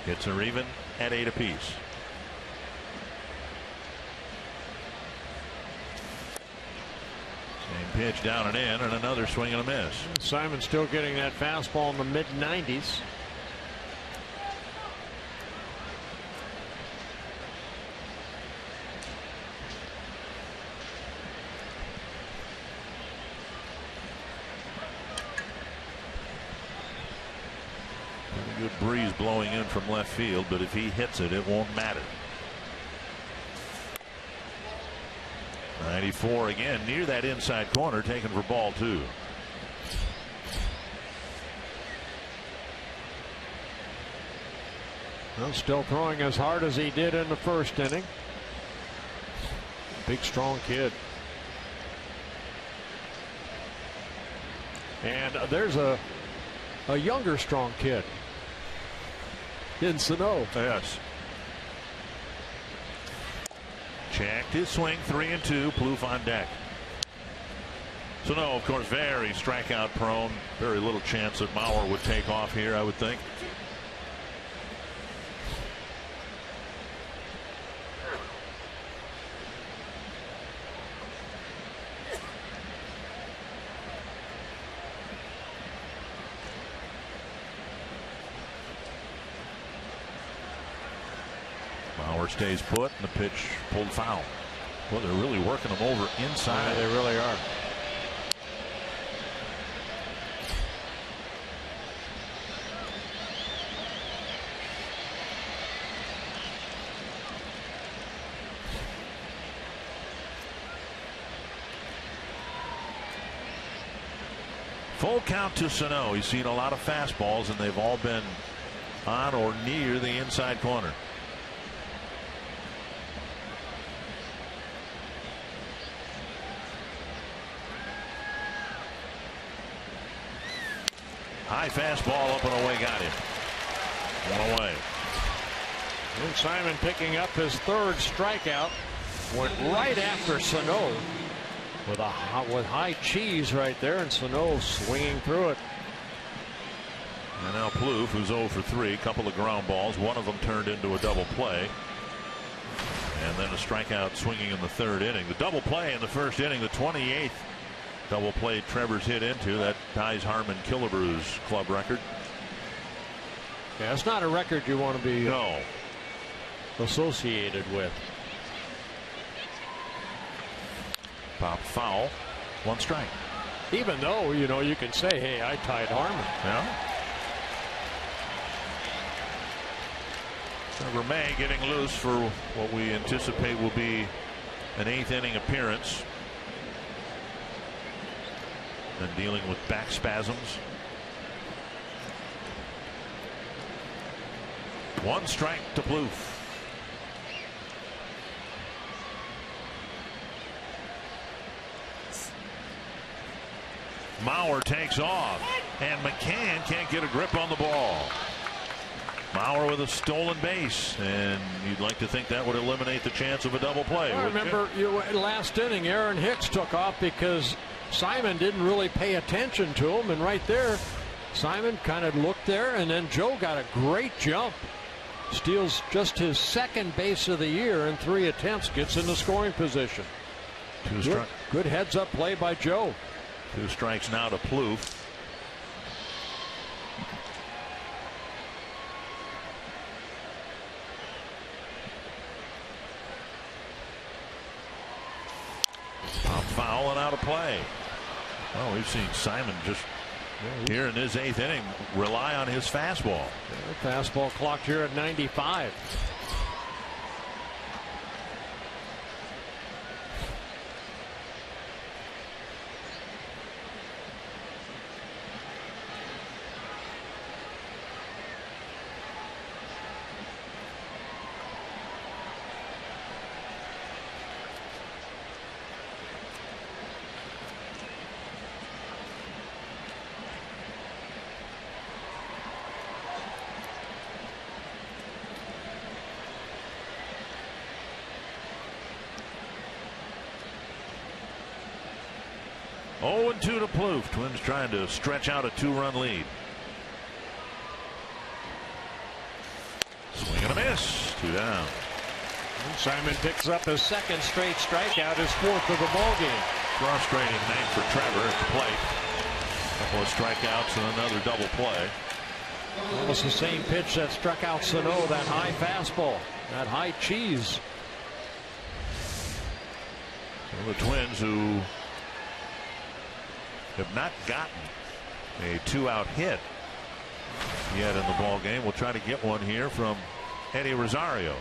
Hits are even at 8 apiece. Same pitch down and in, and another swing and a miss. Simon still getting that fastball in the mid-90s. Good breeze blowing in from left field, but if he hits it, it won't matter. 94 again, near that inside corner, taken for ball 2. Well, still throwing as hard as he did in the first inning. Big, strong kid. And there's a younger, strong kid in Sano. Yes. Checked his swing, 3-2. Plouffe on deck. Sano, of course, very strikeout prone. Very little chance that Mauer would take off here, I would think. Stays put, and the pitch pulled foul. Well, they're really working them over inside. Yeah, they really are. Full count to Sano. He's seen a lot of fastballs, and they've all been on or near the inside corner. High fastball up and away, got him. 1 away. And Simon picking up his 3rd strikeout. Went right after Sano with high cheese right there, and Sano swinging through it. And now Plouffe, who's 0 for 3, couple of ground balls. One of them turned into a double play. And then a strikeout swinging in the 3rd inning. The double play in the 1st inning, the 28th double play Trevor's hit into. That ties Harmon Killebrew's club record. Yeah, it's not a record you want to be associated with. Pop foul, 1 strike. Even though, you can say, hey, I tied Harmon. Yeah. Trevor May getting loose for what we anticipate will be an 8th inning appearance. And dealing with back spasms. 1 strike to Plouffe. Mauer takes off, and McCann can't get a grip on the ball. Mauer with a stolen base, and you'd like to think that would eliminate the chance of a double play. Well, remember, last inning, Aaron Hicks took off because Simon didn't really pay attention to him, and right there, Simon kind of looked there, and then Joe got a great jump. Steals just his 2nd base of the year in 3 attempts, gets into scoring position. Good heads-up play by Joe. 2 strikes now to Plouffe. Pop foul and out of play. Well, we've seen Simon just here in his 8th inning rely on his fastball. Fastball clocked here at 95. Oh, 2 to Plouffe. Twins trying to stretch out a 2-run lead. Swing and a miss. 2 down. Simon picks up his 2nd straight strikeout, his 4th of the ball game. Frustrating night for Trevor at the plate. A couple of strikeouts and another double play. Almost the same pitch that struck out Sano, that high fastball, that high cheese. Well, the Twins, who have not gotten a 2-out hit yet in the ball game, will try to get one here from Eddie Rosario.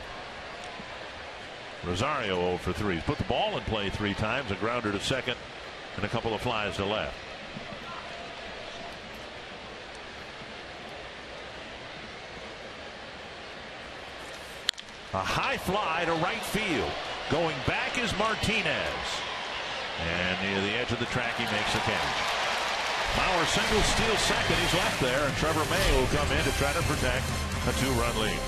Rosario 0 for 3. He's put the ball in play 3 times, a grounder to second and a couple of flies to left. A high fly to right field. Going back is Martinez. And near the edge of the track, he makes the catch. Mauer single, steals second. He's left there, and Trevor May will come in to try to protect a 2-run lead.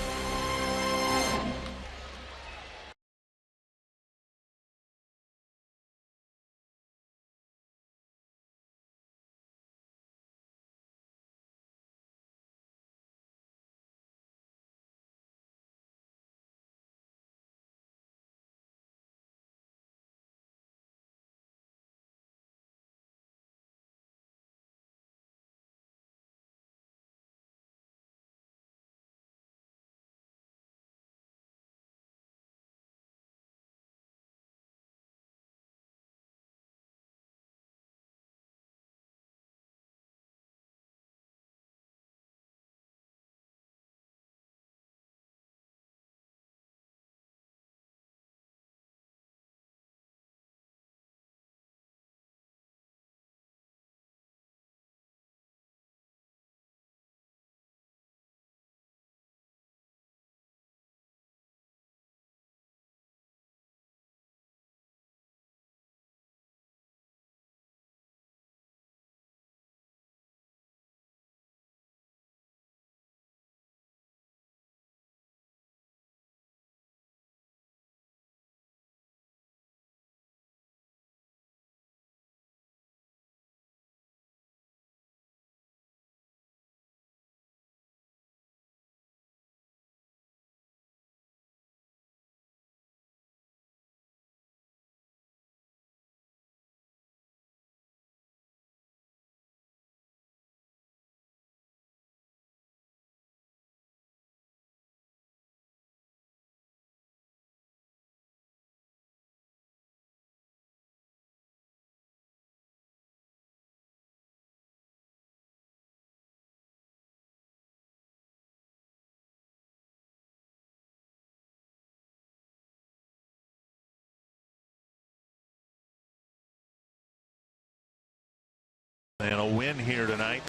And a win here tonight.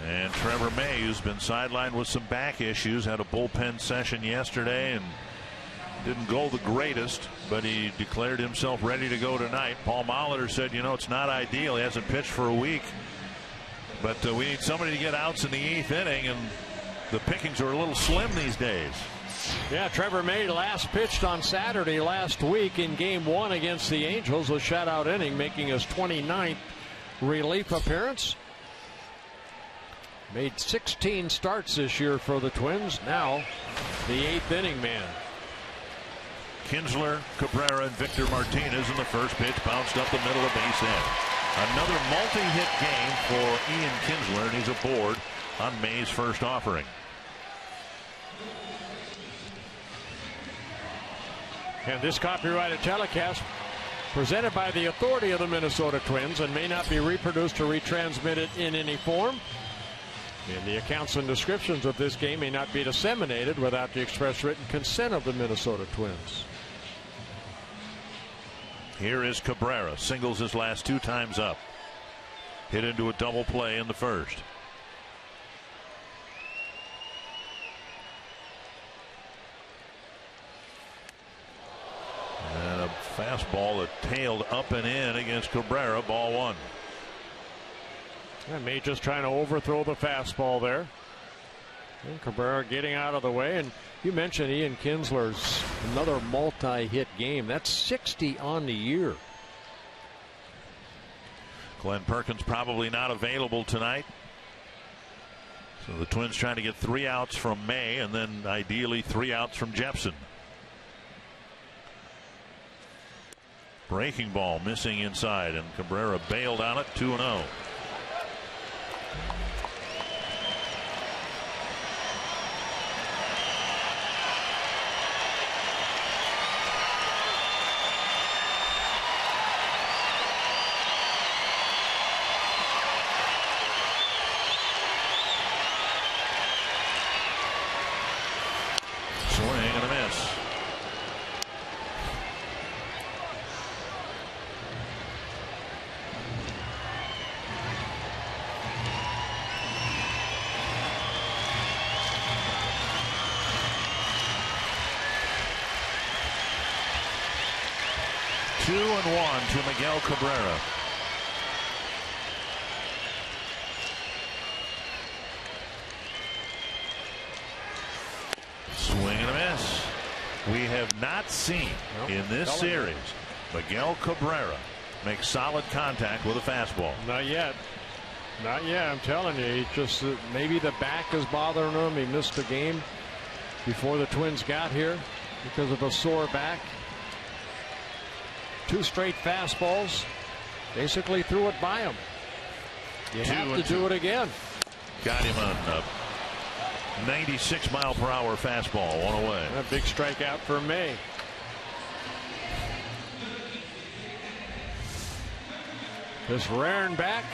And Trevor May, who's been sidelined with some back issues, had a bullpen session yesterday and didn't go the greatest, but he declared himself ready to go tonight. Paul Molitor said, you know, it's not ideal. He hasn't pitched for a week, but we need somebody to get outs in the 8th inning, and the pickings are a little slim these days. Yeah, Trevor May last pitched on Saturday last week in Game 1 against the Angels, a shutout inning, making his 29th relief appearance. Made 16 starts this year for the Twins. Now the 8th inning man. Kinsler, Cabrera, and Victor Martinez in the first pitch, bounced up the middle of base hit. Another multi-hit game for Ian Kinsler, and he's aboard on May's first offering. And this copyrighted telecast presented by the authority of the Minnesota Twins and may not be reproduced or retransmitted in any form. And the accounts and descriptions of this game may not be disseminated without the express written consent of the Minnesota Twins. Here is Cabrera, singles his last 2 times up. Hit into a double play in the first. And a fastball that tailed up and in against Cabrera, ball 1. And May just trying to overthrow the fastball there. And Cabrera getting out of the way. And you mentioned Ian Kinsler's another multi-hit game. That's 60 on the year. Glenn Perkins probably not available tonight. So the Twins trying to get 3 outs from May and then ideally 3 outs from Jepson. Breaking ball missing inside, and Cabrera bailed on it. 2-0. Swing and a miss. Two and 1 to Miguel Cabrera. Swing and a miss. We have not seen in this series Miguel Cabrera make solid contact with a fastball. Not yet. Not yet. I'm telling you, he just maybe the back is bothering him. He missed a game before the Twins got here because of a sore back. 2 straight fastballs, basically threw it by him. You have to do it again. Got him on a 96-mile-per-hour fastball, 1 away. A big strikeout for May. Just rearing back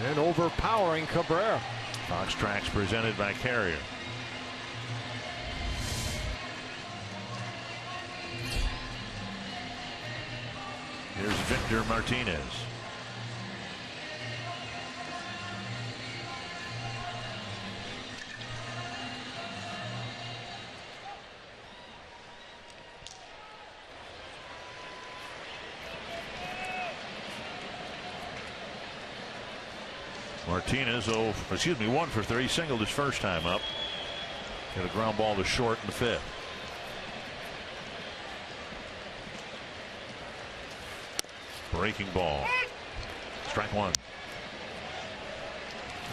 and overpowering Cabrera. Fox Tracks presented by Carrier. Here's Victor Martinez. Martinez, 1 for 3, singled his first time up. Got a ground ball to short in the 5th. Breaking ball. Strike 1.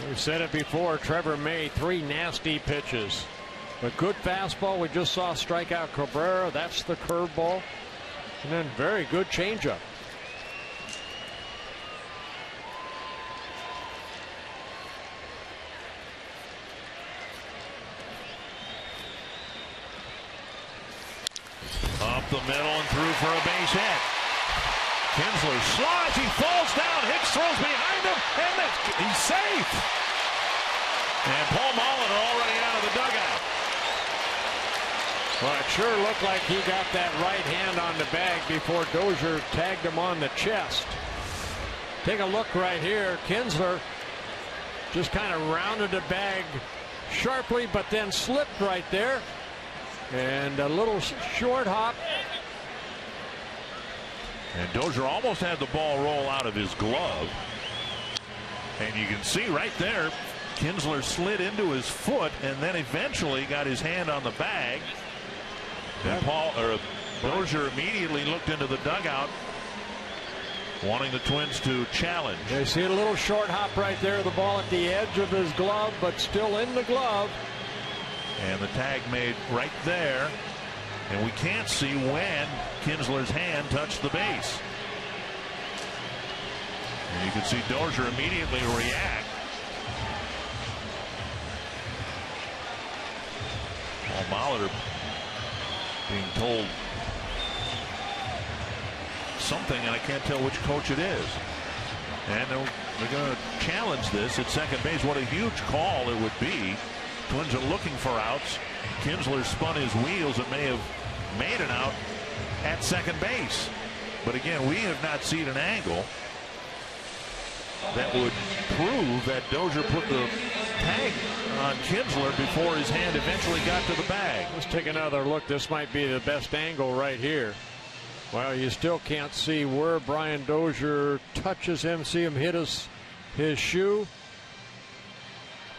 We've said it before. Trevor May, 3 nasty pitches. A good fastball. We just saw strike out Cabrera. That's the curveball. And then very good changeup. Up the middle and through for a base hit. Kinsler slides, he falls down, Hicks throws behind him, and he's safe. And Paul Molitor already out of the dugout. Well, it sure looked like he got that right hand on the bag before Dozier tagged him on the chest. Take a look right here. Kinsler just kind of rounded the bag sharply, but then slipped right there. And a little short hop. And Dozier almost had the ball roll out of his glove. And you can see right there, Kinsler slid into his foot and then eventually got his hand on the bag. And Dozier immediately looked into the dugout, wanting the Twins to challenge. You see a little short hop right there, the ball at the edge of his glove, but still in the glove. And the tag made right there. And we can't see when Kinsler's hand touched the base. And you can see Dozier immediately react. Paul Molitor being told something, and I can't tell which coach it is. And they're going to challenge this at second base. What a huge call it would be. Twins are looking for outs. Kinsler spun his wheels and may have made an out at second base. But again, we have not seen an angle that would prove that Dozier put the tag on Kinsler before his hand eventually got to the bag. Let's take another look. This might be the best angle right here. Well, you still can't see where Brian Dozier touches him. See him hit his shoe.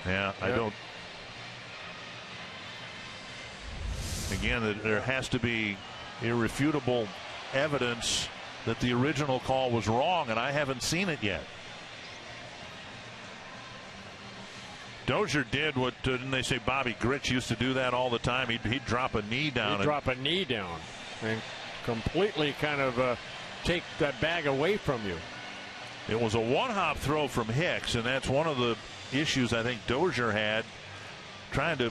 Yeah, I don't. Again, there has to be irrefutable evidence that the original call was wrong, and I haven't seen it yet. Dozier did what, didn't they say Bobby Grich used to do that all the time? He'd drop a knee down. He'd drop a knee down and completely kind of take that bag away from you. It was a one-hop throw from Hicks, and that's one of the issues I think Dozier had, trying to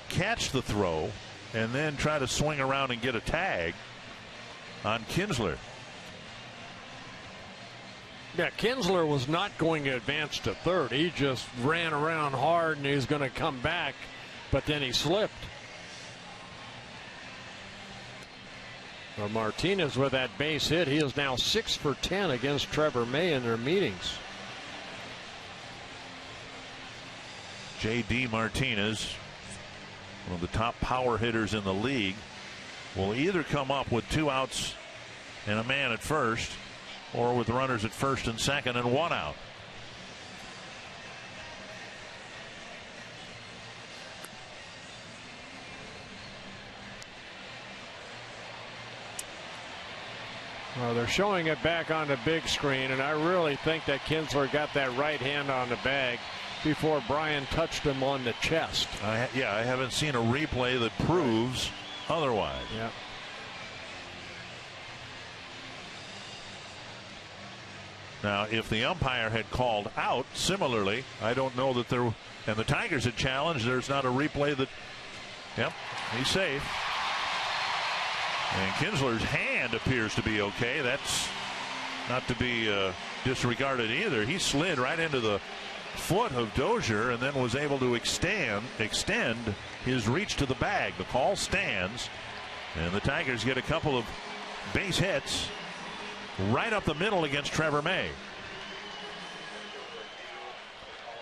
catch the throw and then try to swing around and get a tag on Kinsler. Yeah, Kinsler was not going to advance to third. He just ran around hard and he was going to come back, but then he slipped. Well, Martinez with that base hit. He is now 6 for 10 against Trevor May in their meetings. J.D. Martinez, one of the top power hitters in the league, will either come up with 2 outs and a man at first, or with runners at first and second and 1 out. Well, they're showing it back on the big screen, and I really think that Kinsler got that right hand on the bag before Brian touched him on the chest. Yeah, I haven't seen a replay that proves otherwise. Yeah. Now, if the umpire had called out similarly, I don't know that there, and the Tigers had challenged, there's not a replay that, yep, he's safe. And Kinsler's hand appears to be okay. That's not to be disregarded either. He slid right into the foot of Dozier and then was able to extend his reach to the bag. The call stands, and the Tigers get a couple of base hits right up the middle against Trevor May.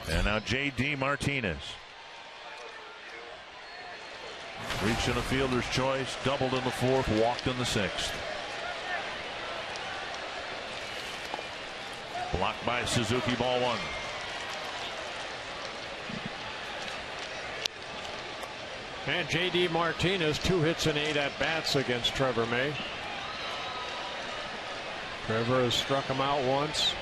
And now J.D. Martinez. Reached in a fielder's choice, doubled in the 4th, walked in the 6th. Blocked by Suzuki, ball 1. And J.D. Martinez, 2 hits and 8 at-bats against Trevor May. Trevor has struck him out once.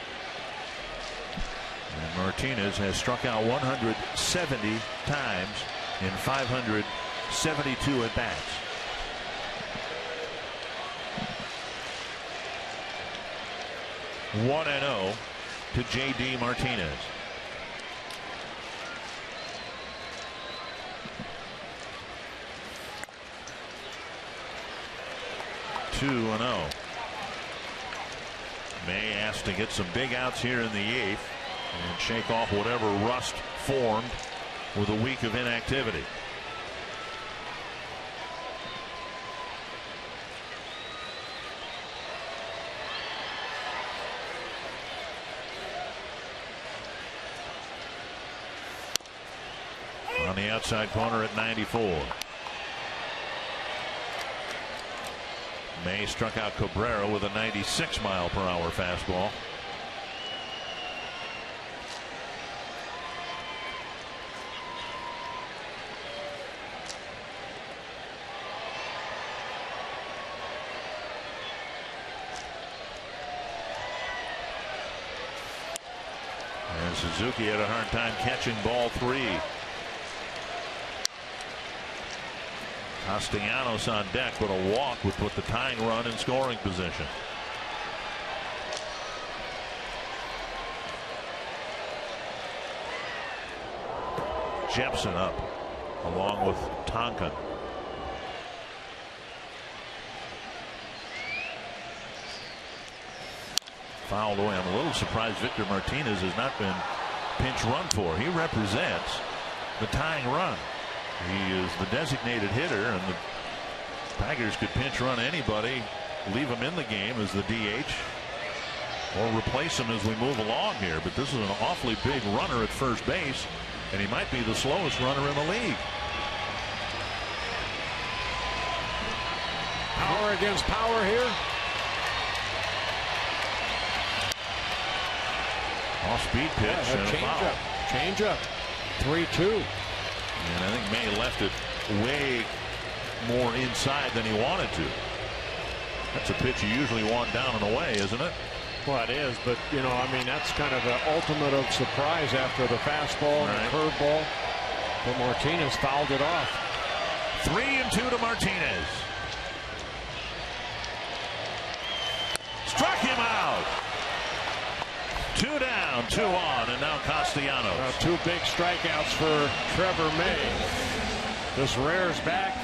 And Martinez has struck out 170 times in 572 at-bats. One and 0 to J.D. Martinez. Two and 0. May asked to get some big outs here in the 8th and shake off whatever rust formed with a week of inactivity. On the outside corner at 94. May struck out Cabrera with a 96-mile-per-hour fastball. And Suzuki had a hard time catching ball 3. Castellanos on deck, but a walk would put the tying run in scoring position. Jepson up along with Tonkin. Fouled away. I'm a little surprised Victor Martinez has not been pinch run for. He represents the tying run. He is the designated hitter, and the Tigers could pinch run anybody, leave him in the game as the DH, or replace him as we move along here. But this is an awfully big runner at first base, and he might be the slowest runner in the league. Power against power here. Off-speed pitch and a foul. Change up. 3-2. And I think May left it way more inside than he wanted to. That's a pitch you usually want down and away, isn't it? Well, it is, but, you know, I mean, that's kind of the ultimate of surprise after the fastball and the curveball. But Martinez fouled it off. 3-2 to Martinez. Struck him out. 2 down, 2 on, and now Castellanos. 2 big strikeouts for Trevor May. This rears back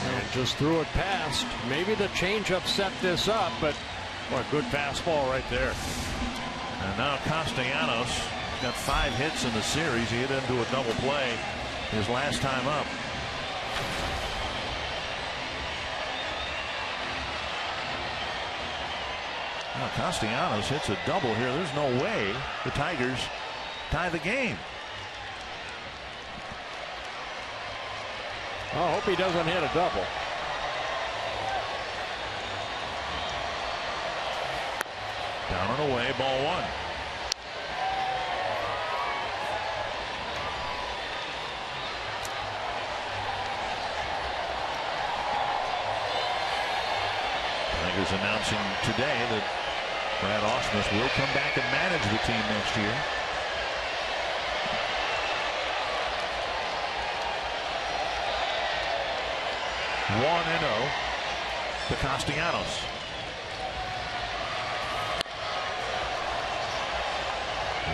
and just threw it past. Maybe the changeup set this up, but what a good fastball right there. And now Castellanos got 5 hits in the series. He hit into a double play his last time up. Now Castellanos hits a double here. There's no way the Tigers tie the game. I hope he doesn't hit a double. Down and away, ball 1. Tigers announcing today that Brad Ausmus will come back and manage the team next year. One and 0 to Castellanos.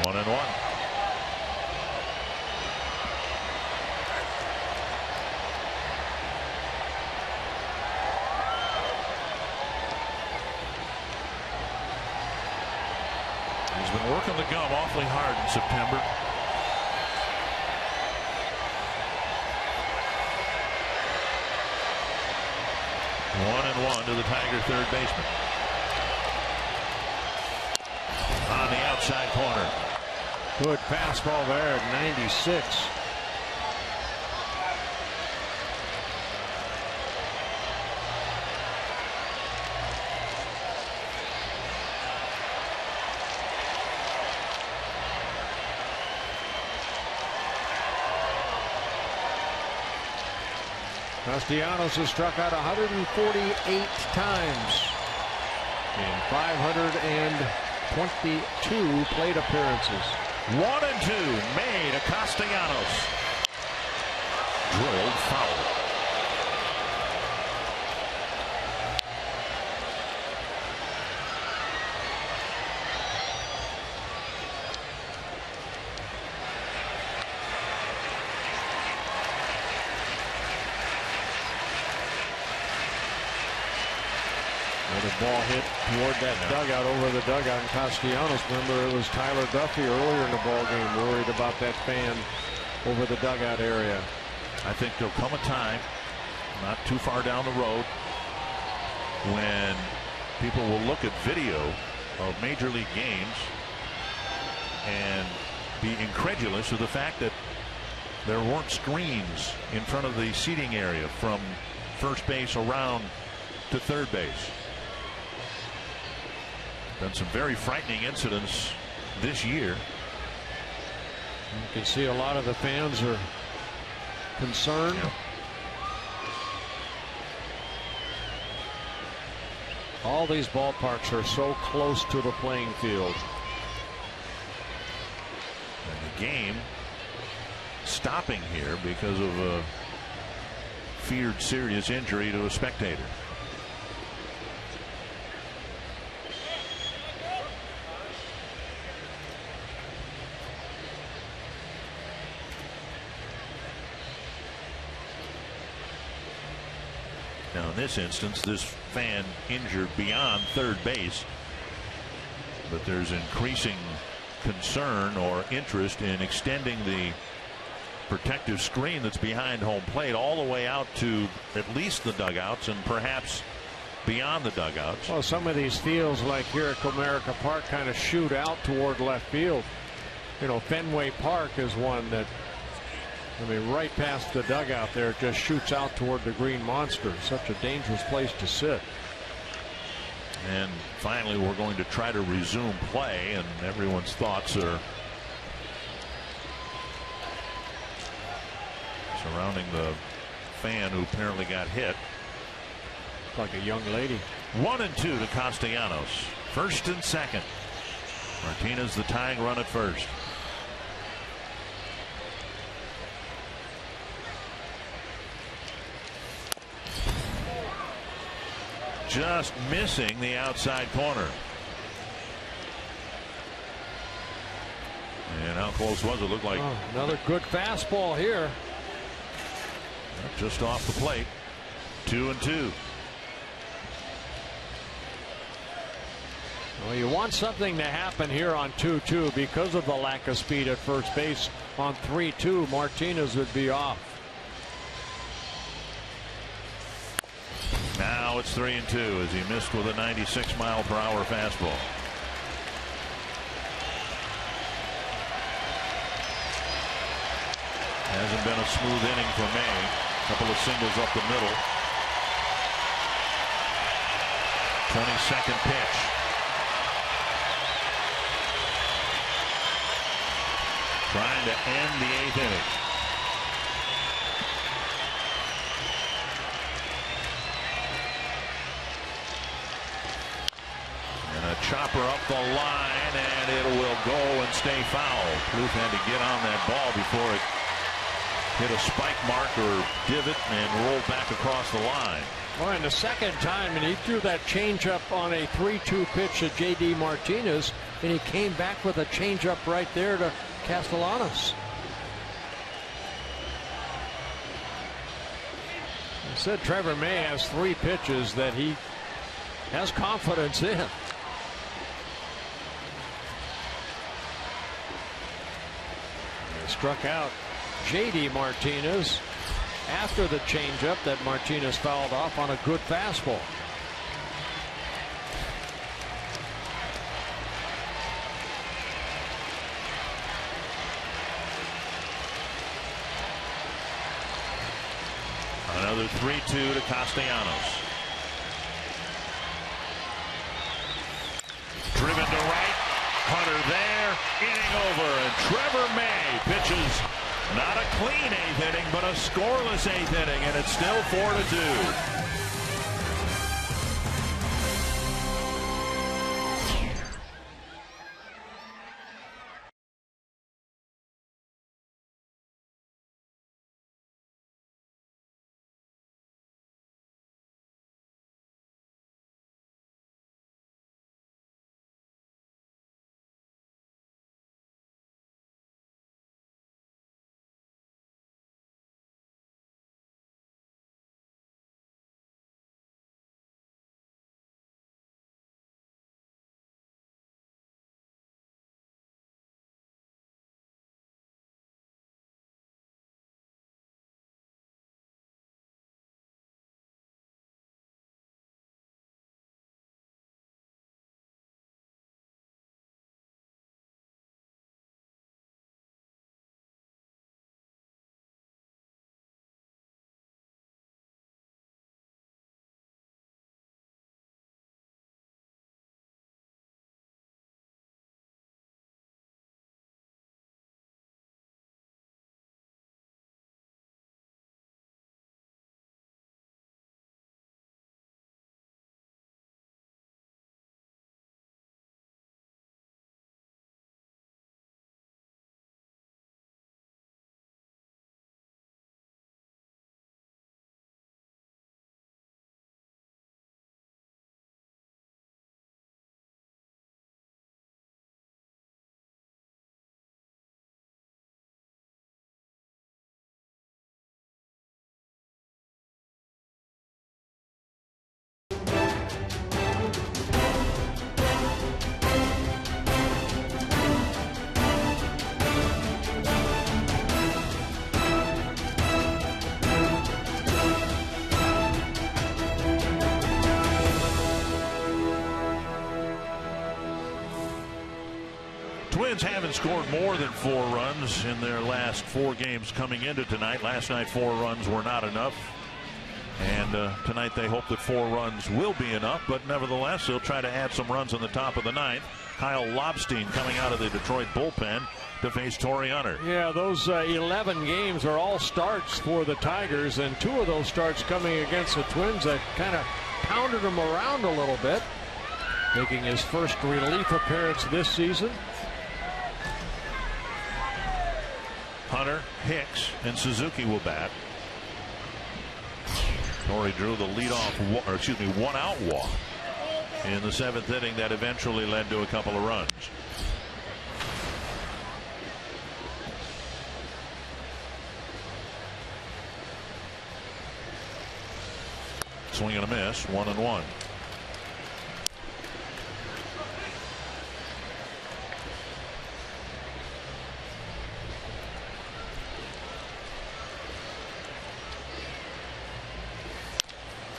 One and 1. He's been working the gum awfully hard in September. One and 1 to the Tiger third baseman. On the outside corner. Good fastball there at 96. Castellanos has struck out 148 times in 522 plate appearances. 1 and 2 made to Castellanos. Drilled foul. The ball hit toward that dugout, over the dugout, and Castellanos, remember, it was Tyler Duffy earlier in the ball game worried about that fan over the dugout area. I think there'll come a time not too far down the road when people will look at video of major league games and be incredulous of the fact that there weren't screens in front of the seating area from first base around to third base. Been some very frightening incidents this year. You can see a lot of the fans are concerned. Yep. All these ballparks are so close to the playing field. And the game stopping here because of a feared serious injury to a spectator. Now in this instance, this fan injured beyond third base, but there's increasing concern or interest in extending the protective screen that's behind home plate all the way out to at least the dugouts and perhaps beyond the dugouts. Well, some of these fields like here at Comerica Park kind of shoot out toward left field. You know, Fenway Park is one that, I mean, right past the dugout there, it just shoots out toward the Green Monster. Such a dangerous place to sit. And finally, we're going to try to resume play, and everyone's thoughts are surrounding the fan who apparently got hit. Like a young lady. 1-2 to Castellanos. First and second. Martinez the tying run at first. Just missing the outside corner. And how close was it? Looked like another good fastball here. Just off the plate. 2-2. Well, you want something to happen here on 2-2 because of the lack of speed at first base. On 3-2, Martinez would be off. Now it's 3-2 as he missed with a 96-mile-per-hour fastball. Hasn't been a smooth inning for May. Couple of singles up the middle. 22nd pitch. Trying to end the 8th inning. And a chopper up the line, and it will go and stay foul. Pluth had to get on that ball before it hit a spike mark or divot and rolled back across the line. Well, and the second time, and he threw that changeup on a 3-2 pitch to J.D. Martinez, and he came back with a changeup right there to Castellanos. I said Trevor May has 3 pitches that he has confidence in. He struck out J.D. Martinez after the changeup that Martinez fouled off on a good fastball. Another 3-2 to Castellanos. Driven to right. Hunter there. Inning over. And Trevor May pitches not a clean 8th inning, but a scoreless 8th inning. And it's still 4-2. Twins haven't scored more than 4 runs in their last 4 games coming into tonight. Last night 4 runs were not enough. And tonight they hope that 4 runs will be enough, but nevertheless they'll try to add some runs in the top of the 9th. Kyle Lobstein coming out of the Detroit bullpen to face Torrey Hunter. Yeah, those 11 games are all starts for the Tigers, and 2 of those starts coming against the Twins that kind of pounded him around a little bit, making his first relief appearance this season. Hunter, Hicks, and Suzuki will bat. Torrey drew the leadoff, or excuse me, 1-out walk in the 7th inning that eventually led to a couple of runs. Swing and a miss, 1-1.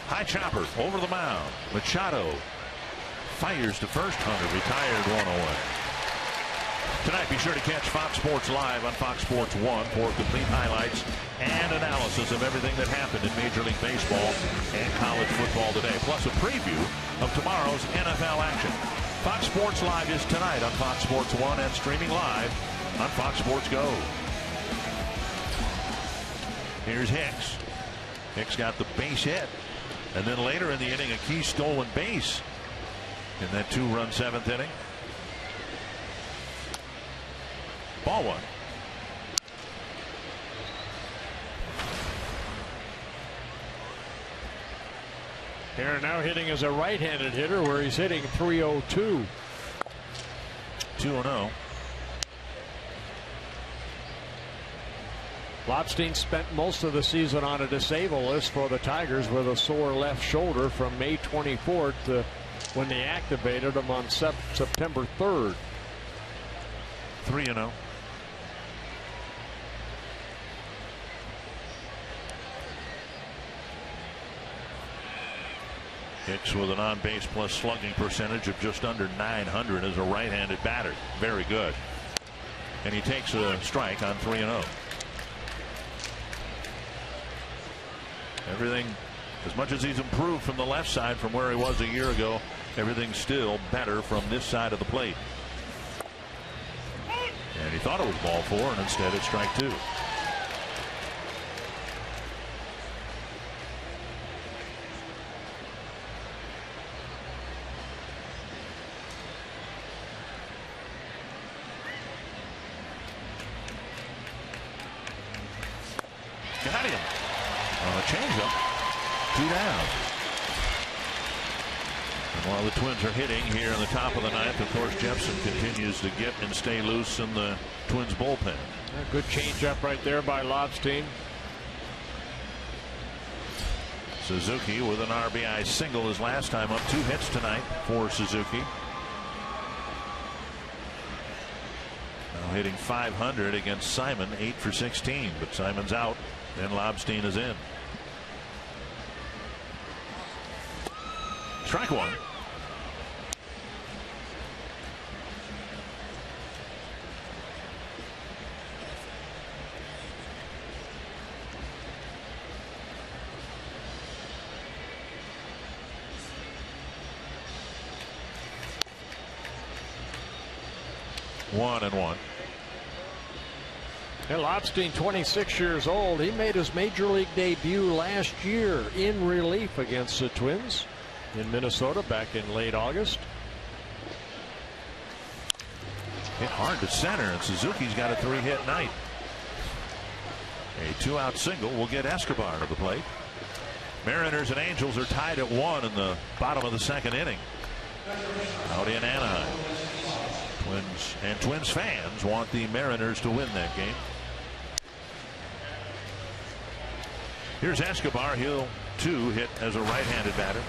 High chopper over the mound. Machado fires to first. Hunter retired, 1-0. Tonight, be sure to catch Fox Sports Live on Fox Sports 1 for complete highlights and analysis of everything that happened in Major League Baseball and college football today, plus a preview of tomorrow's NFL action. Fox Sports Live is tonight on Fox Sports 1 and streaming live on Fox Sports Go. Here's Hicks. Hicks got the base hit. And then later in the inning, a key stolen base in that 2-run 7th inning. Ball 1. Aaron now hitting as a right-handed hitter, where he's hitting .302. 2-0. Lobstein spent most of the season on a disabled list for the Tigers with a sore left shoulder from May 24th to when they activated him on September 3rd. 3-0. Hicks with an on-base plus slugging percentage of just under .900 as a right-handed batter. Very good. And he takes a strike on 3-0. Everything, as much as he's improved from the left side from where he was a year ago, everything's still better from this side of the plate. And he thought it was ball 4, and instead it's strike 2. Got him on a changeup. 2 down. And while the Twins are hitting here in the top of the 9th, of course, Jepson continues to get and stay loose in the Twins bullpen. A good changeup right there by Lobstein. Suzuki with an RBI single his last time up. 2 hits tonight for Suzuki. Now hitting .500 against Simon, 8 for 16, but Simon's out. Then Lobstein is in. Strike 1. One and one. And Lobstein, 26 years old. He made his major league debut last year in relief against the Twins in Minnesota back in late August. Hit hard to center, and Suzuki's got a 3-hit night. A 2-out single will get Escobar to the plate. Mariners and Angels are tied at 1 in the bottom of the 2nd inning out in Anaheim. Twins fans want the Mariners to win that game. Here's Escobar. He'll too hit as a right-handed batter.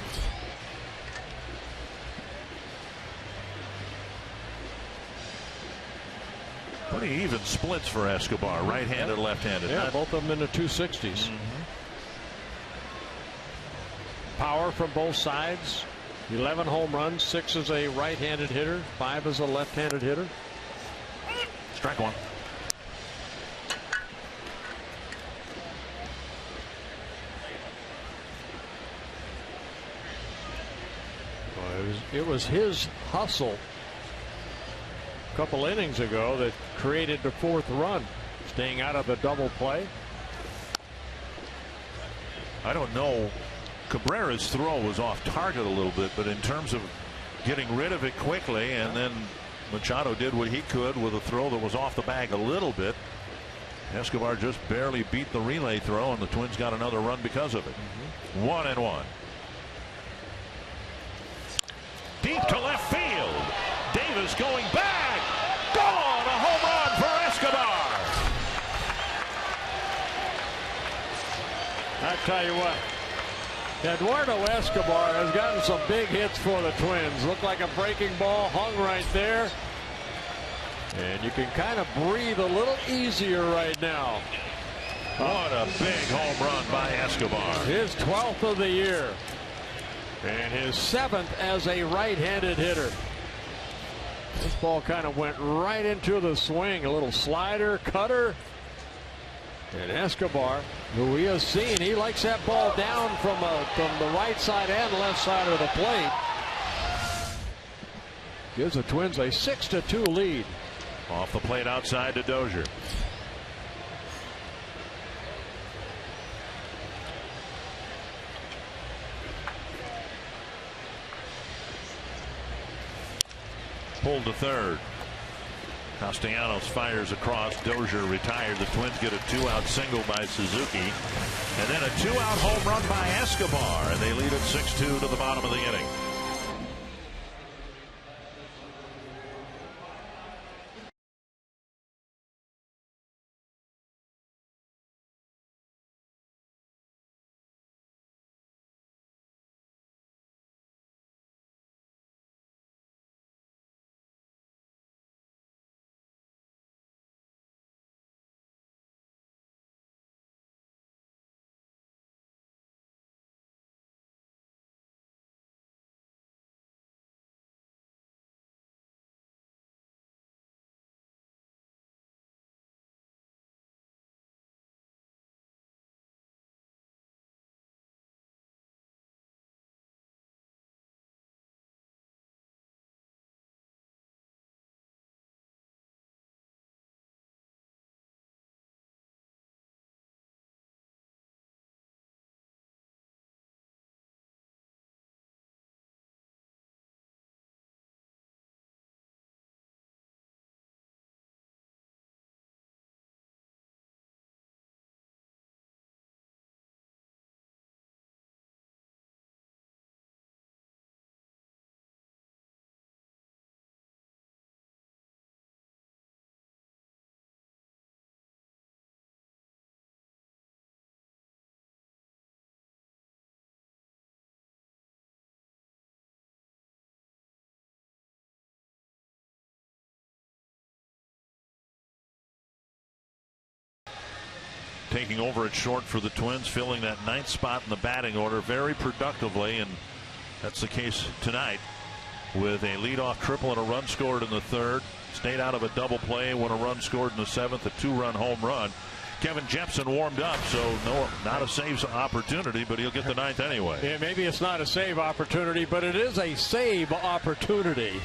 Pretty even splits for Escobar, right-handed, left-handed. Yeah, both of them in the 260s. Power from both sides. 11 home runs, 6 as a right-handed hitter, 5 as a left-handed hitter. Strike one. It was his hustle a couple innings ago that created the 4th run, staying out of the double play. I don't know. Cabrera's throw was off target a little bit, but in terms of getting rid of it quickly, and then Machado did what he could with a throw that was off the bag a little bit. Escobar just barely beat the relay throw, and the Twins got another run because of it. 1-1. Deep to left field. Davis going back. Gone! A home run for Escobar. I tell you what, Eduardo Escobar has gotten some big hits for the Twins. Looked like a breaking ball, hung right there. And you can kind of breathe a little easier right now. What a big home run by Escobar. His 12th of the year. And his 7th as a right-handed hitter. This ball kind of went right into the swing. A little slider, cutter. And Escobar, who we have seen, he likes that ball down from the right side and left side of the plate. Gives the Twins a 6-2 lead. Off the plate outside to Dozier. Pulled to third. Castellanos fires across. Dozier retired. The Twins get a 2-out single by Suzuki. And then a 2-out home run by Escobar. And they lead at 6-2 to the bottom of the inning. Taking over at short for the Twins, filling that 9th spot in the batting order very productively, and that's the case tonight with a leadoff triple and a run scored in the 3rd. Stayed out of a double play when a run scored in the 7th, a 2-run home run. Kevin Jepson warmed up, so not a save opportunity, but he'll get the 9th anyway. Yeah, maybe it's not a save opportunity, but it is a save opportunity.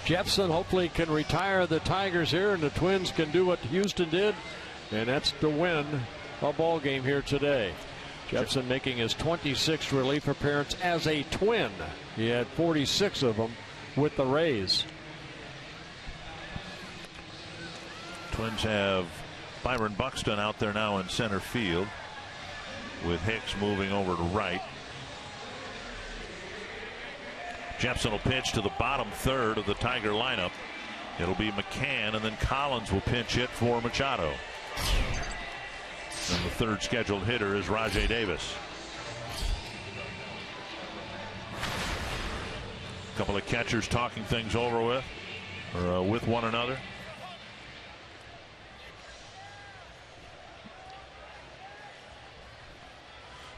Jepson hopefully can retire the Tigers here, and the Twins can do what Houston did, and that's to win a ball game here today. Jepson making his 26th relief appearance as a Twin. He had 46 of them with the Rays. Twins have Byron Buxton out there now in center field, with Hicks moving over to right. Jepson will pitch to the bottom 3rd of the Tiger lineup. It'll be McCann, and then Collins will pinch hit for Machado. And the 3rd scheduled hitter is Rajai Davis. A couple of catchers talking things over with one another.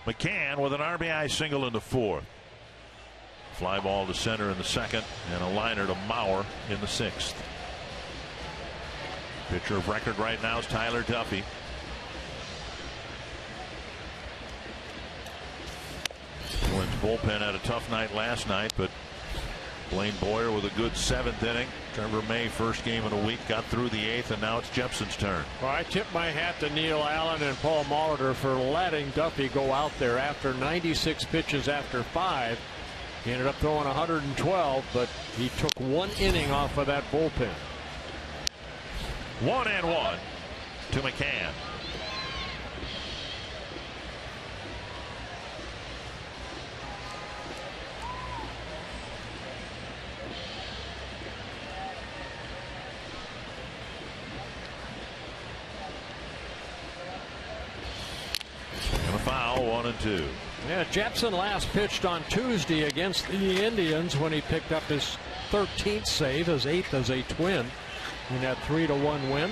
McCann with an RBI single in the 4th. Fly ball to center in the 2nd, and a liner to Mauer in the 6th. Pitcher of record right now is Tyler Duffy. Twins bullpen had a tough night last night, but Blaine Boyer with a good 7th inning. Trevor May, first game in a week, got through the 8th, and now it's Jepson's turn. Well, I tip my hat to Neil Allen and Paul Molitor for letting Duffy go out there after 96 pitches after 5. He ended up throwing 112, but he took 1 inning off of that bullpen. 1-1 to McCann. And a foul, 1-2. Yeah, Jepson last pitched on Tuesday against the Indians when he picked up his 13th save, his 8th as a Twin in that 3-1 win.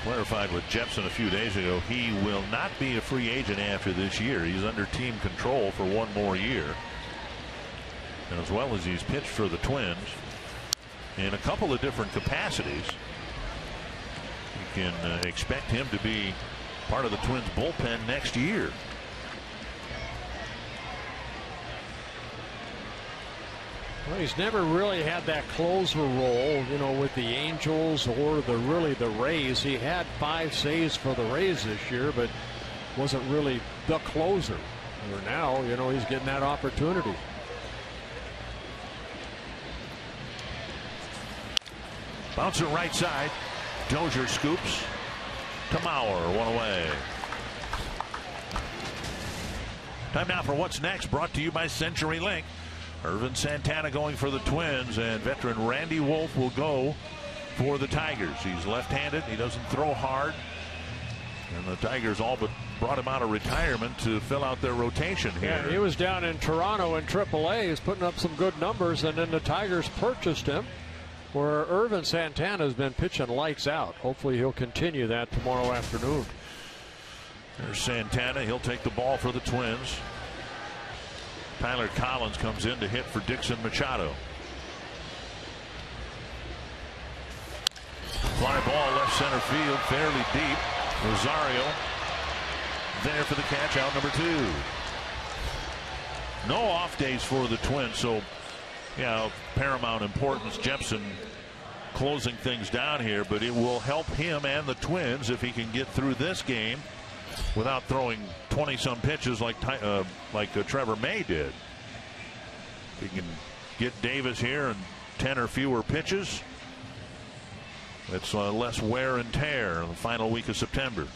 Clarified with Jepson a few days ago, he will not be a free agent after this year. He's under team control for 1 more year. And as well as he's pitched for the Twins in a couple of different capacities, you can expect him to be part of the Twins bullpen next year. Well, he's never really had that closer role, you know, with the Angels or the Rays. He had 5 saves for the Rays this year, but wasn't really the closer. Where now, you know, he's getting that opportunity. Bouncer right side. Dozier scoops to Mauer, 1 away. Time now for What's Next, brought to you by CenturyLink. Irvin Santana going for the Twins, and veteran Randy Wolf will go for the Tigers. He's left-handed. He doesn't throw hard. And the Tigers all but brought him out of retirement to fill out their rotation here. Yeah, he was down in Toronto in AAA. He's putting up some good numbers, and then the Tigers purchased him, where Irvin Santana has been pitching lights out. Hopefully he'll continue that tomorrow afternoon. There's Santana. He'll take the ball for the Twins. Tyler Collins comes in to hit for Dixon Machado. Fly ball left center field, fairly deep. Rosario there for the catch, out number 2. No off days for the Twins, so yeah, paramount importance. Jepson closing things down here, but it will help him and the Twins if he can get through this game without throwing 20-some pitches like Trevor May did. If he can get Davis here and 10 or fewer pitches, it's less wear and tear in the final week of September.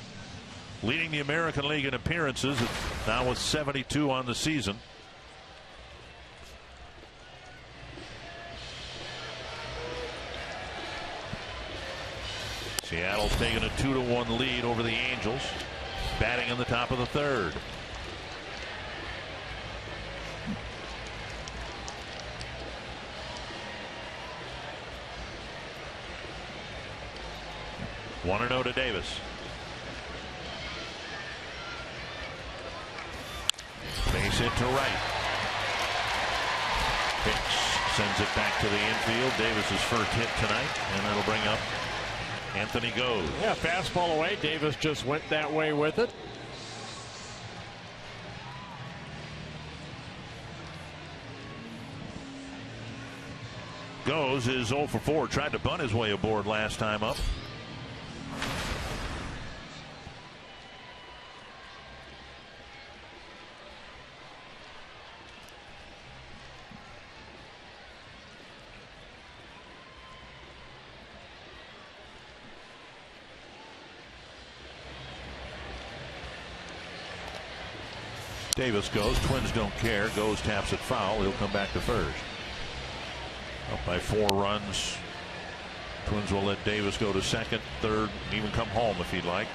Leading the American League in appearances, now with 72 on the season. Seattle's taking a 2-1 lead over the Angels. Batting in the top of the 3rd. One and 0 to Davis. Base hit to right. Hicks sends it back to the infield. Davis's first hit tonight, and that'll bring up Anthony Goes. Yeah, fastball away. Davis just went that way with it. Goes is 0 for 4. Tried to bunt his way aboard last time up. Davis goes. Twins don't care. Goes, taps it foul. He'll come back to first. Up by 4 runs. Twins will let Davis go to second, third, and even come home if he'd like.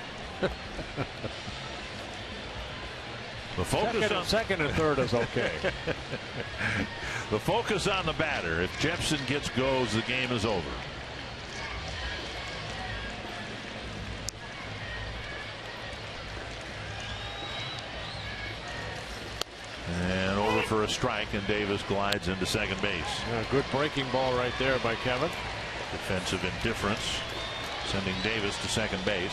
The focus second and third is okay. The focus on the batter. If Jepson gets Goes, the game is over. And over for a strike, and Davis glides into second base. Yeah, good breaking ball right there by Kevin. Defensive indifference sending Davis to second base.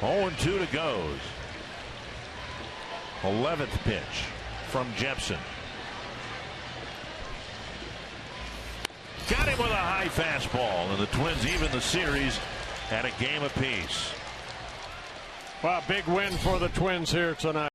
Oh, 2 to goes. 11th pitch from Jepsen. Got him with a high fastball, and the Twins even the series at a game apiece. Well, big win for the Twins here tonight.